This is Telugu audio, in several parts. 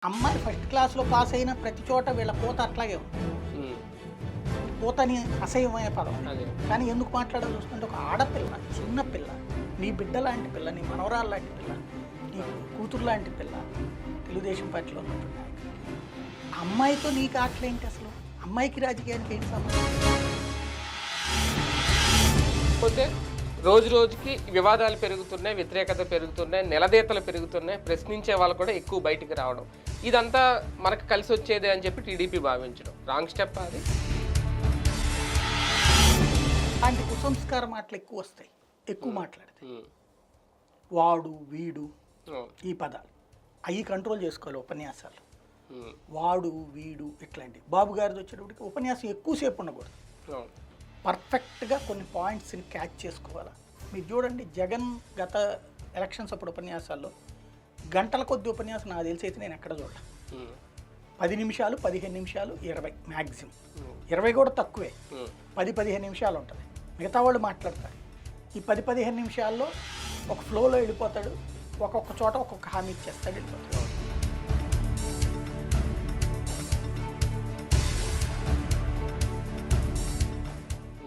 అమ్మాయి ఫస్ట్ క్లాస్‌లో పాస్ అయిన ప్రతి చోట వీళ్ళ కోత అట్లాగే ఉంది. హ్మ్. కోతని అసహ్యమైన పదం. అదే. కానీ ఎందుకు మాట్లాడాల్సి వస్తుందంటే ఒక ఆడపిల్ల, చిన్న పిల్ల, నీ బిడ్డ లాంటి పిల్ల, నీ మనవరాలు లాంటి పిల్ల, నీ కూతురు లాంటి పిల్ల తెలుగుదేశం పార్టీలో ఉన్నటువంటి నాయకుడికి. అమ్మాయితో నీకు ఆటలేంటి అసలు? అమ్మాయికి రాజకీయానికి ఏంటి సంబంధం? పోతే రోజు రోజుకి వివాదాలు పెరుగుతున్నాయి, వ్యతిరేకత పెరుగుతున్నాయి, నిలదీతలు పెరుగుతున్నాయి, ప్రశ్నించే వాళ్ళు కూడా ఎక్కువ బయటికి రావడం. ఇదంతా మనకు కలిసి వచ్చేదే అని చెప్పి టీడీపీ భావించడం రాంగ్ స్టెప్ అది. అలాంటి కుసంస్కార మాటలు ఎక్కువ వస్తాయి, ఎక్కువ మాట్లాడతాయి. ఉమ్. వాడు, వీడు, అవును. ఈ పదాలు అవి కంట్రోల్ చేసుకోవాలి ఉపన్యాసాలు. ఉమ్. వాడు, వీడు ఇట్లాంటివి. బాబు గారిది వచ్చేటప్పటికి ఉపన్యాసం ఎక్కువసేపు ఉండకూడదు. అవును. పర్ఫెక్ట్గా కొన్ని పాయింట్స్ని క్యాచ్ చేసుకోవాలి. మీరు చూడండి, జగన్ గత ఎలక్షన్స్ అప్పుడు ఉపన్యాసాల్లో గంటల కొద్ది ఉపన్యాసం నాకు తెలిసి అయితే నేను ఎక్కడ చూడాలి. ఉమ్. 10 నిమిషాలు, 15 నిమిషాలు, 20 మ్యాక్సిమం. ఉమ్. 20 కూడా తక్కువే, ఉమ్. 10-15 నిమిషాలు ఉంటుంది. మిగతా వాళ్ళు మాట్లాడతారు. ఈ 10-15 నిమిషాల్లో ఒక ఫ్లోలో వెళ్ళిపోతాడు, ఒక్కొక్క చోట ఒక్కొక్క హామీ ఇచ్చేస్తాడు, వెళ్ళిపోతాడు.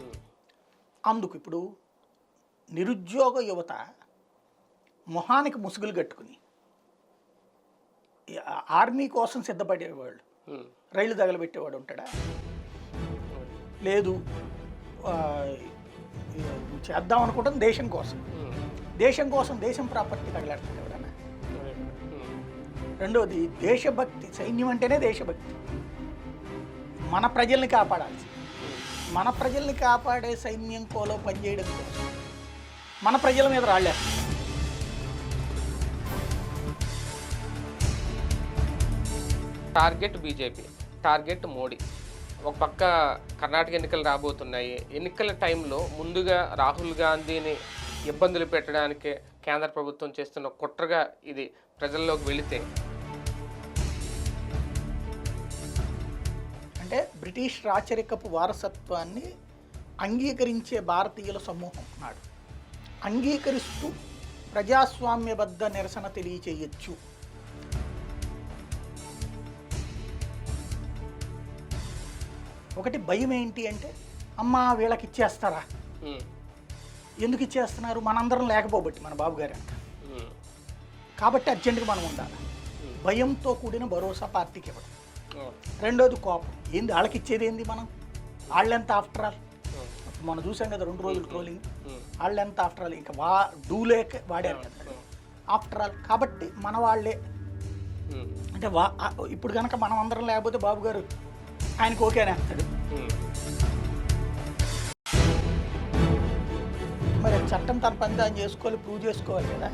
ఉమ్. అందుకు ఇప్పుడు నిరుద్యోగ యువత మొహానికి ముసుగులు కట్టుకుని ఈ ఆర్మీ కోసం సిద్ధపడేవాళ్ళు, ఉమ్. రైలు తగలబెట్టేవాడు ఉంటాడా? లేదు. ఆ, చేద్దాం అనుకుంటాం దేశం కోసం. ఉమ్. దేశం కోసం దేశం ప్రాపర్టీ తగలాడుతుంది ఎవడన్నా? ఉమ్. రెండోది దేశభక్తి. సైన్యం అంటేనే దేశభక్తి. మన ప్రజల్ని కాపాడాల్సి, మన ప్రజల్ని కాపాడే సైన్యం కోలో పనిచేయడం కోసం మన ప్రజల మీద రాళ్ళేస్తారు. Target BJP, target Modi. ఒక పక్క కర్ణాటక ఎన్నికలు రాబోతున్నాయి. ఎన్నికల టైంలో ముందుగా రాహుల్ గాంధీని ఇబ్బందులు పెట్టడానికి కేంద్ర ప్రభుత్వం చేస్తున్న కుట్రగా ఇది ప్రజల్లోకి వెళితే అంటే బ్రిటిష్ రాచరికపు వారసత్వాన్ని అంగీకరించే భారతీయుల సమూహం నాడు అంగీకరిస్తూ ప్రజాస్వామ్యబద్ధ నిరసన తెలియచేయచ్చు. ఒకటి భయం ఏంటి అంటే, అమ్మ వీళ్ళకి ఇచ్చేస్తారా? ఉమ్. ఎందుకు ఇచ్చేస్తున్నారు? మనందరం లేకపోబట్టి మన బాబు గారు అంట. ఉమ్. కాబట్టి అర్జెంటుగా మనం ఉండాలి. ఉమ్. భయంతో కూడిన భరోసా పార్టీకి ఇవ్వడం. అవును. రెండోది కోపం. ఏంది వాళ్ళకి ఇచ్చేది ఏంది? మనం వాళ్ళెంత ఆఫ్టర్ ఆల్. అవును. మనం చూసాం కదా 2 రోజులు ట్రోలింగ్. ఉమ్. వాళ్ళెంత ఆఫ్టర్ ఆల్, ఇంకా డూలేక వాడారు కదా ఆఫ్టర్ ఆల్. కాబట్టి మన వాళ్ళే ఉమ్. అంటే ఇప్పుడు కనుక మనం అందరం లేకపోతే బాబు గారు ఆయనకు ఓకే అనేస్తాడు. ఉమ్. మరి చట్టం తన పని దాన్ని చేసుకోవాలి, ప్రూవ్ చేసుకోవాలి కదా.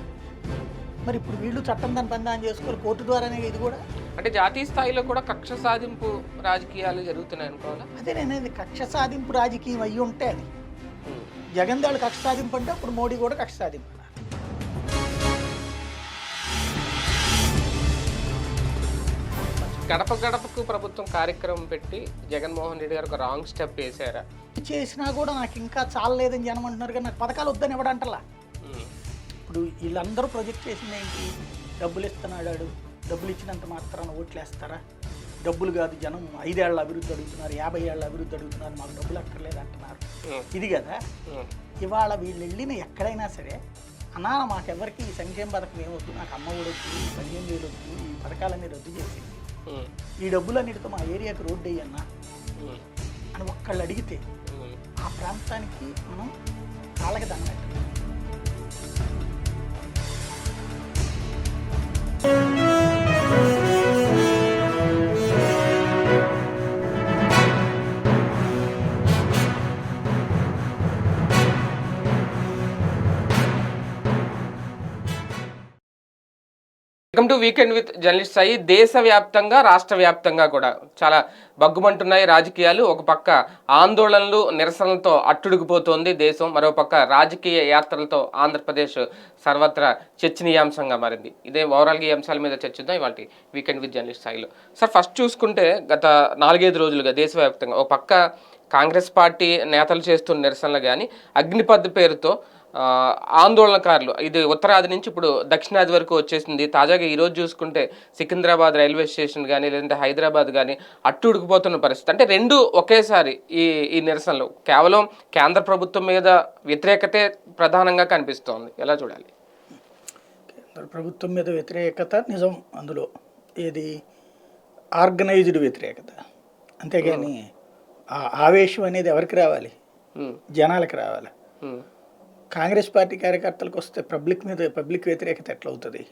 మరి ఇప్పుడు వీళ్ళు చట్టం తన పని దాన్ని చేసుకోవాలి, కోర్టు ద్వారానే ఇది కూడా. అంటే జాతీయ స్థాయిలో కూడా కక్ష సాధింపు రాజకీయాలు జరుగుతున్నాయి అనుకోవాలా? అదే నేనేది కక్ష సాధింపు రాజకీయం అయ్యి ఉంటే అది ఉమ్. జగన్ దాళ్ళు కక్ష సాధింపు అంటే అప్పుడు మోడీ కూడా కక్ష సాధింపు. గడప గడపకు ప్రభుత్వం కార్యక్రమం పెట్టి జగన్మోహన్ రెడ్డి గారు ఒక రాంగ్ స్టెప్ వేసారా? చేసినా కూడా నాకు ఇంకా చాలలేదని జనం అంటున్నారు, కానీ నాకు పథకాలు వద్దని ఎవడంటలా. ఉమ్. ఇప్పుడు వీళ్ళందరూ ప్రొజెక్ట్ చేసింది ఏంటి? డబ్బులు ఇస్తున్నాడు వాడు, డబ్బులు ఇచ్చినంత మాత్రాన ఓట్లు వేస్తారా? డబ్బులు కాదు, జనం 5 ఏళ్ల అభివృద్ధి అడుగుతున్నారు, 50 ఏళ్ల అభివృద్ధి అడుగుతున్నారు, మాకు డబ్బులు అక్కర్లేదు అంటున్నారు. ఉమ్. ఇది కదా. ఉమ్. ఇవాళ వీళ్ళు వెళ్ళిన ఎక్కడైనా సరే, అన్నా మాకెవరికి ఈ సంక్షేమ పథకం ఏమొద్దు, నాకు అమ్మ కూడా వద్దు, ఈ 15,000 వద్దు, ఈ పథకాలన్నీ రద్దు చేసి ఉమ్. ఈ డబ్బులన్నిటితో మా ఏరియాకి రోడ్డు వేయన్నా ఉమ్. అని ఒక్కళ్ళు అడిగితే ఉమ్. ఆ ప్రాంతానికి మనం కాళ్ళకి దండం పెట్టాలి. Welcome to weekend with journalist Sai. దేశవ్యాప్తంగా రాష్ట్ర వ్యాప్తంగా కూడా చాలా బగ్గుమంటున్నాయి రాజకీయాలు. ఒక పక్క ఆందోళనలు నిరసనలతో అట్టుడుకుపోతోంది దేశం, మరోపక్క రాజకీయ యాత్రలతో ఆంధ్రప్రదేశ్ సర్వత్రా చర్చనీయాంశంగా మారింది. ఇదే ఓవరాల్గా ఈ అంశాల మీద చర్చిద్దాం ఇవాళ వీకెండ్ విత్ జర్నలిస్ట్ సాయిలో. సార్, ఫస్ట్ చూసుకుంటే గత 4-5 రోజులుగా దేశవ్యాప్తంగా ఒక పక్క కాంగ్రెస్ పార్టీ నేతలు చేస్తున్న నిరసనలు కానీ, అగ్నిపథ్ పేరుతో ఆందోళనకారులు ఇది ఉత్తరాది నుంచి ఇప్పుడు దక్షిణాది వరకు వచ్చేసింది. తాజాగా ఈరోజు చూసుకుంటే సికింద్రాబాద్ రైల్వే స్టేషన్ కానీ లేదంటే హైదరాబాద్ కానీ అట్టుడికిపోతున్న పరిస్థితి. అంటే రెండు ఒకేసారి ఈ ఈ నిరసనలు కేవలం కేంద్ర ప్రభుత్వం మీద వ్యతిరేకతే ప్రధానంగా కనిపిస్తోంది. ఎలా చూడాలి? కేంద్ర ప్రభుత్వం మీద వ్యతిరేకత నిజం, అందులో ఏది ఆర్గనైజ్డ్ వ్యతిరేకత. అంతేగాని ఆ ఆవేశం అనేది ఎవరికి రావాలి? జనాలకి రావాలి. కాంగ్రెస్ పార్టీ కార్యకర్తలకు వస్తే పబ్లిక్ వ్యతిరేకత ఎట్లా అవుతుంది?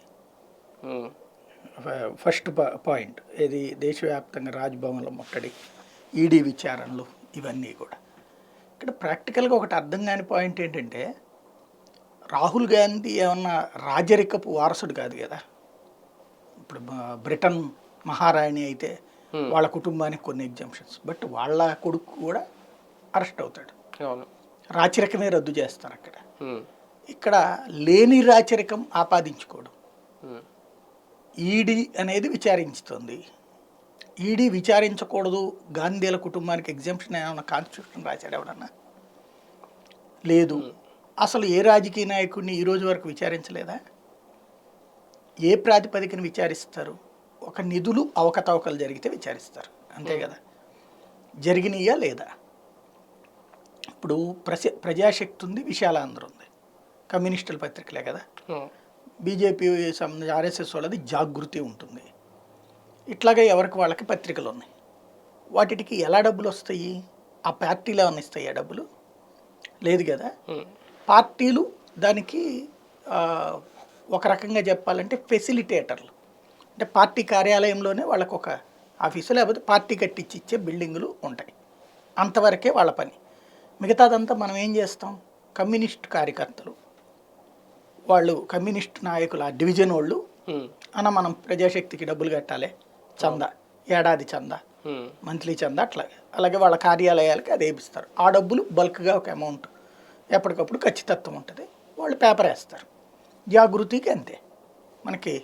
ఫస్ట్ పాయింట్ ఏది, దేశవ్యాప్తంగా రాజ్భవన్లో ముట్టడి, ఈడీ విచారణలు, ఇవన్నీ కూడా. ఇక్కడ ప్రాక్టికల్గా ఒకటి అర్థం కాని పాయింట్ ఏంటంటే, రాహుల్ గాంధీ ఏమన్నా రాజరికపు వారసుడు కాదు కదా. ఇప్పుడు బ్రిటన్ మహారాణి అయితే వాళ్ళ కుటుంబానికి కొన్ని ఎగ్జామ్షన్స్, బట్ వాళ్ళ కొడుకు కూడా అరెస్ట్ అవుతాడు. రాచరికమే రద్దు చేస్తారు అక్కడ. ఇక్కడ లేని రాచరికం ఆపాదించుకోవడం. ఈడీ అనేది విచారించుతుంది. ఈడీ విచారించకూడదు, గాంధీల కుటుంబానికి ఎగ్జామ్షన్ ఏమైనా కాన్స్టిట్యూషన్ రాశాడు ఎవడన్నా? లేదు. అసలు ఏ రాజకీయ నాయకుడిని ఈ రోజు వరకు విచారించలేదా? ఏ ప్రాతిపదికన విచారిస్తారు? ఒక నిధులు అవకతవకలు జరిగితే విచారిస్తారు, అంతే కదా. జరిగినాయా లేదా? ఇప్పుడు ప్రజాశక్తి ఉంది, విశాలాంధ్ర ఉంది, కమ్యూనిస్టుల పత్రికలే కదా. బీజేపీ సంబంధించి ఆర్ఎస్ఎస్ వాళ్ళది జాగృతి ఉంటుంది. ఇట్లాగే ఎవరికి వాళ్ళకి పత్రికలు ఉన్నాయి. వాటికి ఎలా డబ్బులు వస్తాయి? ఆ పార్టీలు ఏమైనా ఇస్తాయి ఆ డబ్బులు? లేదు కదా. పార్టీలు దానికి ఒక రకంగా చెప్పాలంటే ఫెసిలిటేటర్లు. అంటే పార్టీ కార్యాలయంలోనే వాళ్ళకు ఒక ఆఫీసు, లేకపోతే పార్టీ కట్టించి ఇచ్చే బిల్డింగులు ఉంటాయి. అంతవరకే వాళ్ళ పని. మిగతాదంతా మనం ఏం చేస్తాం? కమ్యూనిస్ట్ కార్యకర్తలు వాళ్ళు, కమ్యూనిస్ట్ నాయకుల డివిజన్ వాళ్ళు అన్న మనం ప్రజాశక్తికి డబ్బులు కట్టాలి, చందా, ఏడాది చందా, మంత్లీ చందా, అలాగే వాళ్ళ కార్యాలయాలకి అది వేపిస్తారు. ఆ డబ్బులు బల్క్గా ఒక అమౌంట్ ఎప్పటికప్పుడు ఖచ్చితత్వం ఉంటుంది, వాళ్ళు పేపర్ వేస్తారు. జాగృతికి అంతే, మనకి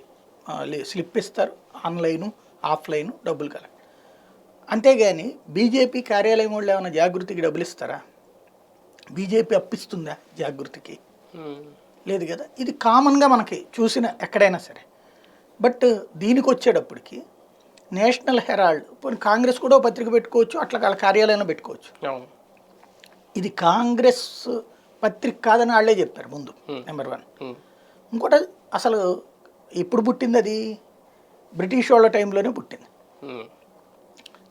స్లిప్ ఇస్తారు, ఆన్లైను ఆఫ్లైను డబ్బులు కలెక్ట్. అంతేగాని బీజేపీ కార్యాలయం వాళ్ళు ఏమైనా జాగృతికి డబ్బులు ఇస్తారా? బీజేపీ అప్పిస్తుందా జాగృతికి? లేదు కదా. ఇది కామన్గా మనకి చూసిన ఎక్కడైనా సరే. బట్ దీనికి వచ్చేటప్పటికి నేషనల్ హెరాల్డ్, పోనీ కాంగ్రెస్ కూడా పత్రిక పెట్టుకోవచ్చు, అట్లా వాళ్ళ కార్యాలయంలో పెట్టుకోవచ్చు. ఇది కాంగ్రెస్ పత్రిక కాదని వాళ్ళే చెప్పారు ముందు, నెంబర్ 1. ఇంకోటి, అసలు ఎప్పుడు పుట్టింది అది? బ్రిటిష్ వాళ్ళ టైంలోనే పుట్టింది.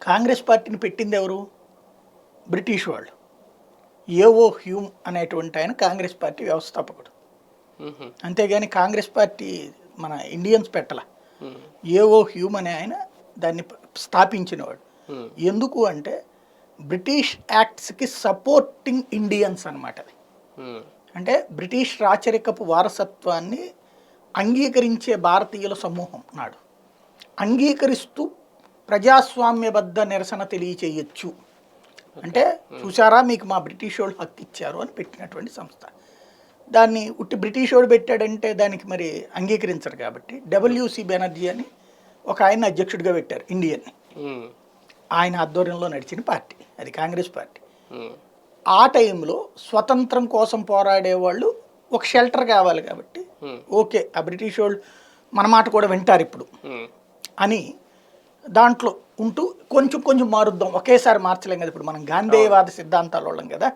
కాంగ్రెస్ పార్టీని పెట్టింది ఎవరు? బ్రిటిష్ వాళ్ళు. ఏఓ హ్యూమ్ అనేటువంటి ఆయన కాంగ్రెస్ పార్టీ వ్యవస్థాపకుడు. అంతేగాని కాంగ్రెస్ పార్టీ మన ఇండియన్స్ పెట్టల. ఏఓ హ్యూమ్ అనే ఆయన దాన్ని స్థాపించినవాడు. ఎందుకు అంటే బ్రిటిష్ యాక్ట్స్కి సపోర్టింగ్ ఇండియన్స్ అనమాట అది. అంటే బ్రిటిష్ రాచరికపు వారసత్వాన్ని అంగీకరించే భారతీయుల సమూహం నాడు. అంగీకరిస్తూ ప్రజాస్వామ్యబద్ధ నిరసన తెలియచేయచ్చు అంటే, చూసారా మీకు మా బ్రిటిష్ వాళ్ళు హక్కు ఇచ్చారు అని పెట్టినటువంటి సంస్థ. దాన్ని ఉట్టి బ్రిటిష్ వాడు పెట్టాడంటే దానికి మరి అంగీకరించరు. కాబట్టి డబ్ల్యూసి బెనర్జీ అని ఒక ఆయన అధ్యక్షుడిగా పెట్టారు ఇండియన్ని. ఆయన ఆధ్వర్యంలో నడిచిన పార్టీ అది కాంగ్రెస్ పార్టీ. ఆ టైంలో స్వతంత్రం కోసం పోరాడే వాళ్ళు ఒక షెల్టర్ కావాలి కాబట్టి, ఓకే ఆ బ్రిటిష్ వాళ్ళు మన మాట కూడా వింటారు ఇప్పుడు అని దాంట్లో ఉంటూ కొంచెం కొంచెం మారుద్దాం, ఒకేసారి మార్చలేం కదా. ఇప్పుడు మనం గాంధేయవాద సిద్ధాంతాలు వాళ్ళం కదా,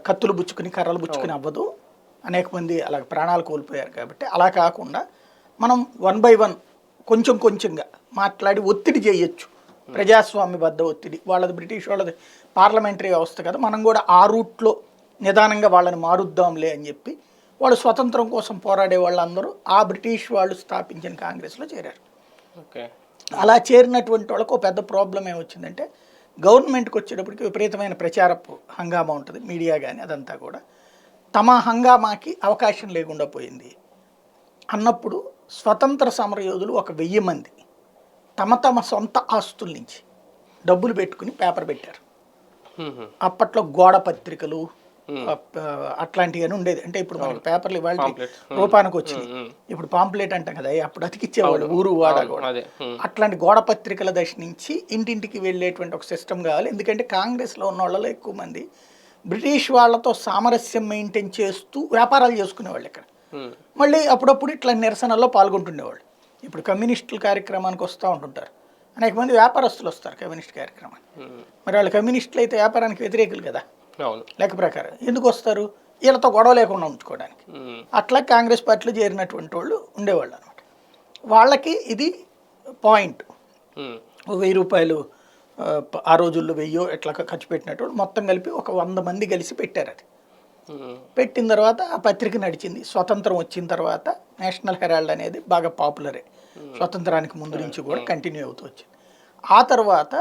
కత్తులు బుచ్చుకుని కర్రలు బుచ్చుకుని అవ్వదు, అనేక మంది అలా ప్రాణాలు కోల్పోయారు. కాబట్టి అలా కాకుండా మనం 1 by 1 కొంచెం కొంచెంగా మాట్లాడి ఒత్తిడి చేయొచ్చు, ప్రజాస్వామ్యబద్ధ ఒత్తిడి. వాళ్ళది బ్రిటిష్ వాళ్ళది పార్లమెంటరీ వ్యవస్థ కదా, మనం కూడా ఆ రూట్లో నిదానంగా వాళ్ళని మారుద్దాంలే అని చెప్పి వాళ్ళు స్వతంత్రం కోసం పోరాడే వాళ్ళందరూ ఆ బ్రిటిష్ వాళ్ళు స్థాపించిన కాంగ్రెస్లో చేరారు. అలా చేరినటువంటి వాళ్ళకు ఒక పెద్ద ప్రాబ్లం ఏమొచ్చిందంటే, గవర్నమెంట్కి వచ్చేటప్పటికి విపరీతమైన ప్రచారపు హంగామా ఉంటుంది, మీడియా కానీ అదంతా కూడా. తమ హంగామాకి అవకాశం లేకుండా పోయింది అన్నప్పుడు స్వతంత్ర సమరయోధులు 1000 మంది తమ సొంత ఆస్తుల నుంచి డబ్బులు పెట్టుకుని పేపర్ పెట్టారు. అప్పట్లో గోడ పత్రికలు అట్లాంటివి ఉండేది. అంటే ఇప్పుడు మనకి పేపర్లు ఇవాళ రూపానికి వచ్చినాయి, ఇప్పుడు పాంప్లెట్ అంటాం కదా, అప్పుడు అతికిచ్చేవాళ్ళు ఊరు వాడ కూడా. అట్లాంటి గోడ పత్రికల దశ నుంచి ఇంటింటికి వెళ్ళేటువంటి ఒక సిస్టమ్ కావాలి. ఎందుకంటే కాంగ్రెస్లో ఉన్న వాళ్ళలో ఎక్కువ మంది బ్రిటిష్ వాళ్ళతో సామరస్యం మెయింటైన్ చేస్తూ వ్యాపారాలు చేసుకునేవాళ్ళు ఇక్కడ. మళ్ళీ అప్పుడప్పుడు ఇట్లా నిరసనల్లో పాల్గొంటుండేవాళ్ళు. ఇప్పుడు కమ్యూనిస్టుల కార్యక్రమానికి వస్తూ ఉంటుంటారు, అనేక మంది వ్యాపారస్తులు వస్తారు కమ్యూనిస్ట్ కార్యక్రమానికి. మరి వాళ్ళు కమ్యూనిస్టులు అయితే వ్యాపారానికి వ్యతిరేకులు కదా లెక్క ప్రకారం. ఎందుకు వస్తారు? వీళ్ళతో గొడవ లేకుండా ఉంచుకోవడానికి. అట్లా కాంగ్రెస్ పార్టీలో చేరినటువంటి వాళ్ళు ఉండేవాళ్ళు అనమాట. వాళ్ళకి ఇది పాయింట్. 1000 రూపాయలు ఆ రోజుల్లో 1000 ఎట్లా ఖర్చు పెట్టినట్టు మొత్తం కలిపి ఒక 100 మంది కలిసి పెట్టారు. అది పెట్టిన తర్వాత ఆ పత్రిక నడిచింది. స్వతంత్రం వచ్చిన తర్వాత నేషనల్ హెరాల్డ్ అనేది బాగా పాపులరే. స్వతంత్రానికి ముందు నుంచి కూడా కంటిన్యూ అవుతూ వచ్చింది. ఆ తర్వాత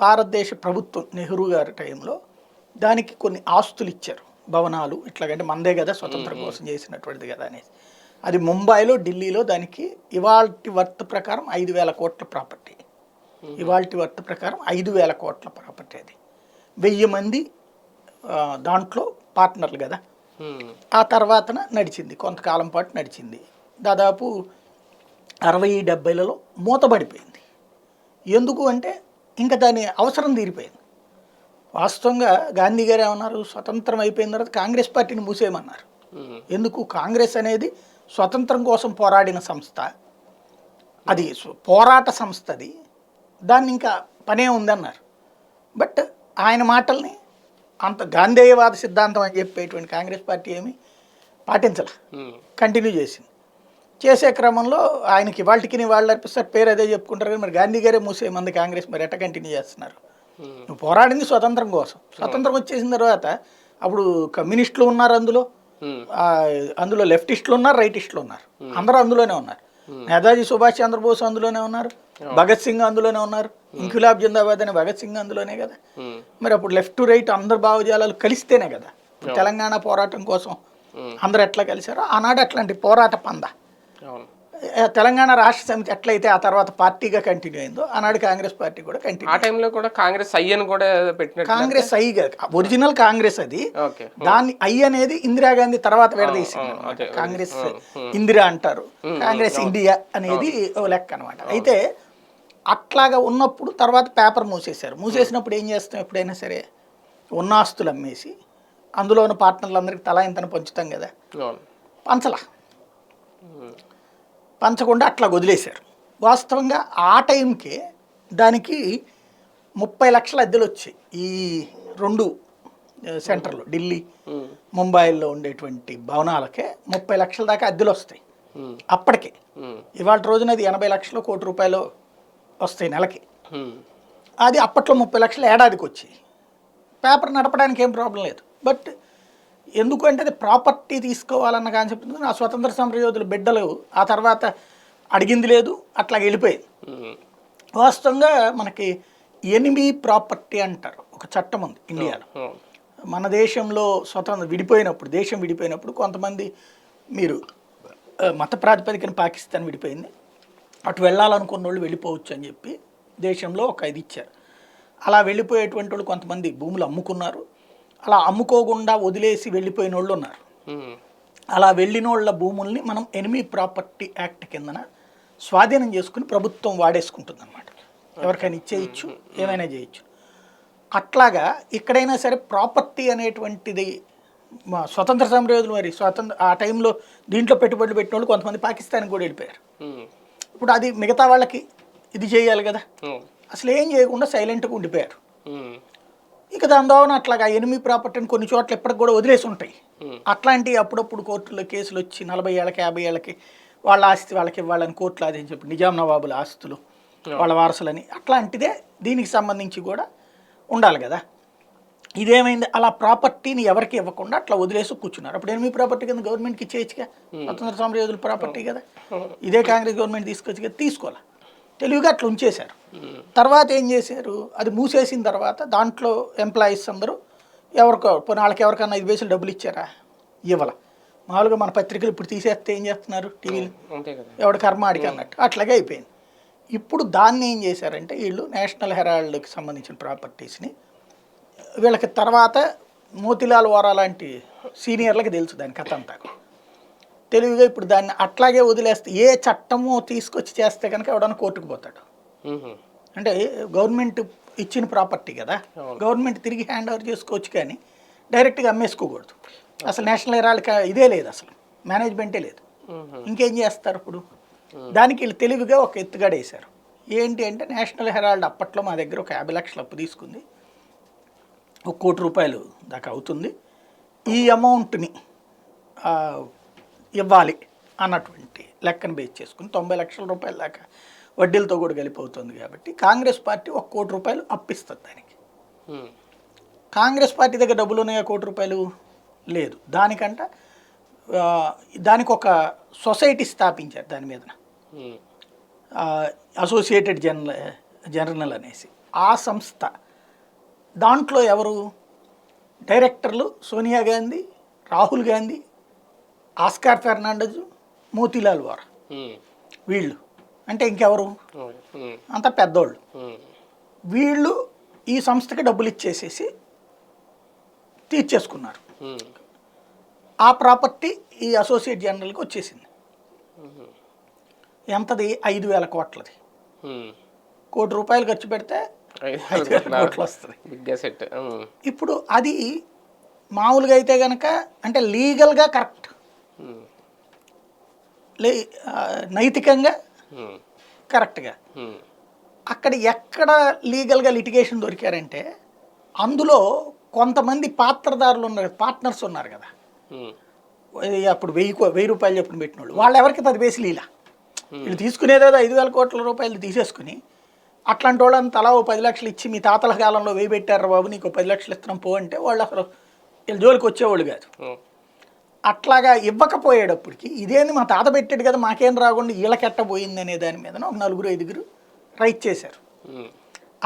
భారతదేశ ప్రభుత్వం నెహ్రూ గారి టైంలో దానికి కొన్ని ఆస్తులు ఇచ్చారు, భవనాలు ఇట్లాగంటే మందే కదా స్వతంత్రం కోసం చేసినటువంటిది కదా అనేసి. అది ముంబైలో, ఢిల్లీలో దానికి ఇవాల్టి వర్త్ ప్రకారం 5,000 కోట్ల ప్రాపర్టీ. ఇవాల్టి వర్త్ ప్రకారం 5,000 కోట్ల ప్రాపర్టీ. అది 1000 మంది దాంట్లో పార్ట్నర్లు కదా. ఆ తర్వాతన నడిచింది, కొంతకాలం పాటు నడిచింది. దాదాపు 60-70లలో మూతబడిపోయింది. ఎందుకు అంటే ఇంకా దాని అవసరం తీరిపోయింది. వాస్తవంగా గాంధీ గారు ఏమన్నారు, స్వతంత్రం అయిపోయిన తర్వాత కాంగ్రెస్ పార్టీని మూసేయమన్నారు. ఎందుకు? కాంగ్రెస్ అనేది స్వతంత్రం కోసం పోరాడిన సంస్థ, అది పోరాట సంస్థ, అది దాన్ని ఇంకా పనే ఉందన్నారు. బట్ ఆయన మాటల్ని అంత గాంధేయవాద సిద్ధాంతం అని చెప్పేటువంటి కాంగ్రెస్ పార్టీ ఏమి పాటించాల, కంటిన్యూ చేసింది. చేసే క్రమంలో ఆయనకి ఇవాళకి వాళ్ళు అర్పిస్తారు, పేరు అదే చెప్పుకుంటారు. కానీ మరి గాంధీ గారే మూసేయమంది కాంగ్రెస్, మరి ఎట్ట కంటిన్యూ చేస్తున్నారు? నువ్వు పోరాడింది స్వతంత్రం కోసం. స్వతంత్రం వచ్చేసిన తర్వాత అప్పుడు కమ్యూనిస్టులు ఉన్నారు అందులో లెఫ్టిస్టులు ఉన్నారు, రైటిస్టులు ఉన్నారు, అందరూ అందులోనే ఉన్నారు. నేతాజీ సుభాష్ చంద్రబోస్ అందులోనే ఉన్నారు, భగత్ సింగ్ అందులోనే ఉన్నారు, ఇంక్విలాబ్ జిందాబాద్ అనే భగత్ సింగ్ అందులోనే కదా. మరి అప్పుడు లెఫ్ట్ టు రైట్ అందరు భావజాలాలు కలిస్తేనే కదా. తెలంగాణ పోరాటం కోసం అందరు ఎట్లా కలిశారో ఆనాడు అట్లాంటి పోరాట పంద తెలంగాణ రాష్ట్ర సమితి ఎట్లయితే ఆ తర్వాత పార్టీగా కంటిన్యూ అయిందో ఆనాడు కాంగ్రెస్ పార్టీ కూడా కంటిన్యూ. ఆ టైంలో కూడా కాంగ్రెస్ ఐ అని కూడా పెట్టినట్టు. కాంగ్రెస్ ఐ ఒరిజినల్ కాంగ్రెస్ అది. దాన్ని ఐ అనేది ఇందిరాగాంధీ తర్వాత విడదీసింది. కాంగ్రెస్ ఇందిరా అంటారు, కాంగ్రెస్ ఇండియా అనేది ఓ లెక్క అనమాట. అయితే అట్లాగా ఉన్నప్పుడు తర్వాత పేపర్ మూసేశారు. మూసేసినప్పుడు ఏం చేస్తాం, ఎప్పుడైనా సరే ఉన్న ఆస్తులు అమ్మేసి అందులో ఉన్న పార్ట్నర్లందరికీ తలా ఇంతని పంచుతాం కదా. పంచకుండా అట్లా వదిలేశారు. వాస్తవంగా ఆ టైంకే దానికి 30 లక్షల అద్దెలు వచ్చాయి. ఈ 2 సెంటర్లు ఢిల్లీ, ముంబైలో ఉండేటువంటి భవనాలకే 30 లక్షల దాకా అద్దెలు వస్తాయి అప్పటికే. ఇవాళ రోజున అది 80 లక్షలు, ₹1,00,00,000 వస్తాయి నెలకి. అది అప్పట్లో 30 లక్షలు ఏడాదికి వచ్చాయి. పేపర్ నడపడానికి ఏం ప్రాబ్లం లేదు. బట్ ఎందుకంటే అది ప్రాపర్టీ తీసుకోవాలన్న కాన్సెప్ట్ ఉంది. ఆ స్వతంత్ర సమరయోధుల బిడ్డలు ఆ తర్వాత అడిగింది లేదు, అట్లా వెళ్ళిపోయింది. వాస్తవంగా మనకి ఎనిమీ ప్రాపర్టీ అంటారు, ఒక చట్టం ఉంది ఇండియాలో. మన దేశంలో దేశం విడిపోయినప్పుడు కొంతమంది మీరు మత ప్రాతిపదికన పాకిస్తాన్ విడిపోయింది, అటు వెళ్ళాలనుకున్న వాళ్ళు వెళ్ళిపోవచ్చు అని చెప్పి దేశంలో ఒక ఇది ఇచ్చారు. అలా వెళ్ళిపోయేటువంటి వాళ్ళు కొంతమంది భూములు అమ్ముకున్నారు. అలా అమ్ముకోకుండా వదిలేసి వెళ్ళిపోయిన వాళ్ళు ఉన్నారు. అలా వెళ్ళిన వాళ్ళ భూముల్ని మనం ఎనిమీ ప్రాపర్టీ యాక్ట్ కిందన స్వాధీనం చేసుకుని ప్రభుత్వం వాడేసుకుంటుంది అనమాట. ఎవరికైనా ఇచ్చేయచ్చు, ఏమైనా చేయొచ్చు. అట్లాగా ఇక్కడైనా సరే ప్రాపర్టీ అనేటువంటిది స్వతంత్ర సమరయోధులు మరి ఆ టైంలో దీంట్లో పెట్టుబడులు పెట్టిన వాళ్ళు కొంతమంది పాకిస్తాన్కి కూడా వెళ్ళిపోయారు. ఇప్పుడు అది మిగతా వాళ్ళకి ఇది చేయాలి కదా, అసలు ఏం చేయకుండా సైలెంట్గా ఉండిపోయారు. ఇక దాని ద్వారా అట్లాగా ఎనిమీ ప్రాపర్టీని కొన్ని చోట్ల ఎప్పటికి కూడా వదిలేసి ఉంటాయి. అట్లాంటివి అప్పుడప్పుడు కోర్టులో కేసులు వచ్చి 40 ఏళ్ళకి 50 ఏళ్ళకి వాళ్ళ ఆస్తి వాళ్ళకి ఇవ్వాలని కోర్టులు అదేం చెప్పి నిజాం నవాబుల ఆస్తులు వాళ్ళ వారసులని, అట్లాంటిదే దీనికి సంబంధించి కూడా ఉండాలి కదా. ఇదేమైంది, అలా ప్రాపర్టీని ఎవరికి ఇవ్వకుండా అట్లా వదిలేసి కూర్చున్నారు. అప్పుడు ఎనిమీ ప్రాపర్టీ కింద గవర్నమెంట్కి ఇచ్చేయచ్చుగా, స్వతంత్ర సమరయోధుల ప్రాపర్టీ కదా, ఇదే కాంగ్రెస్ గవర్నమెంట్ తీసుకొచ్చి కదా, తీసుకోవాలి. తెలివిగా అట్లా ఉంచేశారు. తర్వాత ఏం చేశారు, అది మూసేసిన తర్వాత దాంట్లో ఎంప్లాయీస్ అందరూ వాళ్ళకి ఎవరికన్నా 5 పైసలు డబ్బులు ఇచ్చారా? ఇవ్వాల. మామూలుగా మన పత్రికలు ఇప్పుడు తీసేస్తే ఏం చేస్తున్నారు, టీవీలు ఎవడ కర్మ ఆడికి అన్నట్టు అట్లాగే అయిపోయింది. ఇప్పుడు దాన్ని ఏం చేశారంటే వీళ్ళు నేషనల్ హెరాల్డ్కి సంబంధించిన ప్రాపర్టీస్ని వీళ్ళకి తర్వాత మోతిలాల్ వోరా లాంటి సీనియర్లకి తెలుసు దాని కథ అంతా. తెలివిగా ఇప్పుడు దాన్ని అట్లాగే వదిలేస్తే ఏ చట్టమో తీసుకొచ్చి చేస్తే కనుక ఎవడన్నా కోర్టుకు పోతాడు. అంటే గవర్నమెంట్ ఇచ్చిన ప్రాపర్టీ కదా, గవర్నమెంట్ తిరిగి హ్యాండ్ ఓవర్ చేసుకోవచ్చు. కానీ డైరెక్ట్గా అమ్మేసుకోకూడదు. అసలు నేషనల్ హెరాల్డ్ ఇదే లేదు, అసలు మేనేజ్మెంటే లేదు. ఇంకేం చేస్తారు ఇప్పుడు? దానికి వీళ్ళు తెలివిగా ఒక ఎత్తుగడ వేశారు. ఏంటి అంటే నేషనల్ హెరాల్డ్ అప్పట్లో మా దగ్గర ఒక 50 లక్షలు అప్పు తీసుకుంది, ₹1 కోటి దాకా అవుతుంది, ఈ అమౌంట్ని ఇవ్వాలి అన్నటువంటి లెక్కను బేస్ చేసుకుని 90 లక్షల రూపాయల దాకా వడ్డీలతో కూడా కలిపి అవుతుంది. కాబట్టి కాంగ్రెస్ పార్టీ ₹1 కోటి అప్పిస్తుంది దానికి. కాంగ్రెస్ పార్టీ దగ్గర డబ్బులు ఉన్నాయా ₹1 కోటి? లేదు. దానికి ఒక సొసైటీ స్థాపించారు దాని మీద, అసోసియేటెడ్ జర్నల్ అనేసి. ఆ సంస్థ దాంట్లో ఎవరు డైరెక్టర్లు? సోనియా గాంధీ, రాహుల్ గాంధీ, ఆస్కార్ ఫెర్నాండెజ్, మోతీలాల్ వోరా. వీళ్ళు అంటే ఇంకెవరు? అంత పెద్దోళ్ళు. వీళ్ళు ఈ సంస్థకి డబ్బులు ఇచ్చేసేసి తీర్చేసుకున్నారు. ఆ ప్రాపర్టీ ఈ అసోసియేట్ జనరల్కి వచ్చేసింది. ఎంతది? 5,000 కోట్లది. ₹1 కోటి ఖర్చు పెడితే 5,000 కోట్లు వస్తుంది. ఇప్పుడు అది మామూలుగా అయితే కనుక అంటే లీగల్గా కరెక్ట్, నైతికంగా కరెక్ట్గా. అక్కడ ఎక్కడ లీగల్గా లిటిగేషన్ దొరికారంటే అందులో కొంతమంది పాత్రదారులు ఉన్నారు, పార్ట్నర్స్ ఉన్నారు కదా. అప్పుడు ₹1000 చెప్పును పెట్టిన వాళ్ళు ఎవరికి 10 పైసలు ఇలా వీళ్ళు తీసుకునేదేదో 5,000 కోట్ల తీసేసుకుని అట్లాంటి వాళ్ళని తలా ఓ 10 లక్షలు ఇచ్చి మీ తాతల కాలంలో వెయ్యి పెట్టారు బాబు నీకు 10 లక్షలు ఇస్తున్నాం పో అంటే వాళ్ళు అసలు వీళ్ళు జోలికి వచ్చేవాళ్ళు కాదు. అట్లాగా ఇవ్వకపోయేటప్పటికి ఇదేంది మా తాత పెట్టాడు కదా మాకేం రాకుండా వీళ్ళకెట్టబోయింది అనే దాని మీద ఒక 4-5 రైట్ చేశారు.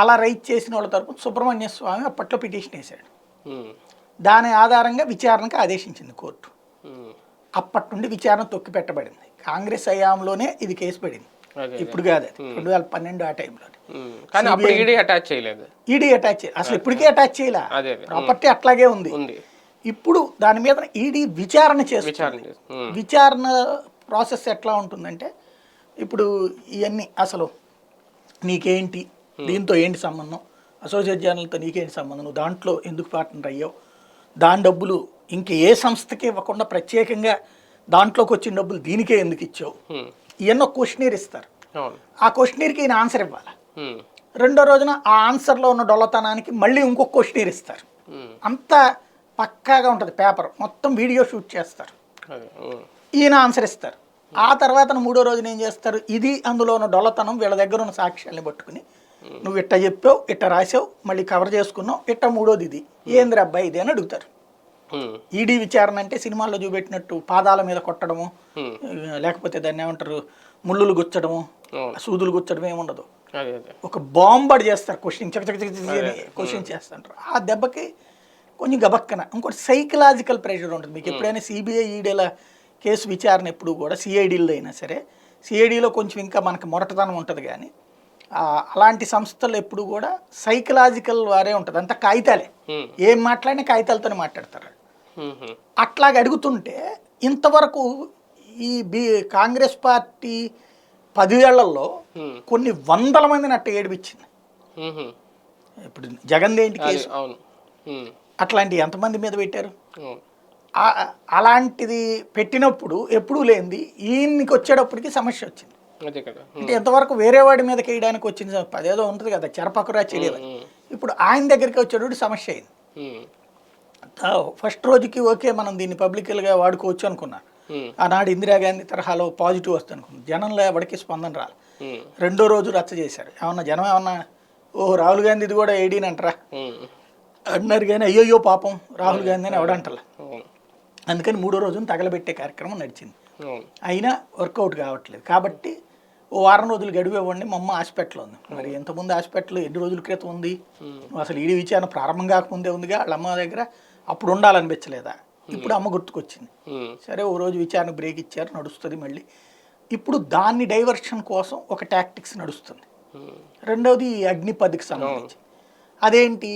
అలా రైట్ చేసిన వాళ్ళ తరపున సుబ్రహ్మణ్య స్వామి అప్పట్లో పిటిషన్ వేశాడు. దాని ఆధారంగా విచారణకు ఆదేశించింది కోర్టు. అప్పటి నుండి విచారణ తొక్కి పెట్టబడింది. కాంగ్రెస్ హయాంలోనే ఇది కేసు పడింది, ఇప్పుడు కాదు. అది 2012 ఆ టైంలో ఈడీ అటాచ్ చేయలేదు, అసలు ఇప్పటికే అటాచ్ చేయలే, ప్రాపర్టీ అట్లాగే ఉంది. ఇప్పుడు దాని మీద ఈడీ విచారణ చేస్తుంది. విచారణ ప్రాసెస్ ఎట్లా ఉంటుందంటే ఇప్పుడు ఇవన్నీ అసలు నీకేంటి, దీంతో ఏంటి సంబంధం, అసోసియేట్ జర్నల్తో నీకేంటి సంబంధం, నువ్వు దాంట్లో ఎందుకు పార్ట్నర్ అయ్యావు, దాని డబ్బులు ఇంక ఏ సంస్థకి ఇవ్వకుండా ప్రత్యేకంగా దాంట్లోకి వచ్చిన డబ్బులు దీనికే ఎందుకు ఇచ్చావు, ఇవన్నీ ఒక క్వశ్చనీర్ ఇస్తారు. ఆ క్వశ్చనీర్కి ఈయన ఆన్సర్ ఇవ్వాలి. రెండో రోజున ఆ ఆన్సర్లో ఉన్న డొల్లతనానికి మళ్ళీ ఇంకొక క్వశ్చనీర్ ఇస్తారు. అంత పక్కాగా ఉంటుంది పేపర్ మొత్తం, వీడియో షూట్ చేస్తారు, ఈయన ఆన్సర్ ఇస్తారు. ఆ తర్వాత మూడో రోజున ఏం చేస్తారు, ఇది అందులో ఉన్న డొల్లతనం వీళ్ళ దగ్గర ఉన్న సాక్ష్యాన్ని పట్టుకుని నువ్వు ఇట్ట చెప్పావు, ఇట్ట రాసావు, మళ్ళీ కవర్ చేసుకున్నావు, ఇట్ట మూడోది ఇది ఏంద్ర అబ్బాయి ఇది అని అడుగుతారు. ఈడీ విచారణ అంటే సినిమాల్లో చూపెట్టినట్టు పాదాల మీద కొట్టడము, లేకపోతే దాన్ని ఏమంటారు ముళ్ళులు గుచ్చడము, సూదులు గుచ్చడం ఏముండదు. ఒక బాంబడి చేస్తారు, క్వశ్చన్ చేస్తుంటారు. ఆ దెబ్బకి కొంచెం గబక్కన ఇంకోటి సైకలాజికల్ ప్రెషర్ ఉంటుంది. మీకు ఎప్పుడైనా సిబిఐ ఈడీల కేసు విచారణ ఎప్పుడు కూడా సిఐడీలో అయినా సరే, సిఐడీలో కొంచెం ఇంకా మనకు మొరటతనం ఉంటుంది, కానీ అలాంటి సంస్థలు ఎప్పుడు కూడా సైకలాజికల్ వారే ఉంటుంది. అంతా కాగితాలే, ఏం మాట్లాడినా కాగితాలతోనే మాట్లాడతారు. అట్లాగే అడుగుతుంటే ఇంతవరకు ఈ కాంగ్రెస్ పార్టీ 10 ఏళ్లలో కొన్ని 100 మందిని అట్ట ఏడిపించింది. ఇప్పుడు జగన్ ఏంటి కేసు, అట్లాంటివి ఎంతమంది మీద పెట్టారు. అలాంటిది పెట్టినప్పుడు ఎప్పుడూ లేనిది ఈయనకి వచ్చేటప్పటికి సమస్య వచ్చింది. అంటే ఎంతవరకు వేరే వాడి మీదకి వేయడానికి వచ్చింది, అదేదో ఉంటుంది కదా చెరపకురా చేయలేదు. ఇప్పుడు ఆయన దగ్గరికి వచ్చేటప్పుడు సమస్య అయింది. ఫస్ట్ రోజుకి ఓకే మనం దీన్ని పబ్లిక్గా వాడుకోవచ్చు అనుకున్నా, ఆనాడు ఇందిరాగాంధీ తరహాలో పాజిటివ్ వస్తుంది అనుకున్నాను. జనంలో ఎవరికి స్పందన రాలి. రెండో రోజు రచ్చ చేశారు. ఏమన్నా జనం ఏమన్నా ఓహో రాహుల్ గాంధీ ఇది కూడా ఏడీని అంటారా అన్నారు, కానీ అయ్యో పాపం రాహుల్ గాంధీ అని ఎవడంటలా. అందుకని మూడో రోజున తగలబెట్టే కార్యక్రమం నడిచింది. అయినా వర్కౌట్ కావట్లేదు. కాబట్టి ఓ వారం రోజులు గడివేవ్వండి, మా అమ్మ హాస్పిటల్లో ఉంది. మరి ఎంతమంది హాస్పిటల్లో ఎన్ని రోజుల క్రితం ఉంది, అసలు ఈడీ విచారణ ప్రారంభం కాకముందే ఉందిగా, వాళ్ళ అమ్మ దగ్గర అప్పుడు ఉండాలనిపించలేదా, ఇప్పుడు అమ్మ గుర్తుకొచ్చింది. సరే ఓ రోజు విచారణ బ్రేక్ ఇచ్చారు, నడుస్తుంది మళ్ళీ. ఇప్పుడు దాన్ని డైవర్షన్ కోసం ఒక టాక్టిక్స్ నడుస్తుంది. రెండవది అగ్నిపథ్కి సంబంధించి అదేంటి,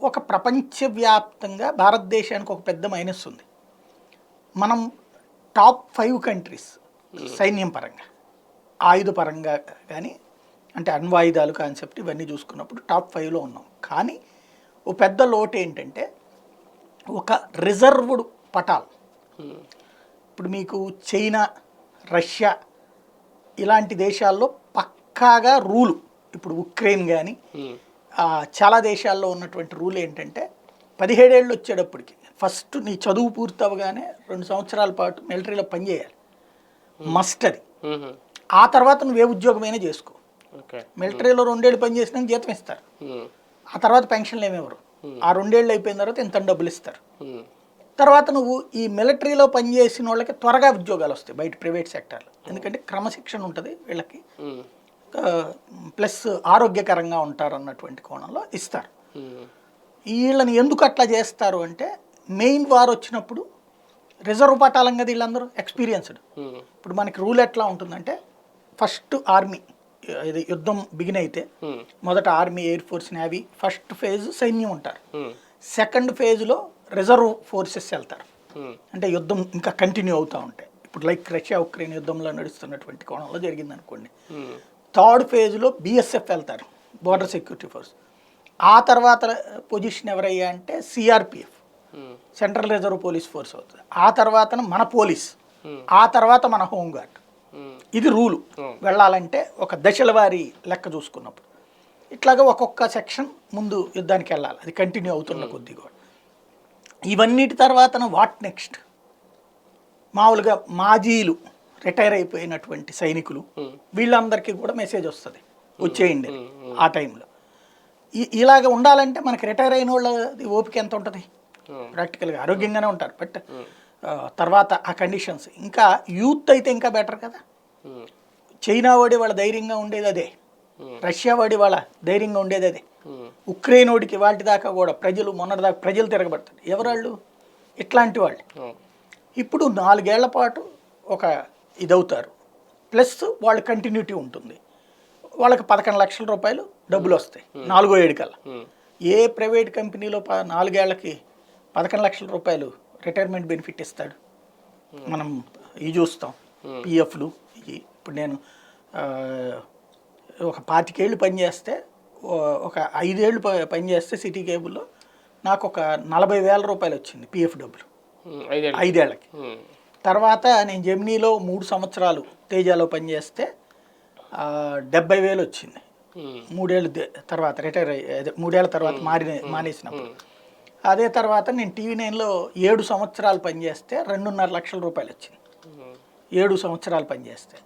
ఒక ప్రపంచవ్యాప్తంగా భారతదేశానికి ఒక పెద్ద మైనస్ ఉంది. మనం టాప్ 5 కంట్రీస్ సైన్యం పరంగా, ఆయుధ పరంగా కానీ, అంటే అణ్వాయుధాలు కాన్సెప్ట్ ఇవన్నీ చూసుకున్నప్పుడు టాప్ 5లో ఉన్నాం. కానీ ఓ పెద్ద లోటు ఏంటంటే ఒక రిజర్వ్డ్ పటాల్. ఇప్పుడు మీకు చైనా, రష్యా ఇలాంటి దేశాల్లో పక్కాగా రూలు, ఇప్పుడు ఉక్రెయిన్ కానీ చాలా దేశాల్లో ఉన్నటువంటి రూల్ ఏంటంటే 17 ఏళ్ళు వచ్చేటప్పటికి ఫస్ట్ నీ చదువు పూర్తి అవ్వగానే 2 సంవత్సరాల పాటు మిలిటరీలో పనిచేయాలి, మస్ట్ అది. ఆ తర్వాత నువ్వు ఏ ఉద్యోగమైనా చేసుకో. మిలిటరీలో 2 ఏళ్ళు పని చేసినాక జీతం ఇస్తారు, ఆ తర్వాత పెన్షన్లు ఏమివ్వరు. ఆ 2 ఏళ్ళు అయిపోయిన తర్వాత ఇంత డబ్బులు ఇస్తారు. తర్వాత నువ్వు ఈ మిలిటరీలో పనిచేసిన వాళ్ళకి త్వరగా ఉద్యోగాలు వస్తాయి బయట ప్రైవేట్ సెక్టార్లో, ఎందుకంటే క్రమశిక్షణ ఉంటుంది వీళ్ళకి, ప్లస్ ఆరోగ్యకరంగా ఉంటారు అన్నటువంటి కోణంలో ఇస్తారు. వీళ్ళని ఎందుకు అట్లా చేస్తారు అంటే మెయిన్ వార్ వచ్చినప్పుడు రిజర్వ్ పట్టాలం కదా వీళ్ళందరూ ఎక్స్పీరియన్స్డ్. ఇప్పుడు మనకి రూల్ ఎట్లా ఉంటుందంటే ఫస్ట్ ఆర్మీ ఇది యుద్ధం బిగిన్ అయితే మొదట army, air force, navy first phase సైన్యం ఉంటారు. సెకండ్ ఫేజ్లో రిజర్వ్ ఫోర్సెస్ వెళ్తారు, అంటే యుద్ధం ఇంకా కంటిన్యూ అవుతూ ఉంటాయి. ఇప్పుడు లైక్ రష్యా ఉక్రెయిన్ యుద్ధంలో నడుస్తున్నటువంటి కోణంలో జరిగింది అనుకోండి. థర్డ్ ఫేజ్లో బిఎస్ఎఫ్ వెళ్తారు, బోర్డర్ సెక్యూరిటీ ఫోర్స్. ఆ తర్వాత పొజిషన్ ఎవరయ్యా అంటే CRPF, central reserve police force అవుతుంది. ఆ తర్వాత మన పోలీస్, ఆ తర్వాత మన హోంగార్డ్. ఇది రూలు వెళ్ళాలంటే ఒక దశల వారి లెక్క చూసుకున్నప్పుడు. ఇట్లాగా ఒక్కొక్క సెక్షన్ ముందు యుద్ధానికి వెళ్ళాలి, అది కంటిన్యూ అవుతున్న కొద్దీ కూడా. ఇవన్నిటి తర్వాత వాట్ నెక్స్ట్, మామూలుగా మాజీలు రిటైర్ అయిపోయినటువంటి సైనికులు వీళ్ళందరికీ కూడా మెసేజ్ వస్తుంది, వచ్చేయండి ఆ టైంలో. ఇలాగ ఉండాలంటే మనకి రిటైర్ అయిన వాళ్ళ ఓపిక ఎంత ఉంటుంది, ప్రాక్టికల్గా ఆరోగ్యంగానే ఉంటారు, బట్ తర్వాత ఆ కండిషన్స్. ఇంకా యూత్ అయితే ఇంకా బెటర్ కదా. చైనా వాడి వాళ్ళ ధైర్యంగా ఉండేది అదే, రష్యా వాడి వాళ్ళ ధైర్యంగా ఉండేది అదే, ఉక్రెయిన్ వాడికి వాటి దాకా కూడా మొన్నటిదాకా ప్రజలు తిరగబడతారు. ఎవరాళ్ళు? ఇట్లాంటి వాళ్ళు. ఇప్పుడు 4 ఏళ్ల పాటు ఒక ఇదవుతారు, ప్లస్ వాళ్ళ కంటిన్యూటీ ఉంటుంది. వాళ్ళకి 11 లక్షల రూపాయలు డబ్బులు వస్తాయి 4వ ఏడు కల్లా. ఏ ప్రైవేట్ కంపెనీలో 4 ఏళ్లకి 11 లక్షల రూపాయలు రిటైర్మెంట్ బెనిఫిట్ ఇస్తాడు? మనం ఇవి చూస్తాం, పిఎఫ్లు. ఇప్పుడు నేను ఒక 25 ఏళ్ళు పనిచేస్తే, ఒక 5 ఏళ్ళు పనిచేస్తే సిటీ కేబుల్లో నాకు ఒక 40,000 రూపాయలు వచ్చింది పిఎఫ్ డబ్బులు 5 ఏళ్ళకి. తర్వాత నేను జెమినీలో 3 సంవత్సరాలు తేజాలో పనిచేస్తే 70,000 వచ్చింది 3 ఏళ్ళు తర్వాత, రిటైర్ అయ్యి 3 ఏళ్ళ తర్వాత మానేసినప్పుడు. అదే తర్వాత నేను TV9లో 7 సంవత్సరాలు పనిచేస్తే 2.5 లక్షల రూపాయలు వచ్చింది 7 సంవత్సరాలు పనిచేస్తే.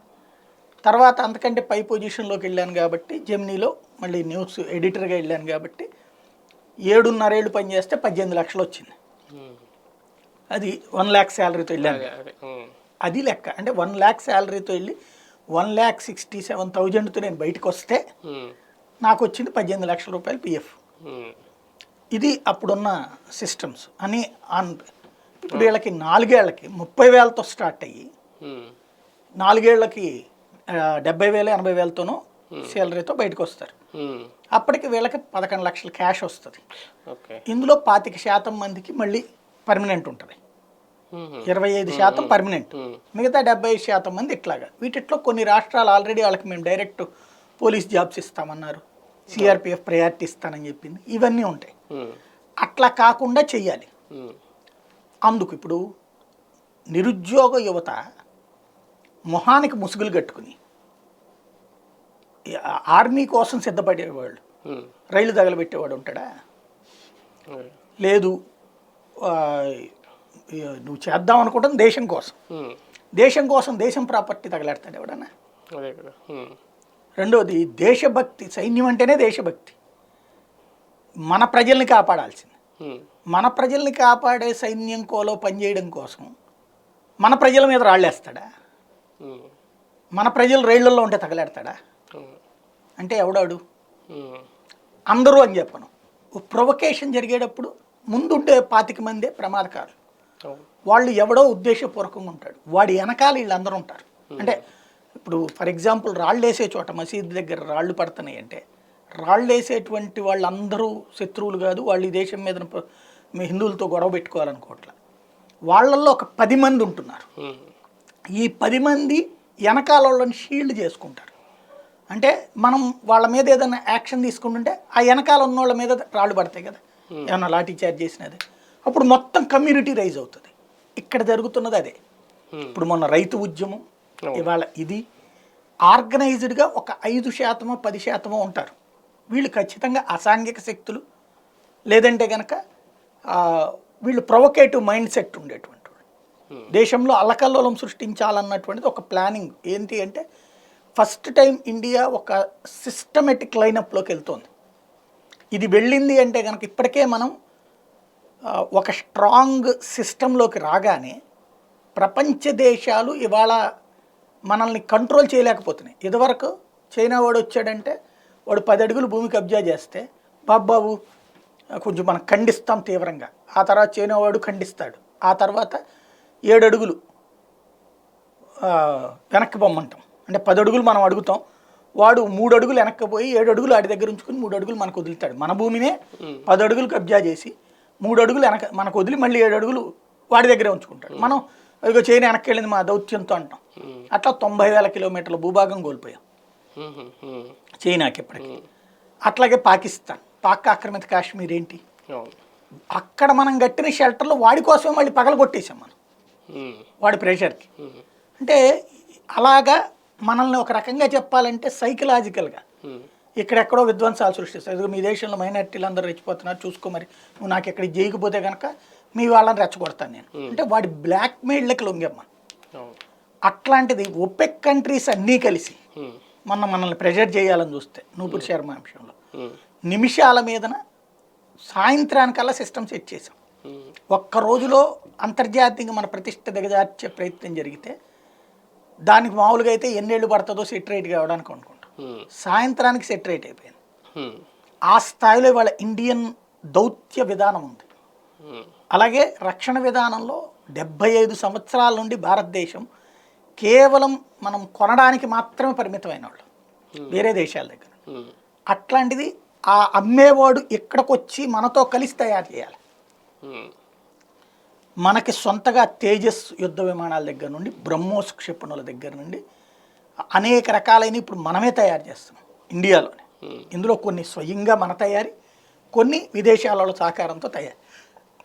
తర్వాత అంతకంటే పై పొజిషన్లోకి వెళ్ళాను కాబట్టి జెమినీలో మళ్ళీ న్యూస్ ఎడిటర్గా వెళ్ళాను కాబట్టి 7.5 ఏళ్ళు పనిచేస్తే 18 లక్షలు వచ్చింది. అది 1 lakh శాలరీతో వెళ్ళాను, అది లెక్క. అంటే 1 lakh శాలరీతో వెళ్ళి 1,67,000తో నేను బయటకు వస్తే నాకు వచ్చింది 18 లక్షల రూపాయలు పిఎఫ్. ఇది అప్పుడున్న సిస్టమ్స్ అని. ఇప్పుడు వీళ్ళకి 4 ఏళ్ళకి 30,000తో స్టార్ట్ అయ్యి 4 ఏళ్ళకి 70,000, 80,000తోనూ శాలరీతో బయటకు వస్తారు. అప్పటికి వీళ్ళకి 11 లక్షల క్యాష్ వస్తుంది. ఇందులో 25% మందికి మళ్ళీ పర్మనెంట్ ఉంటుంది, 25% పర్మనెంట్, మిగతా 75% మంది ఇట్లాగా. వీటిలో కొన్ని రాష్ట్రాలు ఆల్రెడీ వాళ్ళకి మేము డైరెక్ట్ పోలీస్ జాబ్స్ ఇస్తామన్నారు, సిఆర్పిఎఫ్ ప్రయారిటీ ఇస్తానని చెప్పింది, ఇవన్నీ ఉంటాయి. అట్లా కాకుండా చెయ్యాలి. అందుకు ఇప్పుడు నిరుద్యోగ యువత మొహానికి ముసుగులు కట్టుకుని ఆర్మీ కోసం సిద్ధపడేవాళ్ళు రైలు తగలబెట్టేవాడు ఉంటాడా? లేదు. నువ్వు చేద్దాం అనుకుంటుంది దేశం కోసం, దేశం ప్రాపర్టీ తగలాడతాడు ఎవడన్నా? రెండోది దేశభక్తి. సైన్యం అంటేనే దేశభక్తి. మన ప్రజల్ని కాపాడాల్సింది. మన ప్రజల్ని కాపాడే సైన్యం కోలో పనిచేయడం కోసం మన ప్రజల మీద రాళ్ళేస్తాడా? మన ప్రజలు రైళ్లలో ఉంటే తగలాడతాడా? అంటే ఎవడాడు? అందరూ అని చెప్పను. ప్రొవకేషన్ జరిగేటప్పుడు ముందుండే 25 మందే ప్రమాదకారులు. వాళ్ళు ఎవడో ఉద్దేశపూర్వకంగా ఉంటాడు, వాడి వెనకాల వీళ్ళందరూ ఉంటారు. అంటే ఇప్పుడు ఫర్ ఎగ్జాంపుల్ రాళ్ళు వేసే చోట, మసీదు దగ్గర రాళ్ళు పడుతున్నాయి అంటే రాళ్ళు వేసేటువంటి వాళ్ళందరూ శత్రువులు కాదు, వాళ్ళు ఈ దేశం మీద హిందువులతో గొడవ పెట్టుకోవాలనుకోవట్ల. వాళ్ళల్లో ఒక 10 మంది ఉంటున్నారు. ఈ 10 మంది వెనకాల వాళ్ళని షీల్డ్ చేసుకుంటారు. అంటే మనం వాళ్ళ మీద ఏదైనా యాక్షన్ తీసుకుంటుంటే ఆ వెనకాల ఉన్న వాళ్ళ మీద రాళ్ళు పడతాయి కదా, ఏమన్నా లాఠీ చార్జ్ చేసినది. అప్పుడు మొత్తం కమ్యూనిటీ రైజ్ అవుతుంది. ఇక్కడ జరుగుతున్నది అదే. ఇప్పుడు మొన్న రైతు ఉద్యమం, ఇవాళ ఇది ఆర్గనైజ్డ్గా ఒక 5% 10% ఉంటారు. వీళ్ళు ఖచ్చితంగా అసాంఘిక శక్తులు, లేదంటే కనుక వీళ్ళు ప్రొవొకేటివ్ మైండ్ సెట్ ఉండేటువంటి వాళ్ళు. దేశంలో అల్లకల్లోలం సృష్టించాలన్నటువంటిది ఒక ప్లానింగ్. ఏంటి అంటే ఫస్ట్ టైం ఇండియా ఒక సిస్టమేటిక్ లైనప్లోకి వెళ్తోంది. ఇది వెళ్ళింది అంటే కనుక ఇప్పటికే మనం ఒక స్ట్రాంగ్ సిస్టంలోకి రాగానే ప్రపంచ దేశాలు ఇవాళ మనల్ని కంట్రోల్ చేయలేకపోతున్నాయి. ఇదివరకు చైనా వాడు వచ్చాడంటే వాడు 10 అడుగులు భూమి కబ్జా చేస్తే బాబు కొంచెం మనం ఖండిస్తాం తీవ్రంగా. ఆ తర్వాత చైనా వాడు ఖండిస్తాడు. ఆ తర్వాత 7 అడుగులు వెనక్కి పొమ్మంటాం. అంటే 10 అడుగులు మనం అడుగుతాం, వాడు 3 అడుగులు వెనక్కి పోయి 7 అడుగులు ఆడి దగ్గర ఉంచుకుని 3 అడుగులు మనకు వదులుతాడు. మన భూమినే 10 అడుగులు కబ్జా చేసి 3 అడుగులు వెనక మనకు వదిలి మళ్ళీ 7 అడుగులు వాడి దగ్గరే ఉంచుకుంటాడు. మనం అదిగో చైనా వెనక్కి వెళ్ళింది మా దౌత్యంతో అంటాం. అట్లా 90,000 కిలోమీటర్ల భూభాగం కోల్పోయాం చైనాకి ఇప్పటికి. అట్లాగే పాకిస్తాన్, పాక్ ఆక్రమిత కాశ్మీర్ ఏంటి, అక్కడ మనం కట్టిన షెల్టర్లో వాడి కోసమే మళ్ళీ పగల కొట్టేసాం మనం వాడి ప్రెషర్కి. అంటే అలాగా మనల్ని ఒక రకంగా చెప్పాలంటే సైకలాజికల్గా ఇక్కడెక్కడో విధ్వంసాలు సృష్టిస్తారు. మీ దేశంలో మైనారిటీలు అందరూ రెచ్చిపోతున్నారు చూసుకో, మరి నువ్వు నాకు ఎక్కడికి చేయకపోతే కనుక మీ వాళ్ళని రెచ్చగొడతాను నేను అంటే వాడి బ్లాక్మెయిల్కి లొంగమ్మ. అట్లాంటిది ఒపెక్ కంట్రీస్ అన్నీ కలిసి మనల్ని ప్రెజర్ చేయాలని చూస్తే నూపుర్ శర్మ అంశంలో నిమిషాల మీదన సాయంత్రానికల్లా సిస్టమ్ సెట్ చేసాం. ఒక్క రోజులో అంతర్జాతీయంగా మన ప్రతిష్ట దిగజార్చే ప్రయత్నం జరిగితే దానికి మామూలుగా అయితే ఎన్నేళ్ళు పడుతుందో సెటరేట్ కావడానికి అనుకుంటాం. సాయంత్రానికి సెటరేట్ అయిపోయింది. ఆ స్థాయిలో ఇవాళ ఇండియన్ దౌత్య విధానం ఉంది. అలాగే రక్షణ విధానంలో 75 సంవత్సరాల నుండి భారతదేశం కేవలం మనం కొనడానికి మాత్రమే పరిమితమైన వాళ్ళు వేరే దేశాల దగ్గర. అట్లాంటిది ఆ అమ్మేవాడు ఇక్కడికి వచ్చి మనతో కలిసి తయారు చేయాలి. మనకి సొంతగా తేజస్ యుద్ధ విమానాల దగ్గర నుండి బ్రహ్మోస్ క్షిపణుల దగ్గర నుండి అనేక రకాలైన ఇప్పుడు మనమే తయారు చేస్తున్నాం ఇండియాలోనే. ఇందులో కొన్ని స్వయంగా మన తయారీ, కొన్ని విదేశాల సహకారంతో తయారు.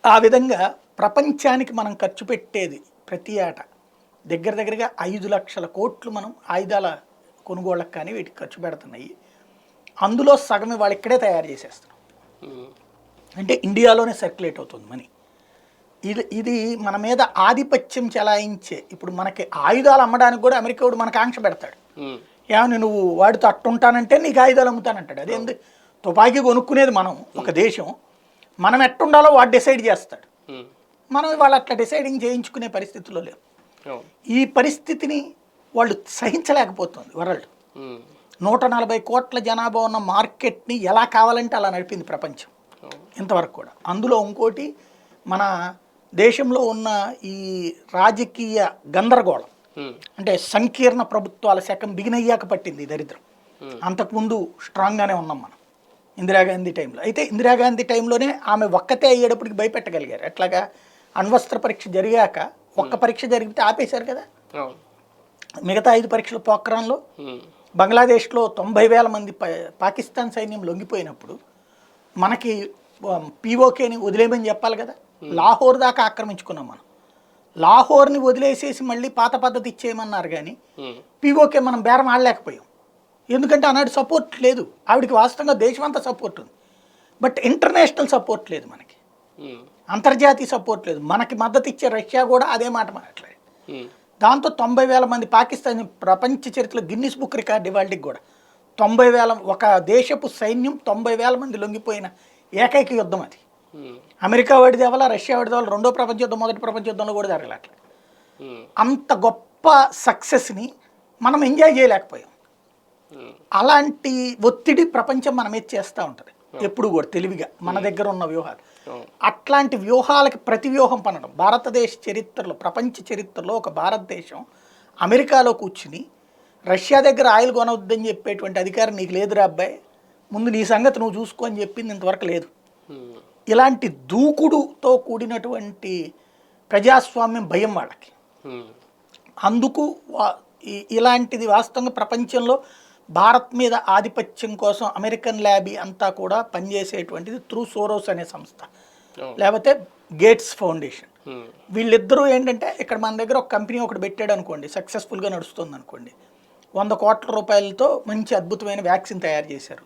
ఆ విధంగా ప్రపంచానికి మనం ఖర్చు పెట్టేది ప్రతి ఏటా దగ్గరగా 5 లక్షల కోట్లు మనం ఆయుధాల కొనుగోళ్ళకి కానీ వీటికి ఖర్చు పెడుతున్నాయి. అందులో సగం వాళ్ళు ఇక్కడే తయారు చేసేస్తున్నాం. అంటే ఇండియాలోనే సర్క్యులేట్ అవుతుంది మనీ. ఇది మన మీద ఆధిపత్యం చెలాయించే. ఇప్పుడు మనకి ఆయుధాలు అమ్మడానికి కూడా అమెరికా వాడు మనకు ఆంక్ష పెడతాడు. ఏమని నువ్వు వాడితో అట్టుంటానంటే నీకు ఆయుధాలు అమ్ముతానంటాడు. అదేంది తుపాకీ కొనుక్కునేది మనం ఒక దేశం, మనం ఎట్టుండాలో వాడు డిసైడ్ చేస్తాడు. మనం వాళ్ళు అట్లా డిసైడింగ్ చేయించుకునే పరిస్థితుల్లో లేవు. ఈ పరిస్థితిని వాళ్ళు సహించలేకపోతుంది వరల్డ్. 140 కోట్ల జనాభా ఉన్న మార్కెట్ని ఎలా కావాలంటే అలా నడిపింది ప్రపంచం ఇంతవరకు కూడా. అందులో ఇంకోటి మన దేశంలో ఉన్న ఈ రాజకీయ గందరగోళం, అంటే సంకీర్ణ ప్రభుత్వాల శకం బిగినయ్యాక పట్టింది దరిద్రం. అంతకుముందు స్ట్రాంగ్గానే ఉన్నాం మనం ఇందిరాగాంధీ టైంలో. అయితే ఇందిరాగాంధీ టైంలోనే ఆమె ఒక్కతే అయ్యేటప్పటికి భయపెట్టగలిగారు. ఎట్లాగా అణ్వస్త్ర పరీక్ష జరిగాక ఒక్క పరీక్ష జరిగితే ఆపేశారు కదా. మిగతా 5 పరీక్షలు పోఖ్రాన్లో, బంగ్లాదేశ్లో 90,000 మంది పాకిస్తాన్ సైన్యం లొంగిపోయినప్పుడు మనకి పీఓకేని వదిలేమని చెప్పాలి కదా. లాహోర్ దాకా ఆక్రమించుకున్నాం మనం. లాహోర్ని వదిలేసేసి మళ్ళీ పాత పద్ధతి ఇచ్చేయమన్నారు కానీ పీఓకే మనం బేరం ఆడలేకపోయాం. ఎందుకంటే ఆనాడు సపోర్ట్ లేదు. ఆవిడికి వాస్తవంగా దేశం అంతా సపోర్ట్ ఉంది, బట్ ఇంటర్నేషనల్ సపోర్ట్ లేదు మనకి, అంతర్జాతీయ సపోర్ట్ లేదు. మనకి మద్దతు ఇచ్చే రష్యా కూడా అదే మాట మాట్లాడి దాంతో 90,000 మంది పాకిస్తాన్ ప్రపంచ చరిత్రలో గిన్నిస్ బుక్ రికార్డు ఇవాళకి కూడా 90,000 ఒక దేశపు సైన్యం 90,000 మంది లొంగిపోయిన ఏకైక యుద్ధం అది. అమెరికా వాడిది అవ్వాల, రష్యా వాడిది అవ్వాలి, రెండో ప్రపంచ యుద్ధం మొదటి ప్రపంచ యుద్ధంలో కూడా జరగలే. అట్లా అంత గొప్ప సక్సెస్ని మనం ఎంజాయ్ చేయలేకపోయాం. అలాంటి ఒత్తిడి ప్రపంచం మన మీద చేస్తూ ఉంటుంది ఎప్పుడు కూడా తెలివిగా మన దగ్గర ఉన్న వ్యూహాలు. అట్లాంటి వ్యూహాలకి ప్రతి వ్యూహం పనడం భారతదేశ చరిత్రలో, ప్రపంచ చరిత్రలో ఒక భారతదేశం అమెరికాలో కూర్చుని రష్యా దగ్గర ఆయిల్ కొనవద్దని చెప్పేటువంటి అధికారం నీకు లేదురా అబ్బాయి, ముందు నీ సంగతి నువ్వు చూసుకో అని చెప్పింది ఇంతవరకు లేదు. ఇలాంటి దూకుడుతో కూడినటువంటి ప్రజాస్వామ్యం భయం వాళ్ళకి. అందుకు ఇలాంటిది వాస్తవంగా ప్రపంచంలో భారత్ మీద ఆధిపత్యం కోసం అమెరికన్ ల్యాబీ అంతా కూడా పనిచేసేటువంటిది త్రూ సోరోస్ అనే సంస్థ, లేకపోతే గేట్స్ ఫౌండేషన్. వీళ్ళిద్దరూ ఏంటంటే ఇక్కడ మన దగ్గర ఒక కంపెనీ ఒకటి పెట్టాడు అనుకోండి, సక్సెస్ఫుల్గా నడుస్తుంది అనుకోండి, 100 కోట్ల రూపాయలతో మంచి అద్భుతమైన వ్యాక్సిన్ తయారు చేశారు,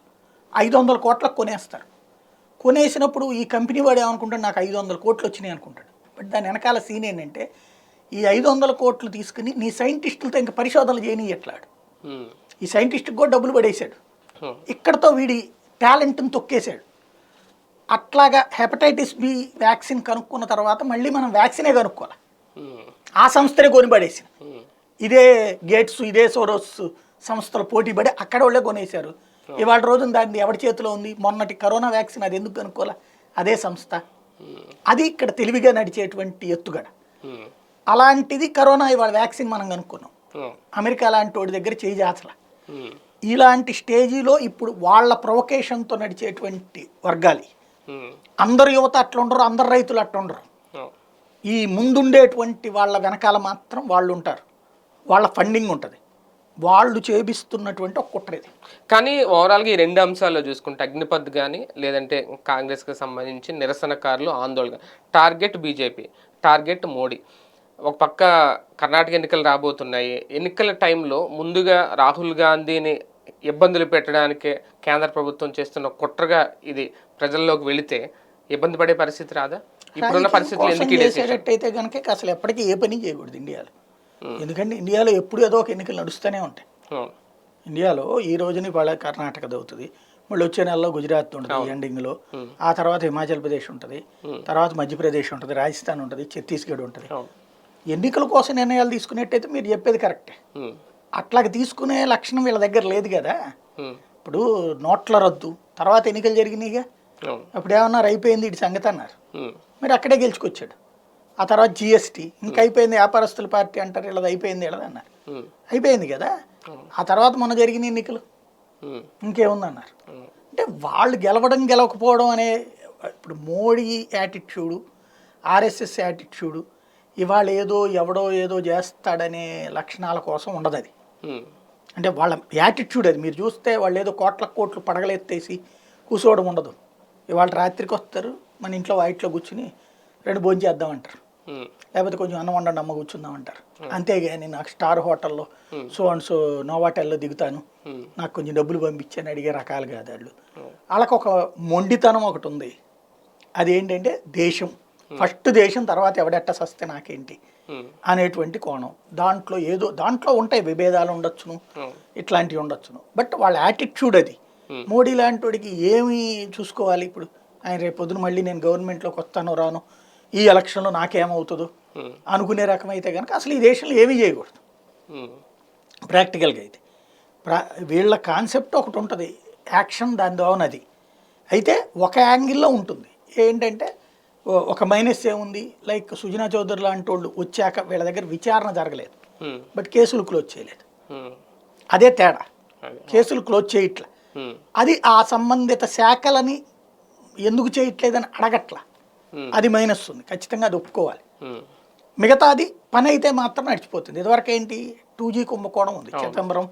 500 కోట్లకు కొనేస్తారు. కొనేసినప్పుడు ఈ కంపెనీ వాడు ఏమనుకుంటాడు, నాకు 500 కోట్లు వచ్చినాయి అనుకుంటాడు. బట్ దాని వెనకాల సీన్ ఏంటంటే ఈ 500 కోట్లు తీసుకుని నీ సైంటిస్టులతో ఇంకా పరిశోధనలు చేయనియట్లాడు. ఈ సైంటిస్ట్కి కూడా డబ్బులు పడేశాడు, ఇక్కడతో వీడి టాలెంట్ని తొక్కేశాడు. అట్లాగా హెపటైటిస్ బి వ్యాక్సిన్ కనుక్కున్న తర్వాత మళ్ళీ మనం వ్యాక్సినే కనుక్కోవాలి, ఆ సంస్థనే కొనిపడేసింది. ఇదే గేట్స్ ఇదే సోరోస్ సంస్థలు పోటీ పడి అక్కడ వాళ్ళే కొనేశారు. ఇవాళ రోజున దాన్ని ఎవరి చేతిలో ఉంది? మొన్నటి కరోనా వ్యాక్సిన్ అది ఎందుకు కనుక్కోవాలా? అదే సంస్థ. అది ఇక్కడ తెలివిగా నడిచేటువంటి ఎత్తుగడ. అలాంటిది కరోనా ఇవాళ వ్యాక్సిన్ మనం కనుక్కున్నాం, అమెరికా లాంటి వాడి దగ్గర చేయి జాచల. ఇలాంటి స్టేజీలో ఇప్పుడు వాళ్ళ ప్రొవకేషన్తో నడిచేటువంటి వర్గాలు, అందరు యువత అట్లుండరు, అందరు రైతులు అట్లుండరు. ఈ ముందుండేటువంటి వాళ్ళ వెనకాల మాత్రం వాళ్ళు ఉంటారు, వాళ్ళ ఫండింగ్ ఉంటుంది, వాళ్ళు చేపిస్తున్నటువంటి ఒక కుట్ర ఇది. కానీ ఓవరాల్గా ఈ 2 అంశాల్లో చూసుకుంటే అగ్నిపథ్ కానీ లేదంటే కాంగ్రెస్కి సంబంధించి నిరసనకారులు ఆందోళన, టార్గెట్ బీజేపీ, టార్గెట్ మోడీ. ఒక పక్క కర్ణాటక ఎన్నికలు రాబోతున్నాయి, ఎన్నికల టైంలో ముందుగా రాహుల్ గాంధీని ఇబ్బందులు పెట్టడానికే కేంద్ర ప్రభుత్వం చేస్తున్న కుట్రగా ఇది ప్రజల్లోకి వెళితే ఇబ్బంది పడే పరిస్థితి రాదా? ఇప్పుడున్న పరిస్థితులు ఎందుకు చేసేటట్టయితే కనుక అసలు ఎప్పటికీ ఏ పని చేయకూడదు ఇండియాలో. ఎందుకంటే ఇండియాలో ఎప్పుడు ఏదో ఒక ఎన్నికలు నడుస్తూనే ఉంటాయి. ఇండియాలో ఈ రోజుని వాళ్ళ కర్ణాటకది అవుతుంది, మళ్ళీ వచ్చే నెలలో గుజరాత్ ఉంటుంది ఎండింగ్లో, ఆ తర్వాత హిమాచల్ ప్రదేశ్ ఉంటుంది, తర్వాత మధ్యప్రదేశ్ ఉంటుంది, రాజస్థాన్ ఉంటుంది, ఛత్తీస్గఢ్ ఉంటుంది. ఎన్నికల కోసం నిర్ణయాలు తీసుకునేట్టయితే మీరు చెప్పేది కరెక్టే. అట్లాగే తీసుకునే లక్షణం వీళ్ళ దగ్గర లేదు కదా. ఇప్పుడు నోట్ల రద్దు తర్వాత ఎన్నికలు జరిగినాయిగా, అప్పుడు ఏమన్నారు, అయిపోయింది ఇటు సంగతి అన్నారు, మీరు అక్కడే గెలుచుకొచ్చాడు. ఆ తర్వాత జిఎస్టీ ఇంకా అయిపోయింది, వ్యాపారస్తుల పార్టీ అంటారు, వీళ్ళది అయిపోయింది వీళ్ళది అన్నారు, అయిపోయింది కదా. ఆ తర్వాత మొన్న జరిగిన ఎన్నికలు ఇంకేముందన్నారు. అంటే వాళ్ళు గెలవడం గెలవకపోవడం అనే, ఇప్పుడు మోడీ యాటిట్యూడు, ఆర్ఎస్ఎస్ యాటిట్యూడు ఇవాళ ఏదో ఎవడో ఏదో చేస్తాడనే లక్షణాల కోసం ఉండదు అది. అంటే వాళ్ళ యాటిట్యూడ్ అది. మీరు చూస్తే వాళ్ళు ఏదో కోట్లు పడగలెత్తేసి కూర్చోవడం ఉండదు. ఇవాళ రాత్రికి వస్తారు, మన ఇంట్లో వైట్లో కూర్చుని 2 భోజనం చేద్దామంటారు, లేకపోతే కొంచెం అన్నం వండండి అమ్మ కూర్చుందామంటారు. అంతేగాని నాకు స్టార్ హోటల్లో సో అండ్ సో నోవాటెల్లో దిగుతాను, నాకు కొంచెం డబ్బులు పంపించని అడిగే రకాలు కాదు వాళ్ళు. వాళ్ళకు ఒక మొండితనం ఒకటి ఉంది, అదేంటంటే దేశం ఫస్ట్, దేశం తర్వాత ఎవడెట్ట సస్తే నాకేంటి అనేటువంటి కోణం. దాంట్లో ఉంటాయి విభేదాలు ఉండొచ్చును, ఇట్లాంటివి ఉండొచ్చును, బట్ వాళ్ళ యాటిట్యూడ్ అది. మోడీ లాంటి వాడికి ఏమి చూసుకోవాలి, ఇప్పుడు ఆయన రేపు పొద్దున మళ్ళీ నేను గవర్నమెంట్లోకి వస్తానో రాను, ఈ ఎలక్షన్లో నాకేమవుతుందో అనుకునే రకమైతే కనుక అసలు ఈ దేశంలో ఏమీ చేయకూడదు ప్రాక్టికల్గా అయితే. వీళ్ళ కాన్సెప్ట్ ఒకటి ఉంటుంది, యాక్షన్ దాని దోవనది. అయితే ఒక యాంగిల్లో ఉంటుంది ఏంటంటే, ఒక మైనస్ ఏముంది, లైక్ సుజనా చౌదరి లాంటి వాళ్ళు వచ్చాక వీళ్ళ దగ్గర విచారణ జరగలేదు, బట్ కేసులు క్లోజ్ చేయలేదు. అదే తేడా, కేసులు క్లోజ్ చేయట్లా. అది ఆ సంబంధిత శాఖలని ఎందుకు చేయట్లేదని అడగట్లా, అది మైనస్ ఉంది, ఖచ్చితంగా అది ఒప్పుకోవాలి. మిగతాది పని అయితే మాత్రం నడిచిపోతుంది. ఇదివరకు ఏంటి 2G కుంభకోణం ఉంది, చిదంబరం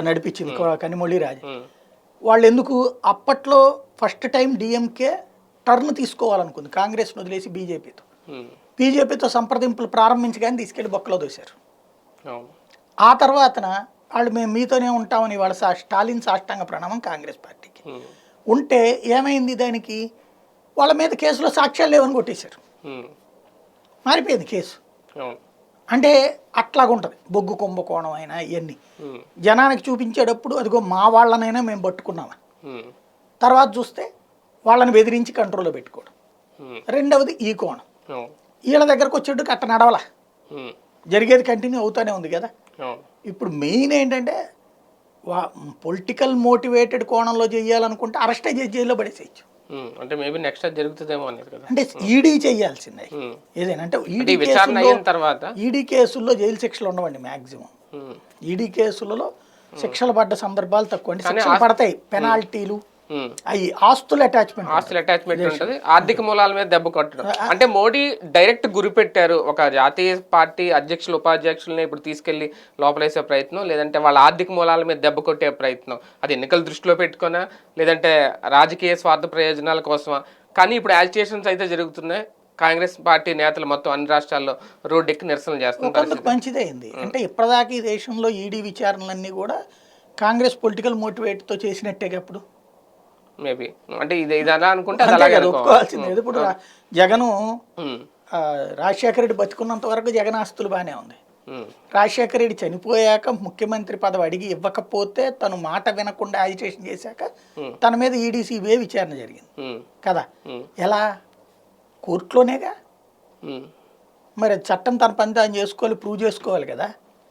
నడిపించింది, కనిమొళి రాజు వాళ్ళు. ఎందుకు అప్పట్లో ఫస్ట్ టైం డిఎంకే టర్న్ తీసుకోవాలనుకుంది, కాంగ్రెస్ను వదిలేసి బీజేపీతో సంప్రదింపులు ప్రారంభించగానే తీసుకెళ్లి బొక్కలో దోశారు. ఆ తర్వాతన వాళ్ళు మేము మీతోనే ఉంటామని వాళ్ళ స్టాలిన్ సాష్టాంగ ప్రణామం కాంగ్రెస్ పార్టీకి ఉంటే ఏమైంది, దానికి వాళ్ళ మీద కేసులో సాక్ష్యాలు లేవని కొట్టేశారు, మారిపోయింది కేసు. అంటే అట్లాగుంటుంది బొగ్గు కుంభకోణం అయినా ఇవన్నీ జనానికి చూపించేటప్పుడు అదిగో మా వాళ్ళనైనా మేము పట్టుకున్నామని, తర్వాత చూస్తే వాళ్ళని బెదిరించి కంట్రోల్లో పెట్టుకోవడం. రెండవది ఈ కోణం, వీళ్ళ దగ్గరకు వచ్చేటప్పుడు అట్ట నడవలా, జరిగేది కంటిన్యూ అవుతూనే ఉంది కదా. ఇప్పుడు మెయిన్ ఏంటంటే పొలిటికల్ మోటివేటెడ్ కోణంలో చేయాలనుకుంటే అరెస్ట్ చేసి జైల్లో పడేసేయచ్చు. అంటే మేబీ నెక్స్ట్ జరుగుతుందేమో అన్నారు కదా. అంటే ఈడీ చేయాల్సిందే ఏదైనా, అంటే ఈడీ కేసుల్లో జైలు శిక్షలు ఉండవండి మ్యాక్సిమం. ఈడీ కేసులలో శిక్షలు పడ్డ సందర్భాలు తక్కువ, అంటే శిక్షలు పడతాయి, పెనాల్టీలు అవి ఆస్తుల అటాచ్మెంట్ ఉంటుంది, ఆర్థిక మూలాల మీద దెబ్బ కొట్టడం. అంటే మోడీ డైరెక్ట్ గురి పెట్టారు, ఒక జాతీయ పార్టీ అధ్యక్షులు ఉపాధ్యక్షులని ఇప్పుడు తీసుకెళ్లి లోపలేసే ప్రయత్నం, లేదంటే వాళ్ళ ఆర్థిక మూలాల మీద దెబ్బ కొట్టే ప్రయత్నం, అది ఎన్నికల దృష్టిలో పెట్టుకున్నా లేదంటే రాజకీయ స్వార్థ ప్రయోజనాల కోసమా, కానీ ఇప్పుడు యాజిటేషన్స్ అయితే జరుగుతున్నాయి. కాంగ్రెస్ పార్టీ నేతలు మొత్తం అన్ని రాష్ట్రాల్లో రోడ్డెక్కి నిరసనలు చేస్తున్నారు. ఒకందుకు మంచిదే అయింది. అంటే ఇప్పటిదాకా ఈ దేశంలో ఈడీ విచారణలన్నీ కూడా కాంగ్రెస్ పొలిటికల్ మోటివేట్తో చేసినట్టే అప్పుడు. మేబీ అంటే ఇది అలా అనుకుంటే అది అంతే అలాగే కదా, ఒప్పుకోవాల్సిందే. ఇప్పుడు జగను ఉమ్, రాజశేఖర రెడ్డి బతుకున్నంత వరకు జగన్ ఆస్తులు బాగానే ఉంది. ఉమ్, రాజశేఖర రెడ్డి చనిపోయాక ముఖ్యమంత్రి పదవి అడిగి ఇవ్వకపోతే తను మాట వినకుండా యాజిటేషన్ చేశాక తన మీద ఈడీ సిబిఐ విచారణ జరిగింది ఉమ్, కదా. ఉమ్, ఎలా? కోర్టులోనేగా. ఉమ్, మరి చట్టం తన పని తాను చేసుకోవాలి, ప్రూవ్ చేసుకోవాలి కదా.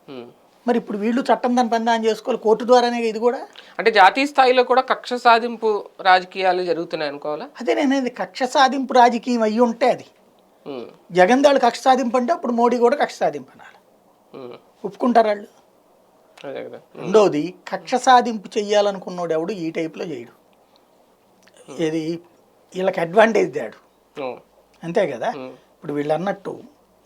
ఉమ్. మరి ఇప్పుడు వీళ్ళు చట్టం తన పని తాను చేసుకోవాలి, కోర్టు ద్వారానే ఇది కూడా. అంటే జాతీయ స్థాయిలో కూడా కక్ష సాధింపు రాజకీయాలు జరుగుతున్నాయి అనుకోవాలా? అదే నేనేది కక్ష సాధింపు రాజకీయం అయ్యి ఉంటే అది ఉమ్, జగన్ దాళ్ళు కక్ష సాధింపు అంటే అప్పుడు మోడీ కూడా కక్ష సాధింపు అనాలి. ఉమ్, ఒప్పుకుంటారు వాళ్ళు. అదే కదా. రెండోది, కక్ష సాధింపు చెయ్యాలనుకున్నాడు ఎవడు ఈ టైప్లో చేయడు. ఇది వీళ్ళకి అడ్వాంటేజ్ దాడు, ఉమ్, అంతే కదా. ఉమ్, ఇప్పుడు వీళ్ళు అన్నట్టు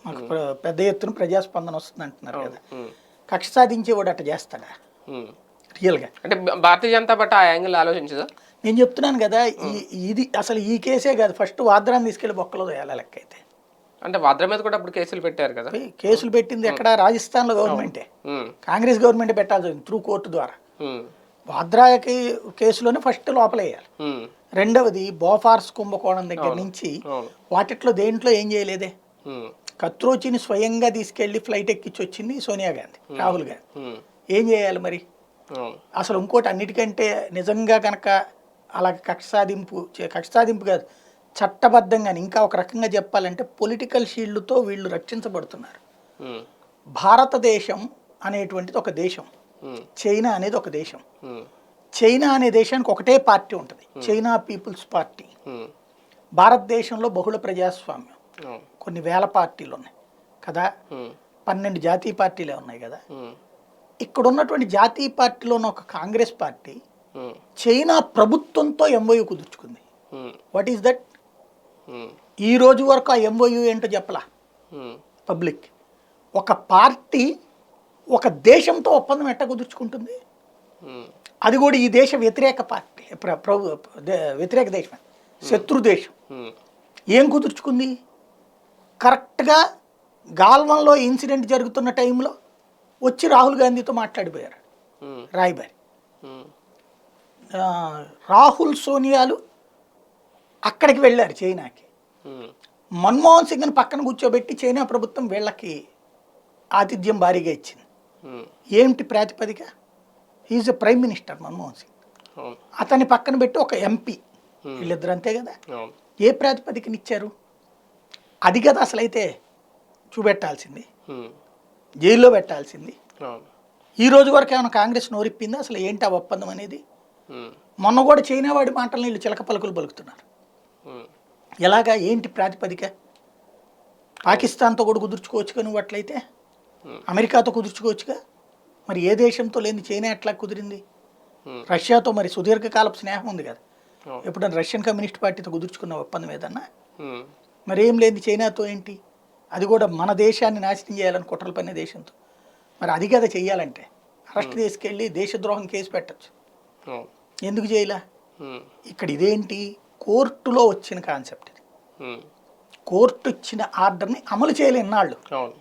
మాకు పెద్ద ఎత్తున ప్రజాస్పందన వస్తుంది అంటున్నారు కదా. ఉమ్, కక్ష సాధించేవాడు అట్ట చేస్తాడా ఉమ్. రియల్గా? అంటే భారతీయ జనతా పార్టీ ఆ యాంగిల్ ఆలోచించదా? నేను చెప్తున్నాను కదా, ఇది అసలు ఈ కేసే కాదు, ఫస్ట్ వాద్రాన్ని తీసుకెళ్ళి బొక్కలో వేయాలి లెక్క అయితే. అంటే వాద్ర మీద కూడా అప్పుడు కేసులు పెట్టారు కదా. కేసులు పెట్టింది ఎక్కడ? రాజస్థాన్లో గవర్నమెంటే, ఉమ్, కాంగ్రెస్ గవర్నమెంటే పెట్టాల్సి వచ్చింది త్రూ కోర్టు ద్వారా. ఉమ్, వాద్రాకి కేసులోనే ఫస్ట్ లోపలేయాలి. ఉమ్, రెండవది, బోఫార్స్ కుంభకోణం దగ్గర నుంచి అవును. వాటిట్లో దేంట్లో ఏం చేయలేదే. ఉమ్, కత్రోచిని స్వయంగా తీసుకెళ్లి ఫ్లైట్ ఎక్కించి వచ్చింది సోనియా గాంధీ, రాహుల్ గాంధీ. ఉమ్, ఏం చేయాలి మరి? అవును. అసలు ఇంకోటి అన్నిటికంటే నిజంగా కనుక అలా కక్ష సాధింపు కాదు, చట్టబద్ధంగా ఇంకా ఒక రకంగా చెప్పాలంటే పొలిటికల్ షీల్డ్తో వీళ్ళు రక్షించబడుతున్నారు. ఉమ్, భారతదేశం అనేటువంటిది ఒక దేశం, ఉమ్, చైనా అనేది ఒక దేశం. ఉమ్, చైనా అనే దేశానికి ఒకటే పార్టీ ఉంటుంది, చైనా పీపుల్స్ పార్టీ. ఉమ్, భారతదేశంలో బహుళ ప్రజాస్వామ్యం, అవును. కొన్ని వేల పార్టీలు ఉన్నాయి కదా, ఉమ్, 12 జాతీయ పార్టీలే ఉన్నాయి కదా. ఉమ్, ఇక్కడ ఉన్నటువంటి జాతీయ పార్టీలోని ఒక కాంగ్రెస్ పార్టీ ఉమ్, చైనా ప్రభుత్వంతో ఎంఓయూ కుదుర్చుకుంది. Um, what is that? Um, ఈ రోజు వరకు ఆ ఎంఓయూ ఏంటో చెప్పలా ఉమ్, పబ్లిక్. ఒక పార్టీ ఒక దేశంతో ఒప్పందం ఎట్ట కుదుర్చుకుంటుంది? ఉమ్, అది కూడా ఈ దేశ వ్యతిరేక పార్టీ, వ్యతిరేక దేశం, శత్రు దేశం. ఉమ్, ఏం కుదుర్చుకుంది? కరెక్ట్గా గాల్వన్లో ఇన్సిడెంట్ జరుగుతున్న టైంలో వచ్చి రాహుల్ గాంధీతో మాట్లాడిపోయారు ఉమ్, రాయ్బరి. ఉమ్, రాహుల్ సోనియాలు అక్కడికి వెళ్ళారు చైనాకి. ఉమ్, మన్మోహన్ సింగ్ని పక్కన కూర్చోబెట్టి చైనా ప్రభుత్వం వీళ్ళకి ఆతిథ్యం భారీగా ఇచ్చింది. ఉమ్, ఏమిటి ప్రాతిపదిక? Is a prime minister Manmohan Singh, అవును. అతన్ని పక్కన పెట్టి ఒక ఎంపీ, వీళ్ళిద్దరు అంతే కదా. అవును. ఏ ప్రాతిపదికనిచ్చారు? అది కదా అసలైతే చూపెట్టాల్సింది, ఉమ్, జైల్లో పెట్టాల్సింది. అవును. ఈ రోజు వరకు ఏమైనా కాంగ్రెస్ నోరిప్పిందా అసలు ఏంటి ఆ ఒప్పందం అనేది? ఉమ్, మొన్న కూడా చైనా వాడి మాటలను వీళ్ళు చిలక పలుకులు పలుకుతున్నారు. ఉమ్, ఎలాగా? ఏంటి ప్రాతిపదిక? పాకిస్తాన్తో కూడా కుదుర్చుకోవచ్చుగా నువ్వు అట్లయితే, అమెరికాతో కుదుర్చుకోవచ్చుగా. మరి ఏ దేశంతో లేని చైనా ఎట్లా కుదిరింది? ఉమ్, రష్యాతో మరి సుదీర్ఘకాలపు స్నేహం ఉంది కదా. అవును. ఎప్పుడైనా రష్యన్ కమ్యూనిస్ట్ పార్టీతో కుదుర్చుకున్న ఒప్పందం ఏదన్నా? ఉమ్, మరి ఏం లేని చైనాతో ఏంటి? అది కూడా మన దేశాన్ని నాశనం చేయాలని కుట్రలు పనే దేశంతో. మరి అది కదా చెయ్యాలంటే అరెస్ట్ తీసుకెళ్ళి దేశద్రోహం కేసు పెట్టచ్చు. అవును. ఎందుకు చేయలా? ఉమ్, ఇక్కడ ఇదేంటి? కోర్టులో వచ్చిన కాన్సెప్ట్ ఇది. ఉమ్, కోర్టు ఇచ్చిన ఆర్డర్ని అమలు చేయలేని నాళ్ళు అవును.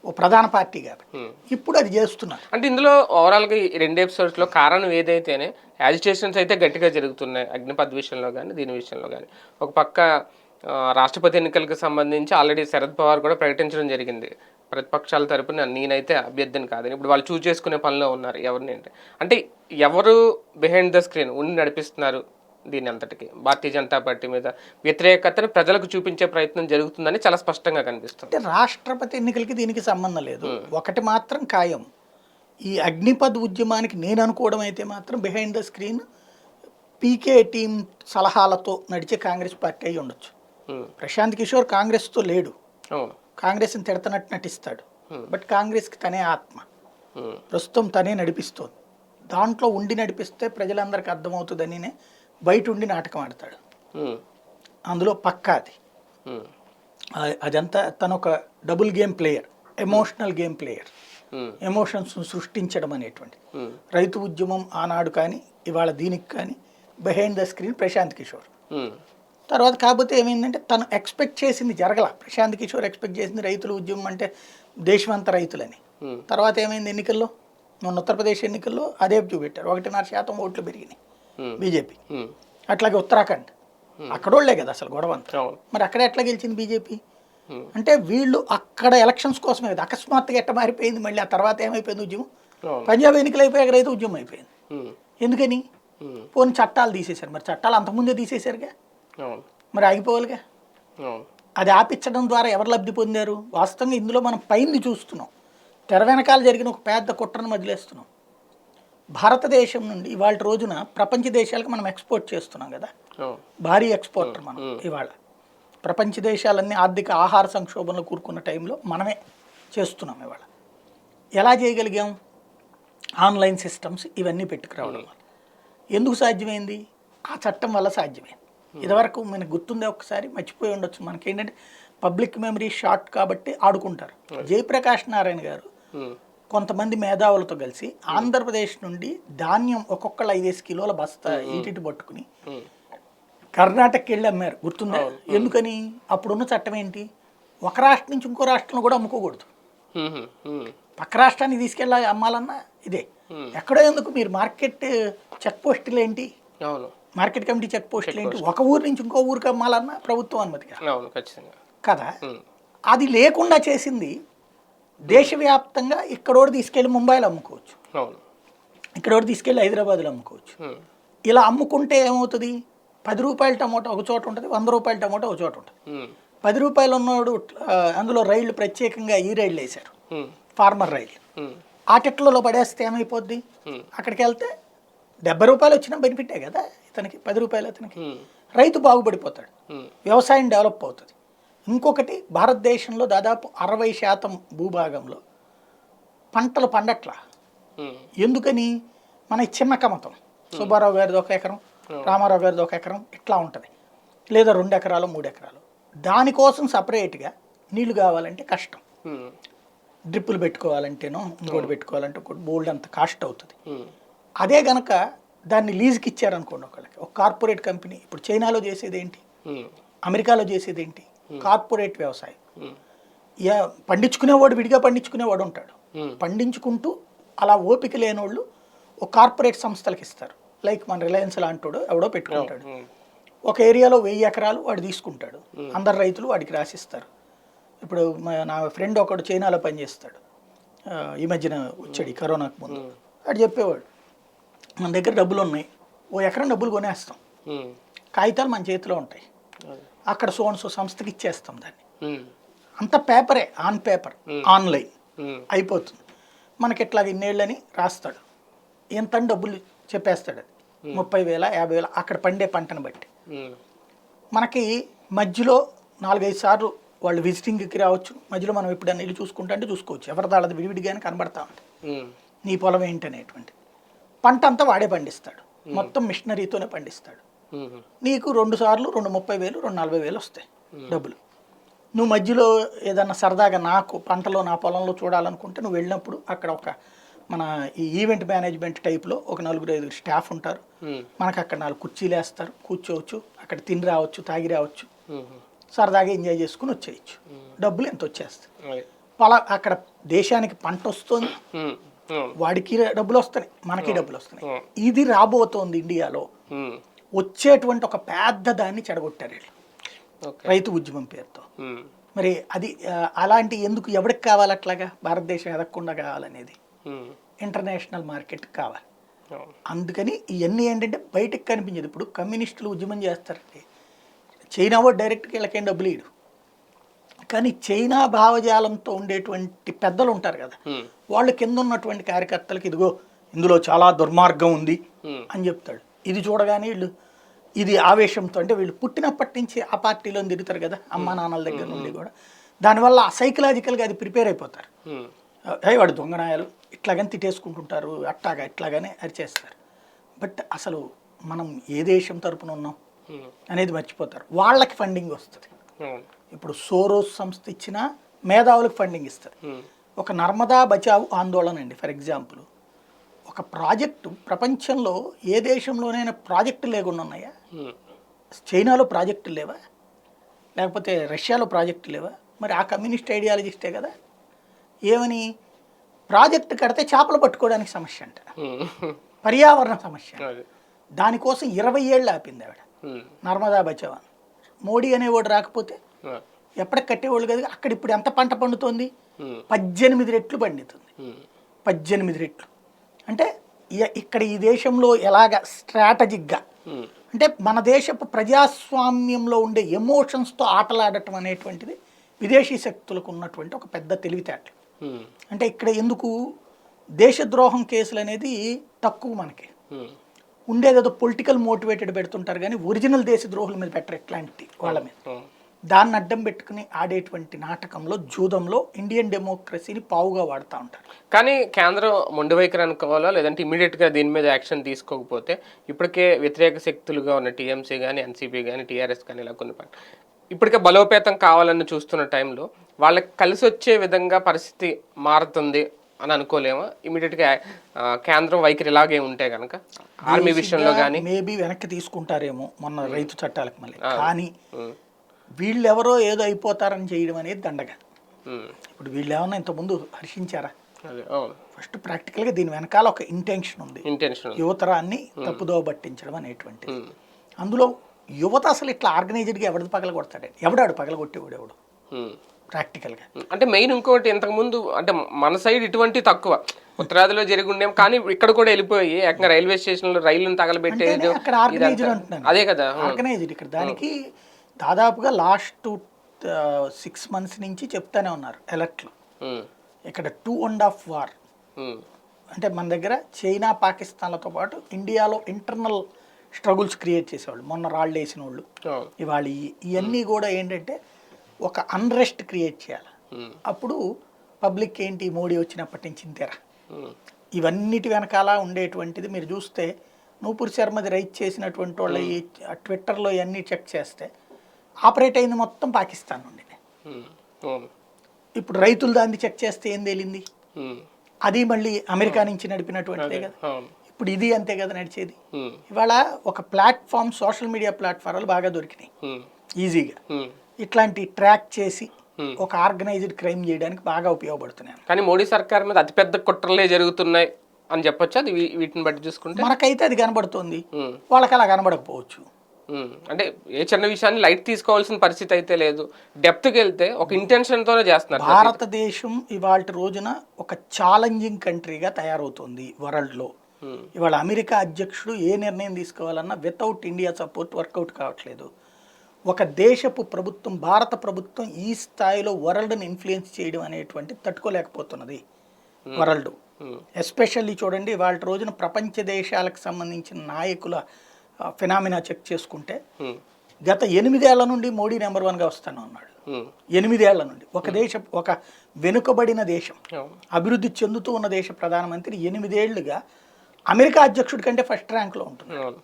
ఓ ప్రధాన పార్టీ కాబట్టి ఉమ్. ఇప్పుడు అది చేస్తున్నారు. అంటే ఇందులో ఓవరాల్గా ఈ 2 ఎపిసోడ్స్లో కారణం ఏదైతేనే యాజిటేషన్స్ అయితే గట్టిగా జరుగుతున్నాయి, అగ్నిపథ్ విషయంలో కానీ దీని విషయంలో కానీ. ఒక పక్క రాష్ట్రపతి ఎన్నికలకు సంబంధించి ఆల్రెడీ శరద్ పవార్ కూడా ప్రకటించడం జరిగింది, ప్రతిపక్షాల తరపున నేనైతే అభ్యర్థిని కాదని. ఇప్పుడు వాళ్ళు చూస్ చేసుకునే పనిలో ఉన్నారు ఎవరిని అంటే ఎవరు బిహైండ్ ద స్క్రీన్ ఉండి నడిపిస్తున్నారు దీని అంతటికి. భారతీయ జనతా పార్టీ మీద వ్యతిరేకతను ప్రజలకు చూపించే ప్రయత్నం జరుగుతుందని చాలా స్పష్టంగా కనిపిస్తుంది. అంటే రాష్ట్రపతి ఎన్నికలకి దీనికి సంబంధం లేదు. ఒకటి మాత్రం ఖాయం, ఈ అగ్నిపథ్ ఉద్యమానికి నేను అనుకోవడం అయితే మాత్రం behind the screen PK team సలహాలతో నడిచే కాంగ్రెస్ పార్టీ అయి ఉండొచ్చు. ప్రశాంత్ కిషోర్ కాంగ్రెస్తో లేడు, అవును. కాంగ్రెస్ని తిడతనట్టు నటిస్తాడు, బట్ కాంగ్రెస్కి తనే ఆత్మ, ప్రస్తుతం తనే నడిపిస్తోంది. దాంట్లో ఉండి నడిపిస్తే ప్రజలందరికీ అర్థమవుతుందని బయట ఉండి నాటకం ఆడతాడు. అందులో పక్కా అది. అదంతా తను ఒక double game player, emotional game player. Emotions సృష్టించడం అనేటువంటి రైతు ఉద్యమం ఆనాడు కానీ ఇవాళ దీనికి కానీ behind the screen Prashant Kishor. తర్వాత కాకపోతే ఏమైందంటే తను ఎక్స్పెక్ట్ చేసింది జరగల. ప్రశాంత్ కిషోర్ ఎక్స్పెక్ట్ చేసింది రైతుల ఉద్యమం అంటే దేశమంతా రైతులని. తర్వాత ఏమైంది ఎన్నికల్లో, మొన్న ఉత్తరప్రదేశ్ ఎన్నికల్లో అదే చూపెట్టారు, 1.5% ఓట్లు పెరిగినాయి బీజేపీ. అట్లాగే ఉత్తరాఖండ్ అక్కడోళ్లే కదా అసలు గొడవ అంతా. మరి అక్కడ ఎట్లా గెలిచింది బీజేపీ? అంటే వీళ్ళు అక్కడ ఎలక్షన్స్ కోసమే కదా. అకస్మాత్తుగా ఎట్ట మారిపోయింది మళ్ళీ ఆ తర్వాత ఏమైపోయింది ఉద్యమం? పంజాబ్ ఎన్నికలు అయిపోయాక రైతు ఉద్యమం అయిపోయింది. ఎందుకని? పోనీ చట్టాలు తీసేశారు. మరి చట్టాలు అంతకుముందే తీసేశారుగా, మరి ఆగిపోవాలిగా. అది ఆపించడం ద్వారా ఎవరు లబ్ధి పొందారు? వాస్తవంగా ఇందులో మనం పైంది చూస్తున్నాం, తెర వెనకాల జరిగిన ఒక పెద్ద కుట్రను వదిలేస్తున్నాం. భారతదేశం నుండి ఇవాళ రోజున ప్రపంచ దేశాలకు మనం ఎక్స్పోర్ట్ చేస్తున్నాం కదా, భారీ ఎక్స్పోర్టర్ మనం. ఇవాళ ప్రపంచ దేశాలన్నీ ఆర్థిక ఆహార సంక్షోభంలో కూరుకున్న టైంలో మనమే చేస్తున్నాం. ఇవాళ ఎలా చేయగలిగాం? ఆన్లైన్ సిస్టమ్స్ ఇవన్నీ పెట్టుకురావడం వల్ల. ఎందుకు సాధ్యమైంది? ఆ చట్టం వల్ల సాధ్యమైంది. ఇదివరకు మనకు గుర్తుందే, ఒకసారి మర్చిపోయి ఉండొచ్చు, మనకేంటంటే పబ్లిక్ మెమరీ షార్ట్ కాబట్టి ఆడుకుంటారు. జయప్రకాష్ నారాయణ గారు కొంతమంది మేధావులతో కలిసి ఆంధ్రప్రదేశ్ నుండి ధాన్యం ఒక్కొక్కళ్ళు 5 కిలోల బస్తా ఈటిటి పట్టుకుని కర్ణాటకకి వెళ్ళి అమ్మారు. గుర్తుందా? ఎందుకని? అప్పుడున్న చట్టం ఏంటి, ఒక రాష్ట్రం నుంచి ఇంకో రాష్ట్రంలో కూడా అమ్ముకోకూడదు. పక్క రాష్ట్రానికి తీసుకెళ్ళి అమ్మాలన్నా ఇదే. ఎక్కడో ఎందుకు, మీరు మార్కెట్ చెక్ పోస్టులు ఏంటి, మార్కెట్ కమిటీ చెక్ పోస్టులు ఏంటి, ఒక ఊరు నుంచి ఇంకో ఊరికి అమ్మాలన్నా ప్రభుత్వం అనుమతి కదా. అది లేకుండా చేసింది. దేశవ్యాప్తంగా ఇక్కడోడు తీసుకెళ్ళి ముంబైలో అమ్ముకోవచ్చు, ఇక్కడోడు తీసుకెళ్ళి హైదరాబాద్లో అమ్ముకోవచ్చు. ఇలా అమ్ముకుంటే ఏమవుతుంది? 10 రూపాయల టమోటా ఒక చోట ఉంటుంది, 100 రూపాయల టమోటా ఒక చోట ఉంటుంది. 10 రూపాయలు ఉన్నవాడు అందులో రైళ్లు ప్రత్యేకంగా ఈ రైళ్లు వేశారు, ఫార్మర్ రైలు. ఆటిట్లలో పడేస్తే ఏమైపోద్ది? అక్కడికి వెళ్తే 70 రూపాయలు వచ్చినా బెనిఫిటే కదా ఇతనికి, 10 రూపాయలు అతనికి. రైతు బాగుపడిపోతాడు, వ్యవసాయం డెవలప్ అవుతుంది. ఇంకొకటి, భారతదేశంలో దాదాపు 60% భూభాగంలో పంటలు పండట్లా. ఎందుకని? మన చిన్న కమతం, సుబ్బారావు గారిది 1 ఎకరం, రామారావు గారిది 1 ఎకరం, ఇట్లా ఉంటుంది, లేదా 2 ఎకరాలు 3 ఎకరాలు. దానికోసం సపరేట్గా నీళ్లు కావాలంటే కష్టం, డ్రిప్పులు పెట్టుకోవాలంటేనో ఇంకోటి పెట్టుకోవాలంటే ఒకటి బోల్డ్ అంత కాస్ట్ అవుతుంది. అదే గనక దాన్ని లీజుకి ఇచ్చారనుకోండి ఒకళ్ళకి, ఒక కార్పొరేట్ కంపెనీ. ఇప్పుడు చైనాలో చేసేది ఏంటి, అమెరికాలో చేసేది ఏంటి, కార్పొరేట్ వ్యవసాయం. పండించుకునేవాడు విడిగా పండించుకునేవాడు ఉంటాడు, పండించుకుంటూ అలా ఓపిక లేనోళ్ళు ఒక కార్పొరేట్ సంస్థలకు ఇస్తారు. లైక్ మన రిలయన్స్ లాంటోడు ఎవడో పెట్టుకుంటాడు, ఒక ఏరియాలో 1000 ఎకరాలు వాడు తీసుకుంటాడు, అందరు రైతులు వాడికి రాసిస్తారు. ఇప్పుడు నా ఫ్రెండ్ ఒకడు చైనాలో పనిచేస్తాడు, ఈ మధ్యన వచ్చాడు ఈ కరోనాకు ముందు. వాడు చెప్పేవాడు, మన దగ్గర డబ్బులు ఉన్నాయి, 1 ఎకరం డబ్బులు కొనేస్తాం, కాగితాలు మన చేతిలో ఉంటాయి, అక్కడ సోన్సో సంస్థకి ఇచ్చేస్తాం దాన్ని. అంత పేపరే, ఆన్ పేపర్, ఆన్లైన్ అయిపోతుంది. మనకి ఇట్లాగ ఇన్నేళ్ళని రాస్తాడు, ఎంత డబ్బులు చెప్పేస్తాడు. అది 30,000 50,000 అక్కడ పండే పంటను బట్టి. మనకి మధ్యలో 4-5 సార్లు వాళ్ళు విజిటింగ్కి రావచ్చు, మధ్యలో మనం ఎప్పుడైనా ఇల్లు చూసుకుంటా అంటే చూసుకోవచ్చు, ఎవరిదాళ్ళది విడివిడిగానే కనబడతా ఉంటుంది నీ పొలం ఏంటనేటువంటి. పంట అంతా వాడే పండిస్తాడు, మొత్తం మిషనరీతోనే పండిస్తాడు. నీకు 2 సార్లు 2 30,000 2 40,000 వస్తాయి డబ్బులు. నువ్వు మధ్యలో ఏదన్నా సరదాగా నాకు పంటలో నా పొలంలో చూడాలనుకుంటే నువ్వు వెళ్ళినప్పుడు అక్కడ ఒక మన ఈ ఈవెంట్ మేనేజ్మెంట్ టైప్లో ఒక 4-5 స్టాఫ్ ఉంటారు, మనకు అక్కడ 4 కుర్చీలు వేస్తారు, కూర్చోవచ్చు, అక్కడ తిని రావచ్చు, తాగి రావచ్చు, సరదాగా ఎంజాయ్ చేసుకుని వచ్చేయచ్చు. డబ్బులు ఎంత వచ్చేస్తాయి. అక్కడ దేశానికి పంట వస్తుంది, వాడికి డబ్బులు వస్తున్నాయి, మనకి డబ్బులు వస్తున్నాయి. ఇది రాబోతోంది ఇండియాలో. వచ్చేటువంటి ఒక పెద్ద దాన్ని చెడగొట్టారు వీళ్ళు రైతు ఉద్యమం పేరుతో. మరి అది అలాంటి ఎందుకు, ఎవరికి కావాలి అట్లాగా? భారతదేశం ఎదగకుండా కావాలనేది ఇంటర్నేషనల్ మార్కెట్ కావాలి. అందుకని ఇవన్నీ ఏంటంటే బయటకు కనిపించదు. ఇప్పుడు కమ్యూనిస్టులు ఉద్యమం చేస్తారంటే చైనా వాడు డైరెక్ట్గా వీళ్ళకేం డబ్బులు ఇయ్యడు, కానీ చైనా భావజాలంతో ఉండేటువంటి పెద్దలు ఉంటారు కదా, వాళ్ళు కింద ఉన్నటువంటి కార్యకర్తలకు ఇదిగో ఇందులో చాలా దుర్మార్గం ఉంది అని చెప్తాడు. ఇది చూడగానే వీళ్ళు ఇది ఆవేశంతో, అంటే వీళ్ళు పుట్టినప్పటి నుంచి ఆ పార్టీలో తిరుగుతారు కదా అమ్మా నాన్నల దగ్గర నుండి కూడా, దానివల్ల సైకలాజికల్గా అది ప్రిపేర్ అయిపోతారు. వాడు దొంగనాయాలు ఇట్లాగని తిట్టేసుకుంటుంటారు, అట్టాగా ఇట్లాగానే అరిచేస్తారు. బట్ అసలు మనం ఏ దేశం తరపున ఉన్నాం అనేది మర్చిపోతారు. వాళ్ళకి ఫండింగ్ వస్తుంది. ఇప్పుడు సోరోస్ సంస్థ ఇచ్చిన మేధావులకు ఫండింగ్ ఇస్తారు. ఒక నర్మదా బచావ్ ఆందోళన అండి ఫర్ ఎగ్జాంపుల్, ఒక ప్రాజెక్టు ప్రపంచంలో ఏ దేశంలోనైనా ప్రాజెక్టు లేకుండా ఉన్నాయా? చైనాలో ప్రాజెక్టులు లేవా, లేకపోతే రష్యాలో ప్రాజెక్టులు లేవా? మరి ఆ కమ్యూనిస్ట్ ఐడియాలజిస్టే కదా. ఏమని ప్రాజెక్టు కడితే చేపలు పట్టుకోవడానికి సమస్య అంట, పర్యావరణ సమస్య, దానికోసం 20 ఏళ్ళు ఆపింది ఆవిడ నర్మదా బచావ్. మోడీ అనేవాడు రాకపోతే ఎప్పటికి కట్టేవాళ్ళు కదా. అక్కడ ఇప్పుడు ఎంత పంట పండుతోంది? 18 రెట్లు పండుతుంది. 18 రెట్లు అంటే ఇక్కడ ఈ దేశంలో ఎలాగ స్ట్రాటజిక్గా అంటే మన దేశపు ప్రజాస్వామ్యంలో ఉండే ఎమోషన్స్తో ఆటలాడటం అనేటువంటిది విదేశీ శక్తులకు ఉన్నటువంటి ఒక పెద్ద తెలివితేటలు. అంటే ఇక్కడ ఎందుకు దేశద్రోహం కేసులు అనేది తక్కువ మనకి ఉండేదేదో పొలిటికల్ మోటివేటెడ్ పెడుతుంటారు, కానీ ఒరిజినల్ దేశద్రోహుల మీద పెట్టరు ఎట్లాంటి వాళ్ళ మీద. దాన్ని అడ్డం పెట్టుకుని ఆడేటువంటి నాటకంలో, జూదంలో ఇండియన్ డెమోక్రసీని పావుగా వాడుతూ ఉంటారు. కానీ కేంద్రం మొండి వైఖరి అనుకోవాలా, లేదంటే ఇమీడియట్గా దీని మీద యాక్షన్ తీసుకోకపోతే ఇప్పటికే వ్యతిరేక శక్తులుగా ఉన్న టీఎంసీ కానీ, ఎన్సీపీ కానీ, టీఆర్ఎస్ కానీ ఇలా కొన్ని ఇప్పటికే బలోపేతం కావాలని చూస్తున్న టైంలో వాళ్ళకి కలిసి వచ్చే విధంగా పరిస్థితి మారుతుంది అని అనుకోలేమా? ఇమీడియట్గా కేంద్రం వైఖరి ఇలాగే ఉంటే కనుక ఆర్మీ విషయంలో కానీ మేబీ వెనక్కి తీసుకుంటారేమో మొన్న రైతు చట్టాలకు మళ్ళీ. కానీ వీళ్ళెవరో ఏదో అయిపోతారని చేయడం అనేది దండగా. ఇప్పుడు వీళ్ళు ఏమన్నా ఇంతకుముందు హర్షించారా? ఫస్ట్ ప్రాక్టికల్గా దీని వెనకాల ఒక ఇంటెన్షన్ ఉంది, యువతరాన్ని తప్పుదోవ పట్టించడం అనేటువంటిది. అందులో యువత అసలు ఇట్లా ఆర్గనైజ్డ్గా ఎవరిది పగలగొడతాడు? ఎవడాడు పగలగొట్టేవాడు? ఎవడు ప్రాక్టికల్గా? అంటే మెయిన్ ఇంకోటి, ఇంతకుముందు అంటే మన సైడ్ ఇటువంటి తక్కువ ఉత్తరాదిలో జరిగి ఉండేం, కానీ ఇక్కడ కూడా వెళ్ళిపోయి ఏకంగా రైల్వే స్టేషన్లో రైళ్లను తగలబెట్టేది అక్కడ ఆర్గనైజ్డ్ అంటున్నాను. అదే కదా ఆర్గనైజ్డ్. ఇక్కడ దానికి దాదాపుగా లాస్ట్ 6 months నుంచి చెప్తానే ఉన్నారు అలర్ట్లు. ఇక్కడ 2.5 war అంటే మన దగ్గర చైనా పాకిస్తాన్లతో పాటు ఇండియాలో ఇంటర్నల్ స్ట్రగుల్స్ క్రియేట్ చేసేవాళ్ళు, మొన్న రాళ్ళు వేసిన వాళ్ళు, ఇవాళ ఇవన్నీ కూడా ఏంటంటే ఒక అన్రెస్ట్ క్రియేట్ చేయాలి. అప్పుడు పబ్లిక్ ఏంటి, మోడీ వచ్చినప్పటి నుంచి ఇంతేరా. ఇవన్నిటి వెనకాల ఉండేటువంటిది మీరు చూస్తే నూపూర్ శర్మది రైట్ చేసినటువంటి వాళ్ళ ఈ ట్విట్టర్లో ఇవన్నీ చెక్ చేస్తే ఆపరేట్ అయింది మొత్తం పాకిస్తాన్ నుండి. ఇప్పుడు రైతులు దాన్ని చెక్ చేస్తే ఏం తేలింది? అది మళ్ళీ అమెరికా నుంచి నడిపినటువంటిదే కదా. ఇప్పుడు ఇది అంతే కదా నడిచేది. ఇవాళ ఒక ప్లాట్ఫామ్, సోషల్ మీడియా ప్లాట్ఫామ్లు బాగా దొరికినాయి ఈజీగా, ఇట్లాంటి ట్రాక్ చేసి ఒక ఆర్గనైజ్డ్ క్రైమ్ చేయడానికి బాగా ఉపయోగపడుతున్నాయి. కానీ మోడీ సర్కార్ మీద అతిపెద్ద కుట్రలే జరుగుతున్నాయి అని చెప్పొచ్చు. అది వీటిని బట్టి చూసుకుంటే మనకైతే అది కనబడుతుంది, వాళ్ళకి అలా కనబడకపోవచ్చు. అంటే ఏ చిన్న విషయాన్ని లైట్ తీసుకోవాల్సిన పరిస్థితి అయితే లేదు, డెప్త్కి వెళ్తే ఒక ఇంటెన్షన్తోనే చేస్తున్నారు. భారతదేశం ఇవాళ రోజున ఒక ఛాలెంజింగ్ కంట్రీగా తయారవుతుంది వరల్డ్లో. ఇవాళ అమెరికా అధ్యక్షుడు ఏ నిర్ణయం తీసుకోవాలన్నా వితౌట్ ఇండియా సపోర్ట్ వర్కౌట్ కావట్లేదు. ఒక దేశపు ప్రభుత్వం, భారత ప్రభుత్వం ఈ స్థాయిలో వరల్డ్ని ఇన్ఫ్లుయెన్స్ చేయడం అనేటువంటి తట్టుకోలేకపోతున్నది వరల్డ్. ఎస్పెషల్లీ చూడండి, వాళ్ళ రోజున ప్రపంచ దేశాలకు సంబంధించిన నాయకుల ఫినామినా చెక్ చేసుకుంటే గత 8 ఏళ్ల నుండి మోడీ నెంబర్ 1గా వస్తాను అన్నాడు. 8 ఏళ్ల నుండి ఒక వెనుకబడిన దేశం, అభివృద్ధి చెందుతూ ఉన్న దేశ ప్రధానమంత్రి 8 ఏళ్లుగా అమెరికా అధ్యక్షుడి కంటే ఫస్ట్ ర్యాంక్లో ఉంటున్నాడు,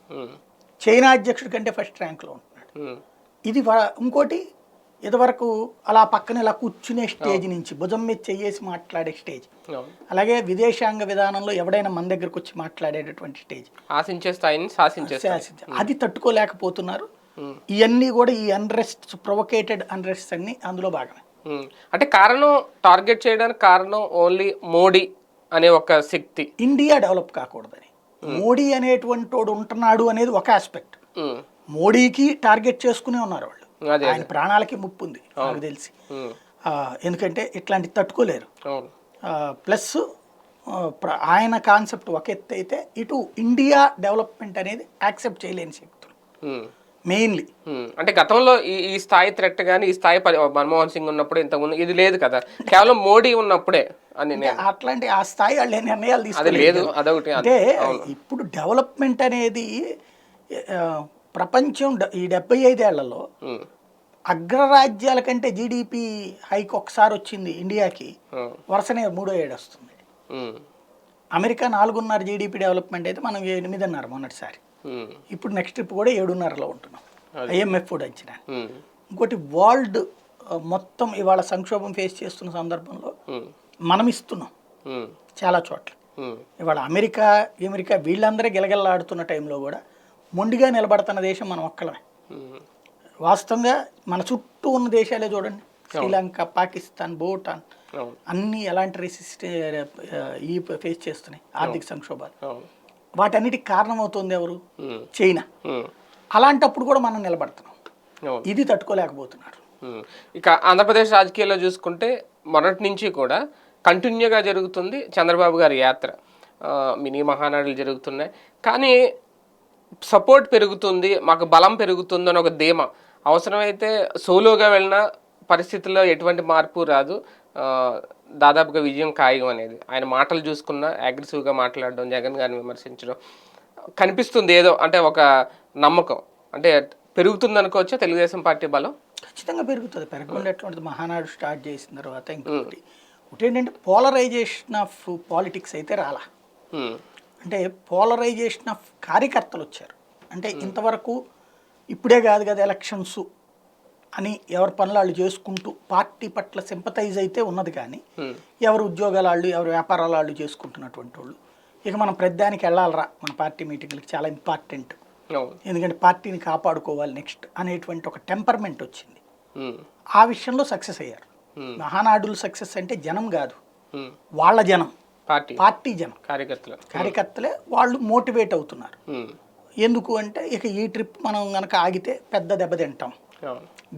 చైనా అధ్యక్షుడి కంటే ఫస్ట్ ర్యాంక్లో ఉంటున్నాడు. ఇది ఇంకోటి, ఇదివరకు అలా పక్కన ఇలా కూర్చునే స్టేజ్ నుంచి భుజం మీద చెయ్యేసి మాట్లాడే స్టేజ్, అలాగే విదేశాంగ విధానంలో ఎవడైనా మన దగ్గరకు వచ్చి మాట్లాడేటటువంటి స్టేజ్, ఆశించే స్థాయిని అది తట్టుకోలేకపోతున్నారు. ఇవన్నీ కూడా ఈ అన్రెస్ట్, ప్రొవోకేటెడ్ అన్రెస్ట్ అన్ని అందులో భాగమే. అంటే కారణం, టార్గెట్ చేయడానికి కారణం ఓన్లీ మోడీ అనే ఒక శక్తి. ఇండియా డెవలప్ కాకూడదని మోడీ అనేటువంటి వాడు ఉంటున్నాడు అనేది ఒక ఆస్పెక్ట్. మోడీకి టార్గెట్ చేసుకునే ఉన్నారు వాళ్ళు, ఆయన ప్రాణాలకి ముప్పు ఉంది నాకు తెలిసి. ఎందుకంటే ఇట్లాంటి తట్టుకోలేరు. ప్లస్ ఆయన కాన్సెప్ట్ ఒక ఎత్తు అయితే, ఇటు ఇండియా డెవలప్మెంట్ అనేది యాక్సెప్ట్ చేయలేని శక్తులు మెయిన్లీ. అంటే గతంలో ఈ స్థాయి థ్రెట్ కానీ, ఈ స్థాయి మన్మోహన్ సింగ్ ఉన్నప్పుడు ఇంతకుముందు ఇది లేదు కదా, కేవలం మోడీ ఉన్నప్పుడే అట్లాంటి ఆ స్థాయి వాళ్ళు నిర్ణయాలు తీసుకోలేదు. అంటే ఇప్పుడు డెవలప్మెంట్ అనేది ప్రపంచం ఈ 75 ఏళ్లలో అగ్రరాజ్యాల కంటే జీడిపి హైక్ ఒకసారి వచ్చింది ఇండియాకి, వరుసనే 3వ ఏడు వస్తుంది. అమెరికా 4.5 జీడిపి డెవలప్మెంట్ అయితే మనం 8.5 మొన్నటిసారి. ఇప్పుడు నెక్స్ట్ ట్రిప్ కూడా 7.5లో ఉంటున్నాం IMF కూడా అంచనా. ఇంకోటి, వరల్డ్ మొత్తం ఇవాళ సంక్షోభం ఫేస్ చేస్తున్న సందర్భంలో మనం ఇస్తున్నాం చాలా చోట్ల. ఇవాళ అమెరికా వీళ్ళందరూ గిలగిల్లాడుతున్న టైంలో కూడా మొండిగా నిలబడుతున్న దేశం మనం ఒక్కలమే. వాస్తవంగా మన చుట్టూ ఉన్న దేశాలే చూడండి, శ్రీలంక, పాకిస్తాన్, భూటాన్ అన్నీ ఎలాంటి ఈ ఫేస్ చేస్తున్నాయి ఆర్థిక సంక్షోభాలు. వాటన్నిటికి కారణమవుతుంది ఎవరు? చైనా. అలాంటప్పుడు కూడా మనం నిలబడుతున్నాం, ఇది తట్టుకోలేకపోతున్నారు. ఇక ఆంధ్రప్రదేశ్ రాజకీయాల్లో చూసుకుంటే మొదటి నుంచి కూడా కంటిన్యూగా జరుగుతుంది చంద్రబాబు గారి యాత్ర, మినీ మహానాడులు జరుగుతున్నాయి. కానీ సపోర్ట్ పెరుగుతుంది, మాకు బలం పెరుగుతుంది అని ఒక ధీమా. అవసరమైతే సోలోగా వెళ్ళిన పరిస్థితుల్లో ఎటువంటి మార్పు రాదు, దాదాపుగా విజయం ఖాయం అనేది. ఆయన మాటలు చూసుకున్న అగ్రెసివ్గా మాట్లాడడం, జగన్ గారిని విమర్శించడం కనిపిస్తుంది. ఏదో అంటే ఒక నమ్మకం అంటే పెరుగుతుంది అనుకోవచ్చా తెలుగుదేశం పార్టీ బలం? ఖచ్చితంగా పెరుగుతుంది. పెరగకుండా ఎటువంటిది? మహానాడు స్టార్ట్ చేసిన తర్వాత ఇంకొకటి ఏంటంటే పోలరైజేషన్ ఆఫ్ పాలిటిక్స్ అయితే రాలా. అంటే పోలరైజేషన్ ఆఫ్ కార్యకర్తలు వచ్చారు. అంటే ఇంతవరకు ఇప్పుడే కాదు కదా ఎలక్షన్స్ అని ఎవరి పనులు వాళ్ళు చేసుకుంటూ పార్టీ పట్ల సింపతైజ్ అయితే ఉన్నది, కానీ ఎవరు ఉద్యోగాల వాళ్ళు, ఎవరు వ్యాపారాల వాళ్ళు చేసుకుంటున్నటువంటి వాళ్ళు ఇక మనం ప్రతిదానికి వెళ్ళాలరా, మన పార్టీ మీటింగ్లకి చాలా ఇంపార్టెంట్, ఎందుకంటే పార్టీని కాపాడుకోవాలి నెక్స్ట్ అనేటువంటి ఒక టెంపర్మెంట్ వచ్చింది. ఆ విషయంలో సక్సెస్ అయ్యారు. మహానాడులు సక్సెస్ అంటే జనం కాదు, వాళ్ళ జనం, పార్టీ జనం, కార్యకర్తలే వాళ్ళు మోటివేట్ అవుతున్నారు. ఎందుకు అంటే ఇక ఈ ట్రిప్ మనం గనక ఆగితే పెద్ద దెబ్బ తింటాం,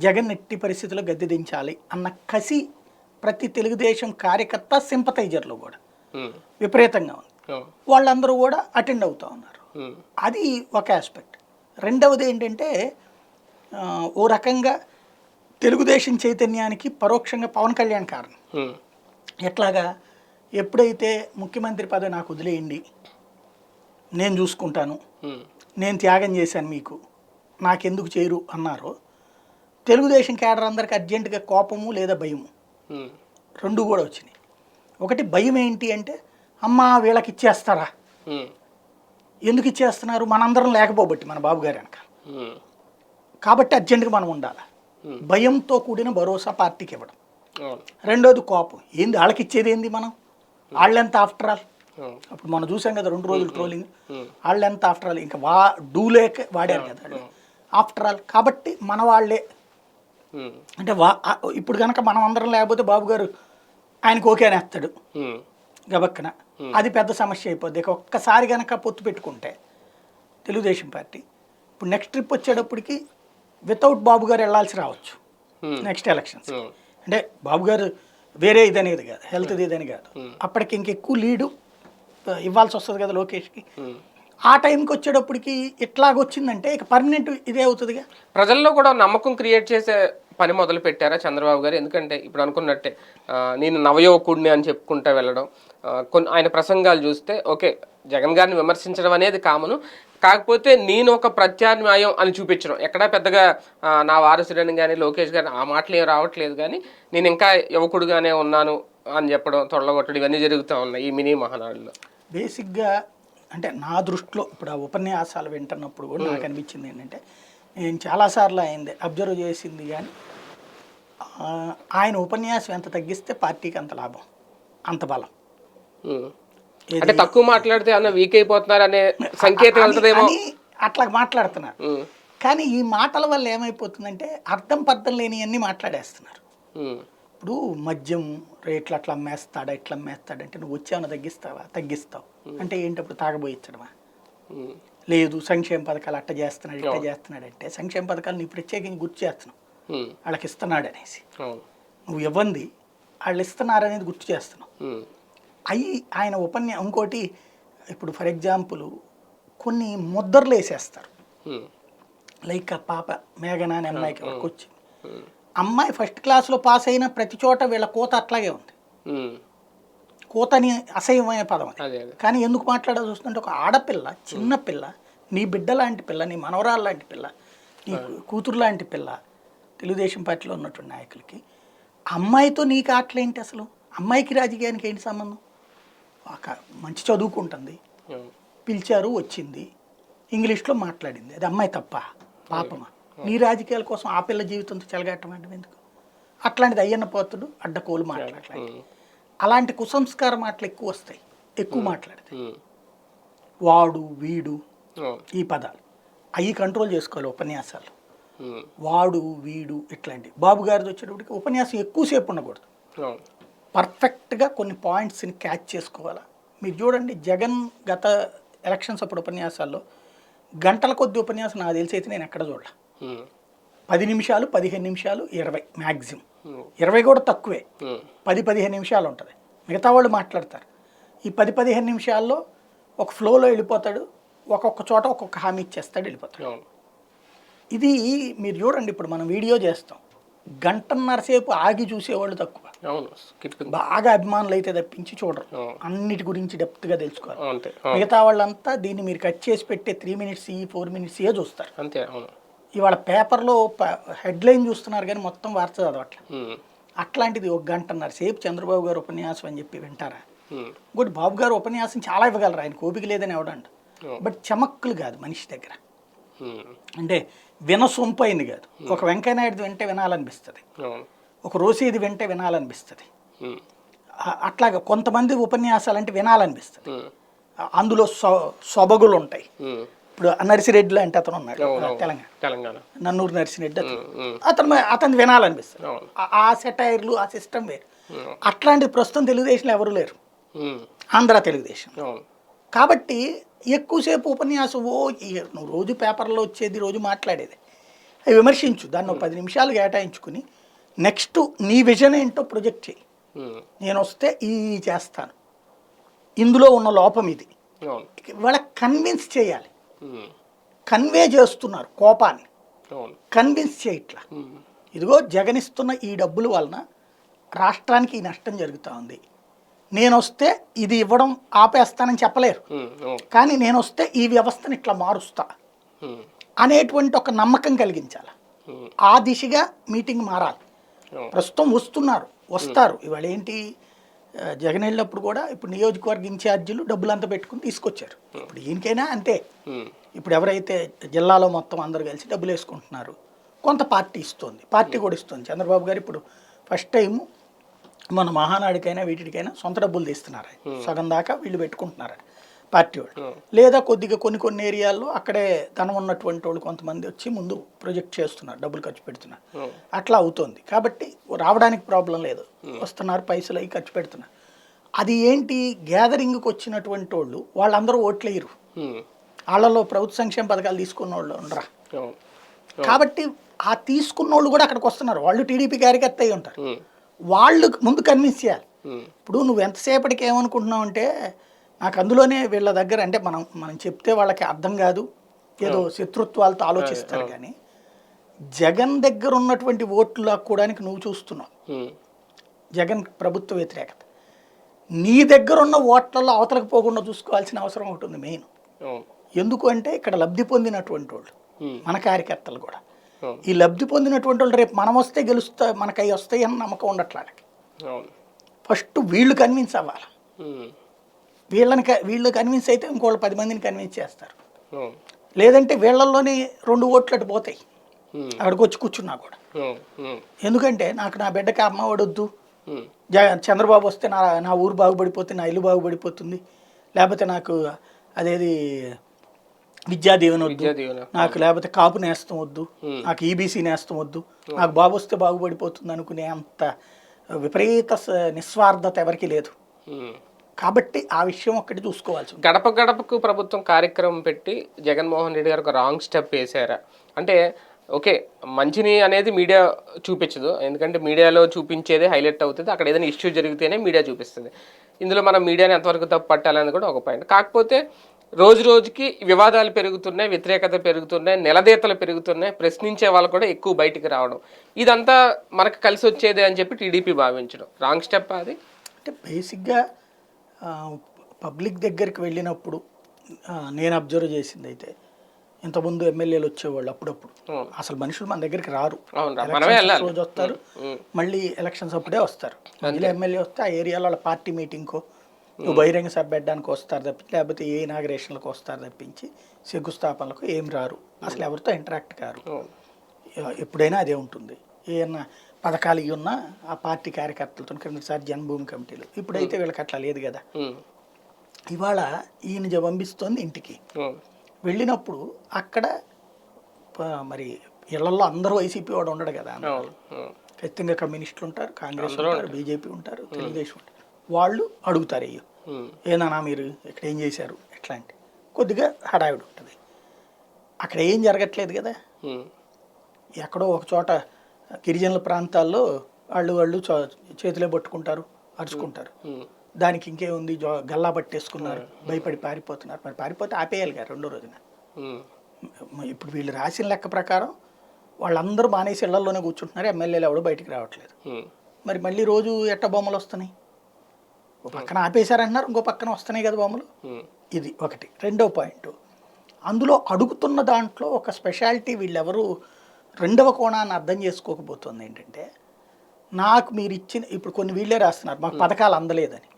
జగన్ ఎట్టి పరిస్థితుల్లో గద్దె దించాలి అన్న కసి ప్రతి తెలుగుదేశం కార్యకర్త సింపతైజర్లో కూడా విపరీతంగా ఉంది. వాళ్ళందరూ కూడా అటెండ్ అవుతూ ఉన్నారు. అది ఒక ఆస్పెక్ట్. రెండవది ఏంటంటే ఓ రకంగా తెలుగుదేశం చైతన్యానికి పరోక్షంగా పవన్ కళ్యాణ్ కారణం. ఎట్లాగా? ఎప్పుడైతే ముఖ్యమంత్రి పదవి నాకు వదిలేయండి, నేను చూసుకుంటాను, నేను త్యాగం చేశాను, మీకు నాకెందుకు చేయరు అన్నారో, తెలుగుదేశం కేడర్ అందరికి అర్జెంటుగా కోపము లేదా భయము రెండు కూడా వచ్చినాయి. ఒకటి భయం ఏంటి అంటే, అమ్మా వీళ్ళకి ఇచ్చేస్తారా, ఎందుకు ఇచ్చేస్తున్నారు, మనందరం లేకపోబట్టి మన బాబు గారు వెనక, కాబట్టి అర్జెంటుగా మనం ఉండాలి. భయంతో కూడిన భరోసా పార్టీకి ఇవ్వడం. రెండోది కోపం. ఏంది వాళ్ళకి ఇచ్చేది ఏంది, మనం వాళ్ళెంత ఆఫ్టర్ ఆల్. అప్పుడు మనం చూసాం కదా 2 రోజులు ట్రోలింగ్, వాళ్ళెంత ఆఫ్టర్ ఆల్, ఇంకా డూలేక వాడారు కదా వాళ్ళు ఆఫ్టర్ ఆల్. కాబట్టి మన వాళ్ళే అంటే ఇప్పుడు కనుక మనం అందరం లేకపోతే బాబు గారు ఆయనకు ఓకే అనేస్తాడు గబక్కన, అది పెద్ద సమస్య అయిపోద్ది. ఇక ఒక్కసారి కనుక పొత్తు పెట్టుకుంటే తెలుగుదేశం పార్టీ ఇప్పుడు నెక్స్ట్ ట్రిప్ వచ్చేటప్పటికి వితౌట్ బాబు గారు వెళ్ళాల్సి రావచ్చు నెక్స్ట్ ఎలక్షన్స్. అంటే బాబు గారు వేరే ఇదనేది కాదు, హెల్త్ ఇదని కాదు, అప్పటికి ఇంకెక్కువ లీడు ఇవ్వాల్సి వస్తుంది కదా లోకేష్కి. ఆ టైంకి వచ్చేటప్పటికి ఎట్లాగొచ్చిందంటే ఇక పర్మనెంట్ ఇదే అవుతుందిగా. ప్రజల్లో కూడా నమ్మకం క్రియేట్ చేసే పని మొదలు పెట్టారా చంద్రబాబు గారు? ఎందుకంటే ఇప్పుడు అనుకున్నట్టే నేను నవయువకుడిని అని చెప్పుకుంటూ వెళ్ళడం, ఆయన ప్రసంగాలు చూస్తే ఓకే జగన్ గారిని విమర్శించడం అనేది కామను, కాకపోతే నేను ఒక ప్రత్యామ్నాయం అని చూపించడం, ఎక్కడా పెద్దగా నా వారసుడని కానీ లోకేష్ గారిని ఆ మాటలు ఏం రావట్లేదు, కానీ నేను ఇంకా యువకుడుగానే ఉన్నాను అని చెప్పడం, తొడగొట్టడం, ఇవన్నీ జరుగుతూ ఉన్నాయి ఈ మినీ మహానాడులో. బేసిక్గా అంటే నా దృష్టిలో ఇప్పుడు ఆ ఉపన్యాసాలు వింటున్నప్పుడు కూడా నాకు అనిపించింది ఏంటంటే, నేను చాలాసార్లు అయింది అబ్జర్వ్ చేసింది, కానీ ఆయన ఉపన్యాసం ఎంత తగ్గిస్తే పార్టీకి అంత లాభం, అంత బలం. అంటే తక్కువ మాట్లాడితే అన్న వీక్ అయిపోతున్నారు అనే సంకేతం వెళ్తుందేమో అట్లా మాట్లాడుతున్నారు. కానీ ఈ మాటల వల్ల ఏమైపోతుందంటే అర్థం పర్థం లేని అన్ని మాట్లాడేస్తున్నారు. ఇప్పుడు మద్యం రేట్లు అట్లా అమ్మేస్తాడా ఇట్లా అమ్మేస్తాడంటే నువ్వు వచ్చేమన్నా తగ్గిస్తావు అంటే ఏంటి? అప్పుడు తాగబోయించడమా? లేదు సంక్షేమ పథకాలు అట్ట చేస్తున్నాడు ఇట్లా చేస్తున్నాడు అంటే సంక్షేమ పథకాలు నీ ప్రత్యేకంగా గుర్తు చేస్తున్నావు, వాళ్ళకి ఇస్తున్నాడు అనేసి. నువ్వు ఇవ్వండి వాళ్ళు ఇస్తున్నారనేది గుర్తు చేస్తున్నావు. అవి ఆయన ఇంకోటి ఇప్పుడు ఫర్ ఎగ్జాంపుల్ కొన్ని ముద్రలు వేసేస్తారు. లైక్ ఆ పాప మేఘనా అనే అమ్మాయికి వరకు వచ్చింది, అమ్మాయి ఫస్ట్ క్లాస్లో పాస్ అయిన ప్రతి చోట వీళ్ళ కోత అట్లాగే ఉంది. కోతని అసహ్యమైన పదం అది. కానీ ఎందుకు మాట్లాడాల్సి వస్తుందంటే ఒక ఆడపిల్ల, చిన్న పిల్ల, నీ బిడ్డ లాంటి పిల్ల, నీ మనవరాలు లాంటి పిల్ల, నీ కూతురు లాంటి పిల్ల, తెలుగుదేశం పార్టీలో ఉన్నటువంటి నాయకులకి అమ్మాయితో నీకు ఆటలేంటి అసలు? అమ్మాయికి రాజకీయానికి ఏంటి సంబంధం? ఒక మంచి చదువుకుంటుంది, పిలిచారు వచ్చింది, ఇంగ్లీష్లో మాట్లాడింది, అది అమ్మాయి తప్ప పాపమా? నీ రాజకీయాల కోసం ఆ పిల్ల జీవితంతో చెలగట్టమంటే ఎందుకు? అట్లాంటిది అయ్యన్న పోతుడు అడ్డకోలు మాట్లాడలేదు. అలాంటి కుసంస్కార మాటలు ఎక్కువ వస్తాయి, ఎక్కువ మాట్లాడితే. వాడు వీడు ఈ పదాలు అవి కంట్రోల్ చేసుకోవాలి ఉపన్యాసాలు. వాడు వీడు ఇట్లాంటి. బాబు గారిది వచ్చేటప్పటికి ఉపన్యాసం ఎక్కువసేపు ఉండకూడదు, పర్ఫెక్ట్గా కొన్ని పాయింట్స్ని క్యాచ్ చేసుకోవాలా. మీరు చూడండి జగన్ గత ఎలక్షన్స్ అప్పుడు ఉపన్యాసాల్లో గంటల కొద్ది ఉపన్యాసం నాకు తెలిసి అయితే నేను ఎక్కడ చూడాల. 10 నిమిషాలు 15 నిమిషాలు 20 మ్యాక్సిమం, 20 కూడా తక్కువే, 10-15 నిమిషాలు ఉంటుంది. మిగతా వాళ్ళు మాట్లాడతారు. ఈ 10-15 నిమిషాల్లో ఒక ఫ్లోలో వెళ్ళిపోతాడు, ఒక్కొక్క చోట ఒక్కొక్క హామీ ఇచ్చేస్తాడు, వెళ్ళిపోతాడు. ఇది మీరు చూడండి, ఇప్పుడు మనం వీడియో చేస్తాం, గంటన్నర సేపు ఆగి చూసేవాళ్ళు తక్కువ, బాగా అభిమానులు అయితే తప్పించి చూడరు. అన్నిటి గురించి డెప్త్గా తెలుసుకోవాలి. మిగతా వాళ్ళంతా దీన్ని మీరు కట్ చేసి పెట్టే 3 మినిట్స్ 4 మినిట్స్ చూస్తారు. ఇవాళ పేపర్లో హెడ్లైన్ చూస్తున్నారు కానీ మొత్తం వార్త చదవట్ల. అట్లాంటిది 1 గంటన్నర సేపు చంద్రబాబు గారు ఉపన్యాసం అని చెప్పి వింటారా? ఇంకోటి, బాబు గారు ఉపన్యాసం చాలా ఇవ్వగలరు, ఆయన కోపిక లేదని ఎవడంట. బట్ చమక్కులు కాదు మనిషి దగ్గర, అంటే వినసొంపైంది కాదు. ఒక వెంకయ్యనాయుడు వింటే వినాలనిపిస్తుంది, ఒక రోసేది వింటే వినాలనిపిస్తుంది. అట్లాగా కొంతమంది ఉపన్యాసాలు అంటే వినాలనిపిస్తుంది, అందులో సొబగులు ఉంటాయి. ఇప్పుడు నర్సిరెడ్డి అంటే అతను ఉన్నాడు తెలంగాణ, నన్నూరు నర్సిరెడ్డి, అతను వినాలనిపిస్తుంది. ఆ సెటైర్లు ఆ సిస్టమ్ వేరు. అట్లాంటిది ప్రస్తుతం తెలుగుదేశంలో ఎవరు లేరు, ఆంధ్ర తెలుగుదేశం. కాబట్టి ఎక్కువసేపు ఉపన్యాసం నువ్వు రోజు పేపర్లో వచ్చేది, రోజు మాట్లాడేది, అవి విమర్శించు, దాన్ని 10 నిమిషాలు కేటాయించుకుని నెక్స్ట్ నీ విజన్ ఏంటో ప్రొజెక్ట్ చేయి. నేను వస్తే ఈ చేస్తాను, ఇందులో ఉన్న లోపం ఇది, వాళ్ళకి కన్విన్స్ చేయాలి. కన్వే చేస్తున్నారు కోపాన్ని, కన్విన్స్ చేయట్లా. ఇదిగో జగనిస్తున్న ఈ డబ్బుల వలన రాష్ట్రానికి ఈ నష్టం జరుగుతూ ఉంది, నేను వస్తే ఇది ఇవ్వడం ఆపేస్తానని చెప్పలేరు, కానీ నేను వస్తే ఈ వ్యవస్థను ఇట్లా మారుస్తా అనేటువంటి ఒక నమ్మకం కలిగించాలి. ఆ దిశగా మీటింగ్ మారాలి. ప్రస్తుతం వస్తారు. ఇవాళ ఏంటి, జగన్ వెళ్ళినప్పుడు కూడా ఇప్పుడు నియోజకవర్గ ఇన్ఛార్జీలు డబ్బులు అంతా పెట్టుకుని తీసుకొచ్చారు. ఇప్పుడు ఈయనకైనా అంతే. ఇప్పుడు ఎవరైతే జిల్లాలో మొత్తం అందరు కలిసి డబ్బులు వేసుకుంటున్నారు, కొంత పార్టీ ఇస్తుంది, పార్టీ కూడా ఇస్తుంది. చంద్రబాబు గారు ఇప్పుడు ఫస్ట్ టైం మన మహానాడికైనా వీటికైనా సొంత డబ్బులు తీస్తున్నారు, సగం దాకా వీళ్ళు పెట్టుకుంటున్నారు పార్టీ వాళ్ళు. లేదా కొద్దిగా కొన్ని ఏరియాల్లో అక్కడే ధనం ఉన్నటువంటి వాళ్ళు కొంతమంది వచ్చి ముందు ప్రొజెక్ట్ చేస్తున్నారు, డబ్బులు ఖర్చు పెడుతున్నారు. అట్లా అవుతుంది. కాబట్టి రావడానికి ప్రాబ్లం లేదు, వస్తున్నారు, పైసలు అవి ఖర్చు పెడుతున్నారు. అది ఏంటి, గ్యాదరింగ్కి వచ్చినటువంటి వాళ్ళు వాళ్ళందరూ ఓట్లేయరు, వాళ్ళలో ప్రభుత్వ సంక్షేమ పథకాలు తీసుకున్న వాళ్ళు ఉండరా. కాబట్టి ఆ తీసుకున్న వాళ్ళు కూడా అక్కడికి వస్తున్నారు, వాళ్ళు టీడీపీ కార్యకర్త అయి ఉంటారు, వాళ్ళు ముందు కన్విన్స్ చేయాలి. ఇప్పుడు నువ్వు ఎంతసేపటికి ఏమనుకుంటున్నావు అంటే, నాకు అందులోనే వీళ్ళ దగ్గర అంటే మనం చెప్తే వాళ్ళకి అర్థం కాదు, ఏదో శత్రుత్వాలతో ఆలోచిస్తారు. కానీ జగన్ దగ్గర ఉన్నటువంటి ఓట్లు లాక్కోవడానికి నువ్వు చూస్తున్నావు, జగన్ ప్రభుత్వ వ్యతిరేకత. నీ దగ్గర ఉన్న ఓట్లలో అవతలకు పోకుండా చూసుకోవాల్సిన అవసరం ఒకటి ఉంది మెయిన్. ఎందుకు అంటే ఇక్కడ లబ్ధి పొందినటువంటి వాళ్ళు మన కార్యకర్తలు కూడా, ఈ లబ్ధి పొందినటువంటి వాళ్ళు రేపు మనం వస్తే గెలుస్తా, మనకు అవి వస్తాయి అని నమ్మకం ఉండట్లాడికి. ఫస్ట్ వీళ్ళు కన్విన్స్ అవ్వాలి. వీళ్ళు కన్విన్స్ అయితే ఇంకోళ్ళు 10 మందిని కన్విన్స్ చేస్తారు. లేదంటే వీళ్ళల్లోనే 2 ఓట్లు అటు పోతాయి అక్కడికి వచ్చి కూర్చున్నా కూడా. ఎందుకంటే నాకు నా బిడ్డకి అమ్మ వడొద్దు, చంద్రబాబు వస్తే నా ఊరు బాగుపడిపోతుంది, నా ఇల్లు బాగుపడిపోతుంది, లేకపోతే నాకు అదేది విద్యా దీవెన వద్దు, నాకు లేకపోతే కాపు నేస్తం వద్దు, నాకు ఈబీసీ నేస్తం వద్దు, నాకు బాబు వస్తే బాగుపడిపోతుంది అనుకునే అంత విపరీత నిస్వార్థత ఎవరికి లేదు. కాబట్టి ఆ విషయం ఒక్కటి చూసుకోవాల్సి. గడప గడపకు ప్రభుత్వం కార్యక్రమం పెట్టి జగన్మోహన్ రెడ్డి గారు ఒక రాంగ్ స్టెప్ వేసారా అంటే, ఓకే మంచిని అనేది మీడియా చూపించదు, ఎందుకంటే మీడియాలో చూపించేదే హైలైట్ అవుతుంది, అక్కడ ఏదైనా ఇష్యూ జరిగితేనే మీడియా చూపిస్తుంది. ఇందులో మనం మీడియాని ఎంతవరకు తప్పు పట్టాలని కూడా ఒక పాయింట్. కాకపోతే రోజుకి వివాదాలు పెరుగుతున్నాయి, వ్యతిరేకత పెరుగుతున్నాయి, నిలదీతలు పెరుగుతున్నాయి, ప్రశ్నించే వాళ్ళు కూడా ఎక్కువ బయటికి రావడం, ఇదంతా మనకు కలిసి వచ్చేదే అని చెప్పి టీడీపీ భావించడం రాంగ్ స్టెప్. అది అంటే బేసిక్గా పబ్లిక్ దగ్గరికి వెళ్ళినప్పుడు నేను అబ్జర్వ్ చేసింది అయితే, ఇంతకుముందు ఎమ్మెల్యేలు వచ్చేవాళ్ళు అప్పుడప్పుడు, అసలు మనుషులు మన దగ్గరికి రారు, రోజు వస్తారు, మళ్ళీ ఎలక్షన్స్ అప్పుడే వస్తారు. మధ్యలో ఎమ్మెల్యే వస్తే ఆ ఏరియాలో వాళ్ళ పార్టీ మీటింగ్కో బహిరంగ సభ పెట్టడానికి వస్తారు తప్పించి, లేకపోతే ఏ ఇనాగరేషన్లకు వస్తారు తప్పించి శంకుస్థాపనలకు ఏం రారు, అసలు ఎవరితో ఇంటరాక్ట్ కారు. ఎప్పుడైనా అదే ఉంటుంది. ఏమన్నా పథకాలు ఇవి ఉన్నా ఆ పార్టీ కార్యకర్తలతో, క్రిందసారి జన్మభూమి కమిటీలు, ఇప్పుడైతే వీళ్ళకి అట్లా లేదు కదా. ఇవాళ ఈయన పంపిస్తోంది ఇంటికి, వెళ్ళినప్పుడు అక్కడ మరి ఇళ్లలో అందరూ వైసీపీ వాడు ఉండడు కదా, అవును, అవును. ఖచ్చితంగా కమ్యూనిస్టులు ఉంటారు, కాంగ్రెస్ ఉంటారు, బీజేపీ ఉంటారు, తెలుగుదేశం ఉంటారు. వాళ్ళు అడుగుతారు అయ్యో ఏనా మీరు ఇక్కడ ఏం చేశారు ఎట్లాంటి కొద్దిగా హడావిడి ఉంటుంది. అక్కడ ఏం జరగట్లేదు కదా. ఎక్కడో ఒక చోట గిరిజనుల ప్రాంతాల్లో వాళ్ళు చేతిలో పట్టుకుంటారు, అరుచుకుంటారు. దానికి ఇంకేముంది, గల్లా పట్టేసుకున్నారు, భయపడి పారిపోతున్నారు. మరి పారిపోతే ఆపేయాలి కదా రెండో రోజున. ఇప్పుడు వీళ్ళు రాసిన లెక్క ప్రకారం వాళ్ళందరూ మానేసి ఇళ్లలోనే కూర్చుంటున్నారు, ఎమ్మెల్యేలు ఎవడు బయటికి రావట్లేదు. మరి మళ్ళీ రోజు ఎట్ట బొమ్మలు వస్తున్నాయి? ఓ పక్కన ఆపేశారంటున్నారు, ఇంకో పక్కన వస్తున్నాయి కదా బొమ్మలు. ఇది ఒకటి. రెండో పాయింట్, అందులో అడుగుతున్న దాంట్లో ఒక స్పెషాలిటీ వీళ్ళెవరు రెండవ కోణాన్ని అర్థం చేసుకోకపోతుంది. ఏంటంటే నాకు మీరు ఇచ్చిన, ఇప్పుడు కొన్ని వీళ్ళే రాస్తున్నారు మాకు పథకాలు అందలేదని.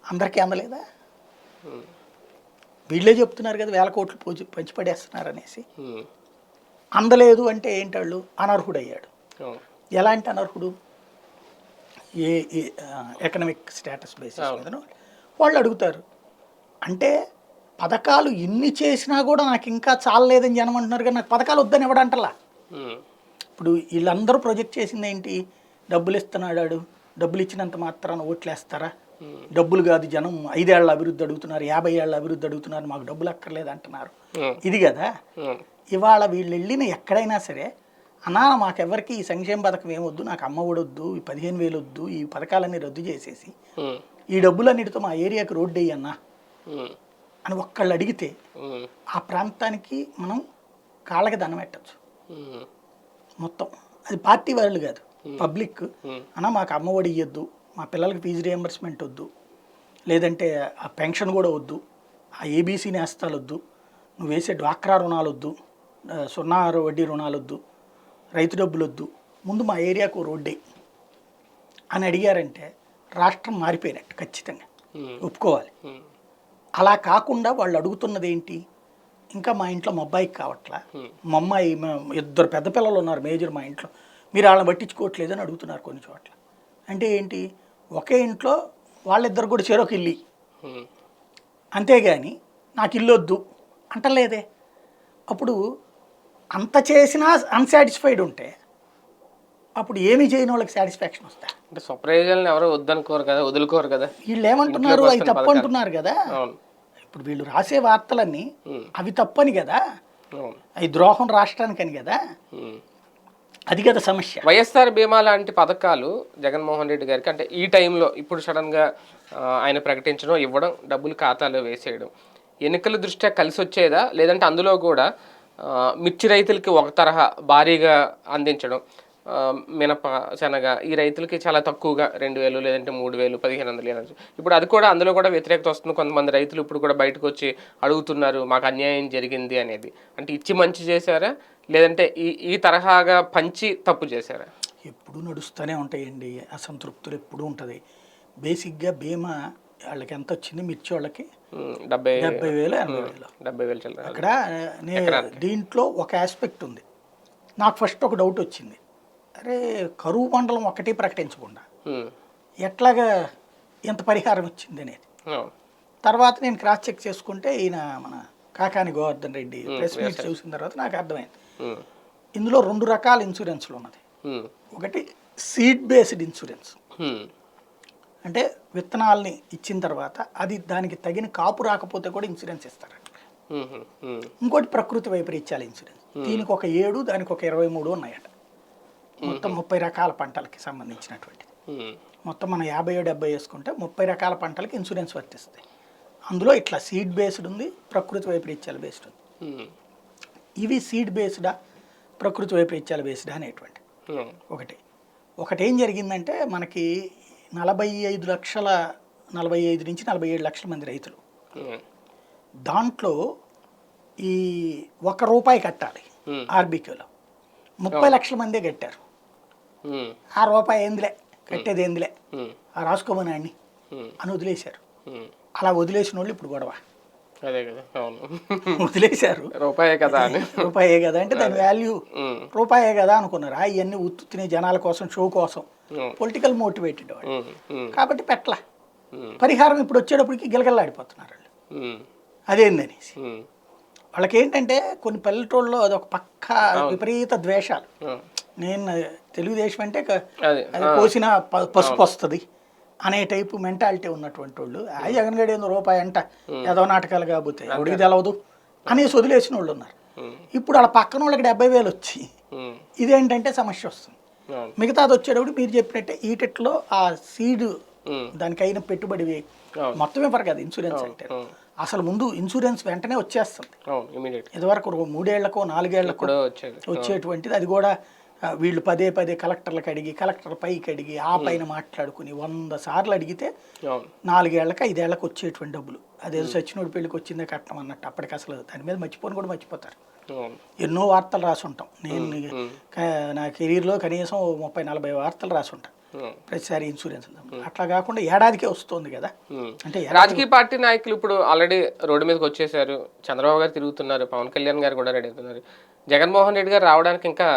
అందరికీ అందలేదా? వీళ్ళే చెప్తున్నారు కదా 1000 కోట్లు పంచిపడేస్తున్నారు అనేసి. అందలేదు అంటే ఏంటి, వాళ్ళు అనర్హుడయ్యాడు. ఎలాంటి అనర్హుడు? ఏ ఎకనామిక్ స్టేటస్ బేసిస్ మీద వాళ్ళు అడుగుతారు. అంటే పథకాలు ఇన్ని చేసినా కూడా నాకు ఇంకా చాలలేదని జనం అంటున్నారు, కానీ నాకు పథకాలు వద్దని ఎవడంటలా. ఇప్పుడు వీళ్ళందరూ ప్రొజెక్ట్ చేసింది ఏంటి, డబ్బులు ఇస్తున్నాడు, డబ్బులు ఇచ్చినంత మాత్రాన ఓట్లేస్తారా? డబ్బులు కాదు, జనం 5 ఏళ్ల అభివృద్ధి అడుగుతున్నారు, 50 ఏళ్ల అభివృద్ధి అడుగుతున్నారు, మాకు డబ్బులు అక్కర్లేదు అంటున్నారు. ఇది కదా. ఇవాళ వీళ్ళు వెళ్ళిన ఎక్కడైనా సరే, అన్నా మాకెవరికి ఈ సంక్షేమ పథకం ఏమొద్దు, నాకు అమ్మ ఒడి వద్దు, ఈ 15,000 వద్దు, ఈ పథకాలన్నీ రద్దు చేసేసి ఈ డబ్బులన్నిటితో మా ఏరియాకి రోడ్డు వేయన్నా అని ఒక్కళ్ళు అడిగితే ఆ ప్రాంతానికి మనం కాళ్ళకి దండం పెట్టచ్చు మొత్తం. అది పార్టీ వాళ్ళు కాదు, పబ్లిక్. అన్నా మాకు అమ్మ ఒడి ఇవ్వద్దు, మా పిల్లలకి ఫీజు రియంబర్స్మెంట్ వద్దు, లేదంటే ఆ పెన్షన్ కూడా వద్దు, ఆ ఏబీసీ నేస్తాలు వద్దు, నువ్వు వేసే డ్వాక్రా రుణాలు వద్దు, 0 వడ్డీ రుణాలు వద్దు, రైతు డబ్బులు వద్దు, ముందు మా ఏరియాకు రోడ్డే అని అడిగారంటే రాష్ట్రం మారిపోయినట్టు ఖచ్చితంగా ఒప్పుకోవాలి. అలా కాకుండా వాళ్ళు అడుగుతున్నది ఏంటి, ఇంకా మా ఇంట్లో మా అబ్బాయికి కావట్లా, మా అమ్మాయి 2 పెద్ద పిల్లలు ఉన్నారు మేజర్ మా ఇంట్లో, మీరు వాళ్ళని పట్టించుకోవట్లేదు అని అడుగుతున్నారు కొన్ని చోట్ల. అంటే ఏంటి, ఒకే ఇంట్లో వాళ్ళిద్దరు కూడా చెరొక ఇల్లు, అంతేగాని నాకు ఇల్లు వద్దు అంటలేదే. అప్పుడు అంత చేసినా అన్సాటిస్ఫైడ్ ఉంటే అప్పుడు ఏమి చేయని వాళ్ళకి సాటిస్ఫాక్షన్ వస్తా అంటే స్వప్రయోజనాలను ఎవరు వద్దనుకోరు కదా, వదులుకోరు కదా. వీళ్ళు ఏమంటున్నారు, అవి తప్పు అంటున్నారు కదా. ఇప్పుడు వీళ్ళు రాసే వార్తలన్నీ అవి తప్పని కదా, అవి ద్రోహం రాష్ట్రానికని కదా. అది కదా సమస్య. వైఎస్ఆర్ బీమా లాంటి పథకాలు జగన్మోహన్ రెడ్డి గారికి అంటే ఈ టైంలో ఇప్పుడు సడన్గా ఆయన ప్రకటించడం, ఇవ్వడం, డబ్బులు ఖాతాలో వేసేయడం ఎన్నికల దృష్ట్యా కలిసి వచ్చేదా, లేదంటే అందులో కూడా మిర్చి రైతులకి ఒక తరహా భారీగా అందించడం, మినప శనగ ఈ రైతులకి చాలా తక్కువగా 2,000 లేదంటే 3,000 1,500 ఇప్పుడు అది కూడా అందులో కూడా వ్యతిరేకత వస్తుంది. కొంతమంది రైతులు ఇప్పుడు కూడా బయటకు వచ్చి అడుగుతున్నారు మాకు అన్యాయం జరిగింది అనేది. అంటే ఇచ్చి మంచి చేశారా, లేదంటే ఈ తరహాగా పంచి తప్పు చేశారా? ఎప్పుడు నడుస్తూనే ఉంటాయండి అసంతృప్తులు, ఎప్పుడు ఉంటుంది. బేసిక్గా బీమా వాళ్ళకి ఎంత వచ్చింది, మిర్చి వాళ్ళకి 70,000 80,000. అక్కడ దీంట్లో ఒక ఆస్పెక్ట్ ఉంది. నాకు ఫస్ట్ ఒక డౌట్ వచ్చింది, అరే కరువు మండలం ఒకటి ప్రకటించకుండా ఎట్లాగా ఎంత పరిహారం వచ్చింది అనేది. తర్వాత నేను క్రాస్ చెక్ చేసుకుంటే ఈయన మన కాకాని గోవర్ధన్ రెడ్డి ప్రెస్ మీట్ చూసిన తర్వాత నాకు అర్థమైంది, ఇందులో 2 రకాల ఇన్సూరెన్స్లు ఉన్నది. ఒకటి సీడ్ బేస్డ్ ఇన్సూరెన్స్, అంటే విత్తనాలని ఇచ్చిన తర్వాత అది దానికి తగిన కాపు రాకపోతే కూడా ఇన్సూరెన్స్ ఇస్తారు. ఇంకోటి ప్రకృతి వైపరీత్యాల ఇన్సూరెన్స్, దీనికి ఒక 7 దానికి ఒక 23 ఉన్నాయట. మొత్తం 30 రకాల పంటలకి సంబంధించినటువంటిది. మొత్తం మనం 50-70 వేసుకుంటే 30 రకాల పంటలకి ఇన్సూరెన్స్ వర్తిస్తాయి. అందులో ఇట్లా సీడ్ బేస్డ్ ఉంది, ప్రకృతి వైపరీత్యాల బేస్డ్ ఉంది. ఇవి సీడ్ బేస్డా ప్రకృతి వైపరీత్యాల బేస్డా అనేటువంటి ఒకటి ఏం జరిగిందంటే మనకి 45 నుంచి 47 లక్షల మంది రైతులు, దాంట్లో ఈ ₹1 కట్టాలి ఆర్బీకేలో 30 లక్షల మందే కట్టారు. ఆ రూపాయి ఏందిలే కట్టేది ఏందిలే ఆ రాసుకోమని అని వదిలేశారు. అలా వదిలేసిన వాళ్ళు ఇప్పుడు గొడవ. వదిలేశారు, రూపాయే కదా అంటే దాని వాల్యూ రూపాయే కదా అనుకున్నారు. ఇవన్నీ ఉత్తునే జనాల కోసం, షో కోసం, పొలిటికల్ మోటివేటెడ్ వాళ్ళు కాబట్టి పెట్టలా. పరిహారం ఇప్పుడు వచ్చేటప్పటికి గిలగల్లాడిపోతున్నారు వాళ్ళు, అదేందనేసి. వాళ్ళకి ఏంటంటే కొన్ని పల్లెటూళ్ళలో అదొక పక్క విపరీత ద్వేషాలు. నేను తెలుగుదేశం అంటే అది అది కోసిన పసుపు వస్తుంది అనే టైపు మెంటాలిటీ ఉన్నటువంటి వాళ్ళు ఆ జగన్ గడి రూపాయి అంట ఏదో నాటకాలు కాబోతే ఎవడికి తెలవదు అనేసి వదిలేసిన వాళ్ళు ఉన్నారు. ఇప్పుడు వాళ్ళ పక్కన వాళ్ళకి 70,000 వచ్చి ఇదేంటంటే సమస్య వస్తుంది. మిగతాది వచ్చేటప్పుడు మీరు చెప్పినట్టే ఈటెట్లో ఆ సీడ్ దానికి అయిన పెట్టుబడి మొత్తమే పర కదా ఇన్సూరెన్స్ అంటే. అసలు ముందు ఇన్సూరెన్స్ వెంటనే వచ్చేస్తుంది. ఇదివరకు 3 ఏళ్లకో 4 ఏళ్లకో వచ్చేటువంటిది. అది కూడా వీళ్ళు పదే కలెక్టర్లకు అడిగి కలెక్టర్ పైకి అడిగి ఆ పైన మాట్లాడుకుని 100 సార్లు అడిగితే 4 ఏళ్లకు 5 ఏళ్లకు వచ్చేటువంటి డబ్బులు. అదేదో సచ్చినోడి పెళ్లికి వచ్చిందే కట్టం అన్నట్టు. అప్పటికి అసలు దాని మీద మర్చిపోని కూడా మర్చిపోతారు. ఎన్నో వార్తలు రాసి ఉంటాం. నేను నా కెరీర్లో కనీసం 30-40 వార్తలు రాసి ఉంటాను ప్రతిసారి ఇన్సూరెన్స్. అట్లా కాకుండా ఏడాదికే వస్తుంది కదా. అంటే రాజకీయ పార్టీ నాయకులు ఇప్పుడు ఆల్రెడీ రోడ్డు మీదకి వచ్చేసారు. చంద్రబాబు గారు తిరుగుతున్నారు, పవన్ కళ్యాణ్ గారు కూడా రెడీ అవుతున్నారు. జగన్మోహన్ రెడ్డి గారు రావడానికి ఇంకా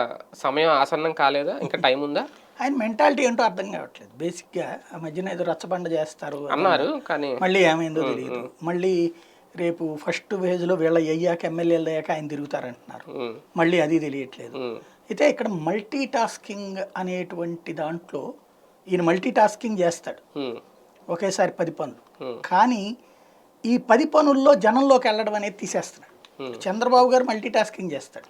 సమయం ఆసన్నం కాలేదా? ఇంకా టైం ఉందా? ఆయన మెంటాలిటీ ఏంటో అర్థం కావట్లేదు. బేసిక్గా ఆ మధ్యన ఏదో రచ్చబండ చేస్తారు అన్నారు, కానీ మళ్ళీ ఏమైందో తెలియదు. మళ్ళీ రేపు ఫస్ట్ ఫేజ్లో వీళ్ళ అయ్యాక ఎమ్మెల్యేలు అయ్యాక ఆయన తిరుగుతారంటున్నారు. మళ్ళీ అది తెలియట్లేదు. అయితే ఇక్కడ మల్టీ టాస్కింగ్ అనేటువంటి దాంట్లో ఈయన మల్టీ టాస్కింగ్ చేస్తాడు ఒకేసారి 10 పనులు. కానీ ఈ 10 పనుల్లో జనంలోకి వెళ్ళడం అనేది తీసేస్తున్నాడు. చంద్రబాబు గారు మల్టీ టాస్కింగ్ చేస్తాడు.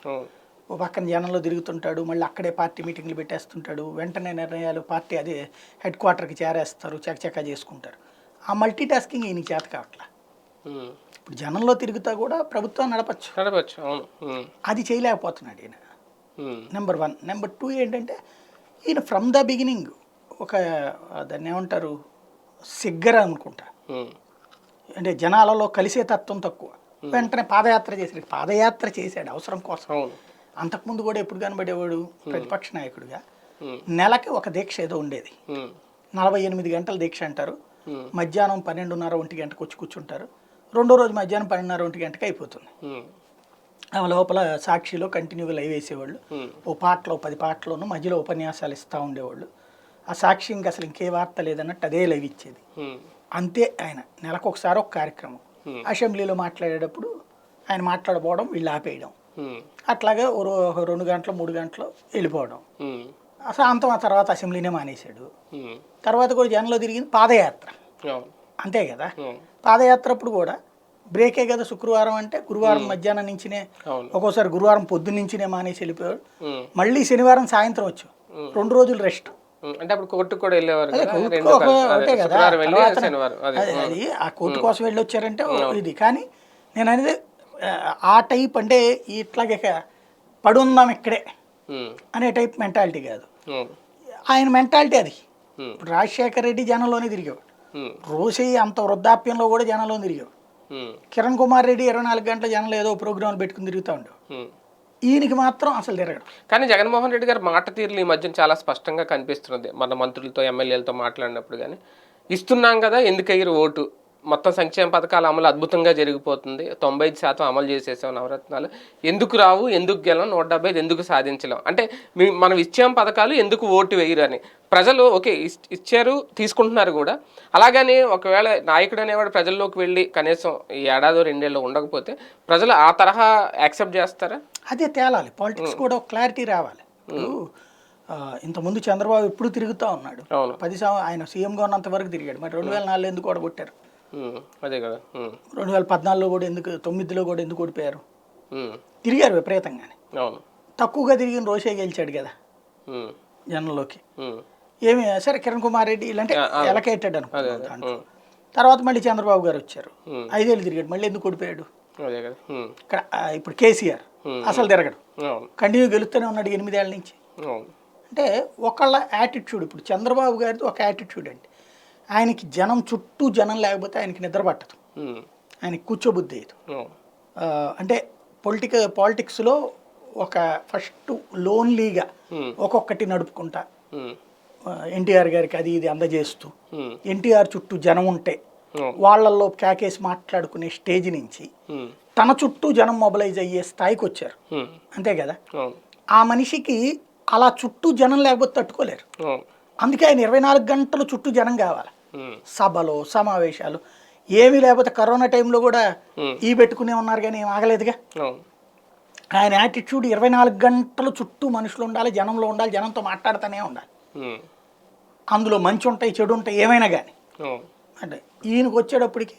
ఓ పక్కన జనంలో తిరుగుతుంటాడు, మళ్ళీ అక్కడే పార్టీ మీటింగ్లు పెట్టేస్తుంటాడు, వెంటనే నిర్ణయాలు పార్టీ అదే హెడ్ క్వార్టర్కి చేరేస్తారు, చకచకా చేసుకుంటారు. ఆ మల్టీ టాస్కింగ్ ఈయనకి చేత కావట్లా. ఇప్పుడు జనంలో తిరుగుతా కూడా ప్రభుత్వం నడపచ్చు, అది చేయలేకపోతున్నాడు ఈయన. నెంబర్ 1. నెంబర్ 2 ఏంటంటే ఈయన ఫ్రమ్ ద బిగినింగ్ ఒక దాన్ని ఏమంటారు సిగ్గర అనుకుంటా. అంటే జనాలలో కలిసే తత్వం తక్కువ. వెంటనే పాదయాత్ర చేశాడు అవసరం కోసం. అంతకుముందు కూడా ఎప్పుడు కనబడేవాడు ప్రతిపక్ష నాయకుడిగా నెలకి ఒక దీక్ష ఏదో ఉండేది. 48 గంటల దీక్ష అంటారు. మధ్యాహ్నం 12:30-1 గంటకు వచ్చి కూర్చుంటారు. రెండో రోజు మధ్యాహ్నం 12:30-1 గంటకి అయిపోతుంది. ఆమె లోపల సాక్షిలో కంటిన్యూగా లైవ్ వేసేవాళ్ళు. ఓ పాటలో 10 పాటలోనూ మధ్యలో ఉపన్యాసాలు ఇస్తూ ఉండేవాళ్ళు. ఆ సాక్షి ఇంక అసలు ఇంకే వార్త లేదన్నట్టు అదే లైవ్ ఇచ్చేది. అంతే. ఆయన నెలకు ఒకసారి ఒక కార్యక్రమం. అసెంబ్లీలో మాట్లాడేటప్పుడు ఆయన మాట్లాడపోవడం, వీళ్ళు ఆపేయడం. అట్లాగే 2 గంటలు 3 గంటలు వెళ్ళిపోవడం. సాయంత్రం ఆ తర్వాత అసెంబ్లీనే మానేశాడు. తర్వాత కూడా జనంలో తిరిగింది పాదయాత్ర. అంతే కదా. పాదయాత్ర అప్పుడు కూడా బ్రేకే కదా. శుక్రవారం అంటే గురువారం మధ్యాహ్నం నుంచినే, ఒక్కోసారి గురువారం పొద్దున్న నుంచినే మానేసి వెళ్ళిపోయాడు. మళ్ళీ శనివారం సాయంత్రం వచ్చావు. 2 రోజులు రెస్ట్. అంటే అప్పుడు కోర్టు కూడా వెళ్ళేవారు ఒకటే కదా. అది ఆ కోర్టు కోసం వెళ్ళి వచ్చారంటే ఇది. కానీ నేను అనేది ఆ టైప్ అంటే ఇట్లాగే పడుందాం ఇక్కడే అనే టైప్ మెంటాలిటీ కాదు. ఆయన మెంటాలిటీ అది. ఇప్పుడు రాజశేఖర రెడ్డి జనంలోనే తిరిగేవాడు. రోసయ్య అంత వృద్ధాప్యంలో కూడా జనంలో తిరిగేవాడు. కిరణ్ కుమార్ రెడ్డి 24 గంటల జనంలో ఏదో ప్రోగ్రాంలు పెట్టుకుని తిరుగుతూ ఉండేవాడు. ఈయనకి మాత్రం అసలు తిరగడు. కానీ జగన్మోహన్ రెడ్డి గారు మాట తీరులు ఈ మధ్యన చాలా స్పష్టంగా కనిపిస్తున్నది. మన మంత్రులతో ఎమ్మెల్యేలతో మాట్లాడినప్పుడు కానీ ఇస్తున్నాం కదా ఎందుకు అయ్యారు ఓటు, మొత్తం సంక్షేమ పథకాల అమలు అద్భుతంగా జరిగిపోతుంది, 95% అమలు చేసేసాం నవరత్నాలు, ఎందుకు రావు, ఎందుకు గెలం, 175 ఎందుకు సాధించలేం, అంటే మనం ఇచ్చాం పథకాలు ఎందుకు ఓటు వేయరు అని ప్రజలు ఓకే ఇచ్చారు తీసుకుంటున్నారు కూడా. అలాగని ఒకవేళ నాయకుడు అనేవాడు ప్రజల్లోకి వెళ్ళి కనీసం ఏడాదో 2 ఏళ్ళు ఉండకపోతే ప్రజలు ఆ తరహా యాక్సెప్ట్ చేస్తారా? అదే తేలాలి. పాలిటిక్స్ కూడా ఒక క్లారిటీ రావాలి. ఇప్పుడు ఇంతకుముందు చంద్రబాబు ఎప్పుడు తిరుగుతూ ఉన్నాడు. 10 ఆయన సీఎంగా ఉన్నంత వరకు తిరిగాడు. మరి 2004 ఎందుకు ఓడగొట్టారు? అదే కదా. 2014లో కూడా ఎందుకు, 9లో కూడా ఎందుకు ఓడిపోయారు? తిరిగారు విపరీతంగానే. తక్కువగా తిరిగిన రోషే గెలిచాడు కదా జనంలోకి. ఏమి సరే కిరణ్ కుమార్ రెడ్డి ఇలాంటి ఎలకేటెడ్ అనుకున్నాడు దాంట్లో. తర్వాత మళ్ళీ చంద్రబాబు గారు వచ్చారు, 5 ఏళ్ళు తిరిగాడు, మళ్ళీ ఎందుకు ఓడిపోయాడు? ఇక్కడ ఇప్పుడు కేసీఆర్ అసలు తిరగడు, కంటిన్యూ గెలుస్తూనే ఉన్నాడు 8 ఏళ్ళ నుంచి. అంటే ఒకళ్ళ యాటిట్యూడ్. ఇప్పుడు చంద్రబాబు గారిది ఒక యాటిట్యూడ్ అండి. ఆయనకి జనం చుట్టూ జనం లేకపోతే ఆయనకి నిద్ర పట్టదు, ఆయనకి కూర్చోబుద్ధి అయ్యదు. అంటే పాలిటిక్స్లో ఒక ఫస్ట్ లోన్లీగా ఒక్కొక్కటి నడుపుకుంటా ఎన్టీఆర్ గారికి అది ఇది అందజేస్తూ, ఎన్టీఆర్ చుట్టూ జనం ఉంటే వాళ్ళల్లో ప్యాకేజ్ మాట్లాడుకునే స్టేజ్ నుంచి తన చుట్టూ జనం మొబిలైజ్ అయ్యే స్థాయికి వచ్చారు. అంతే కదా. ఆ మనిషికి అలా చుట్టూ జనం లేకపోతే తట్టుకోలేరు. అందుకే ఆయన 24 గంటలు చుట్టూ జనం కావాలి. సభలో సమావేశాలు ఏమీ లేకపోతే కరోనా టైంలో కూడా ఈ పెట్టుకునే ఉన్నారు కానీ ఏం ఆగలేదుగా. అవును. ఆయన యాటిట్యూడ్ 24 గంటలు చుట్టూ మనుషులు ఉండాలి, జనంలో ఉండాలి, జనంతో మాట్లాడుతూనే ఉండాలి. ఉమ్. అందులో మంచి ఉంటాయి, చెడు ఉంటాయి, ఏమైనా కానీ. అవును. అంటే ఈయనకు వచ్చేటప్పటికి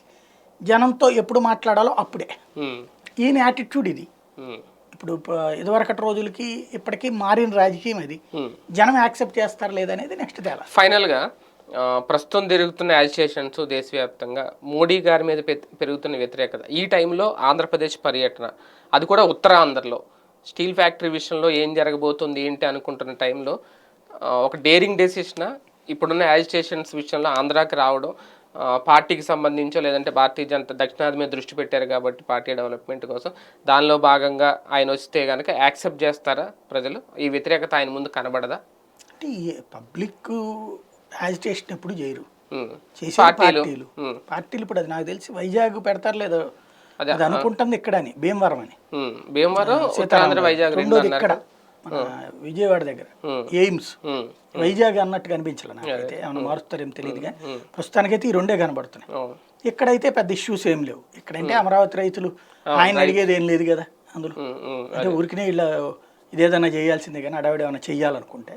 జనంతో ఎప్పుడు మాట్లాడాలో అప్పుడే. ఉమ్. ఈయన యాటిట్యూడ్ ఇది. ఉమ్. ఇప్పుడు ఇదివరకటి రోజులకి ఇప్పటికీ మారిన రాజకీయం అది. ఉమ్. జనం యాక్సెప్ట్ చేస్తారు లేదనేది నెక్స్ట్ తేలా. ఫైనల్గా ప్రస్తుతం జరుగుతున్న యాజిటేషన్స్ దేశవ్యాప్తంగా మోడీ గారి మీద పెరుగుతున్న వ్యతిరేకత ఈ టైంలో ఆంధ్రప్రదేశ్ పర్యటన, అది కూడా ఉత్తరాంధ్రలో స్టీల్ ఫ్యాక్టరీ విషయంలో ఏం జరగబోతుంది ఏంటి అనుకుంటున్న టైంలో ఒక డేరింగ్ డెసిషన్ ఇప్పుడున్న యాజిటేషన్స్ విషయంలో ఆంధ్రాకి రావడం, పార్టీకి సంబంధించో లేదంటే భారతీయ జనతా దక్షిణాది మీద దృష్టి పెట్టారు కాబట్టి పార్టీ డెవలప్మెంట్ కోసం దానిలో భాగంగా ఆయన వస్తే కనుక యాక్సెప్ట్ చేస్తారా ప్రజలు? ఈ వ్యతిరేకత ఆయన ముందు కనబడదా? అంటే పబ్లిక్ యాజిటేషన్ ఎప్పుడు చేయరు, చేసే పార్టీలు పార్టీలు ఇప్పుడు అది నాకు తెలిసి వైజాగ్ పెడతారు లేదో అది అనుకుంటుంది ఇక్కడ అని, భీమవరం అని. భీమవరం ఉత్తరాంధ్ర వైజాగ్ రెండోది ఇక్కడ మన విజయవాడ దగ్గర ఎయిమ్స్. వైజాగ్ అన్నట్టు కనిపించలే నాకైతే, ఏమైనా మారుస్తారేమో తెలియదు కానీ ప్రస్తుతానికైతే ఈ రెండే కనబడుతున్నాయి. ఇక్కడైతే పెద్ద ఇష్యూస్ ఏం లేవు. ఇక్కడంటే అమరావతి రైతులు ఆయన అడిగేది ఏం లేదు కదా అందులో. అంటే ఊరికినే ఇలా ఇదేదన్నా చేయాల్సిందే కానీ అడవిడ ఏమైనా చెయ్యాలనుకుంటే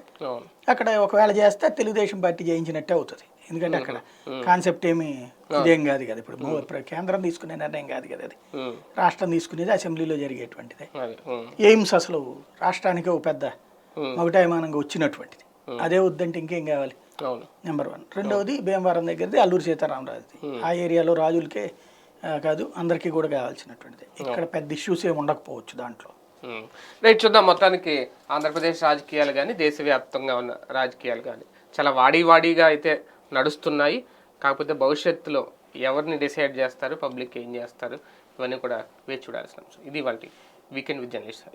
అక్కడ ఒకవేళ చేస్తే తెలుగుదేశం పార్టీ జయించినట్టే అవుతుంది. ఎందుకంటే అక్కడ కాన్సెప్ట్ ఏమి ఇదేం కాదు కదా. ఇప్పుడు కేంద్రం తీసుకునే నిర్ణయం కాదు కదా, అది రాష్ట్రం తీసుకునేది, అసెంబ్లీలో జరిగేటువంటిది. ఎయిమ్స్ అసలు రాష్ట్రానికి ఒక పెద్ద మగటాయమానంగా వచ్చినటువంటిది. అదే వద్దంటే ఇంకేం కావాలి, నెంబర్ 1. రెండవది భీమవరం దగ్గరది అల్లూరి సీతారామరాజుది. ఆ ఏరియాలో రాజులకే కాదు అందరికీ కూడా కావాల్సినటువంటిది. ఇక్కడ పెద్ద ఇష్యూస్ ఏమి ఉండకపోవచ్చు దాంట్లో. రైట్, చూద్దాం. మొత్తానికి ఆంధ్రప్రదేశ్ రాజకీయాలు కానీ దేశవ్యాప్తంగా ఉన్న రాజకీయాలు కానీ చాలా వాడిగా అయితే నడుస్తున్నాయి. కాకపోతే భవిష్యత్తులో ఎవరిని డిసైడ్ చేస్తారు, పబ్లిక్ ఏం చేస్తారు, ఇవన్నీ కూడా వేచి చూడాల్సిన అంశం. ఇది వాటి వీకెండ్ విత్ జర్నలిస్ట్.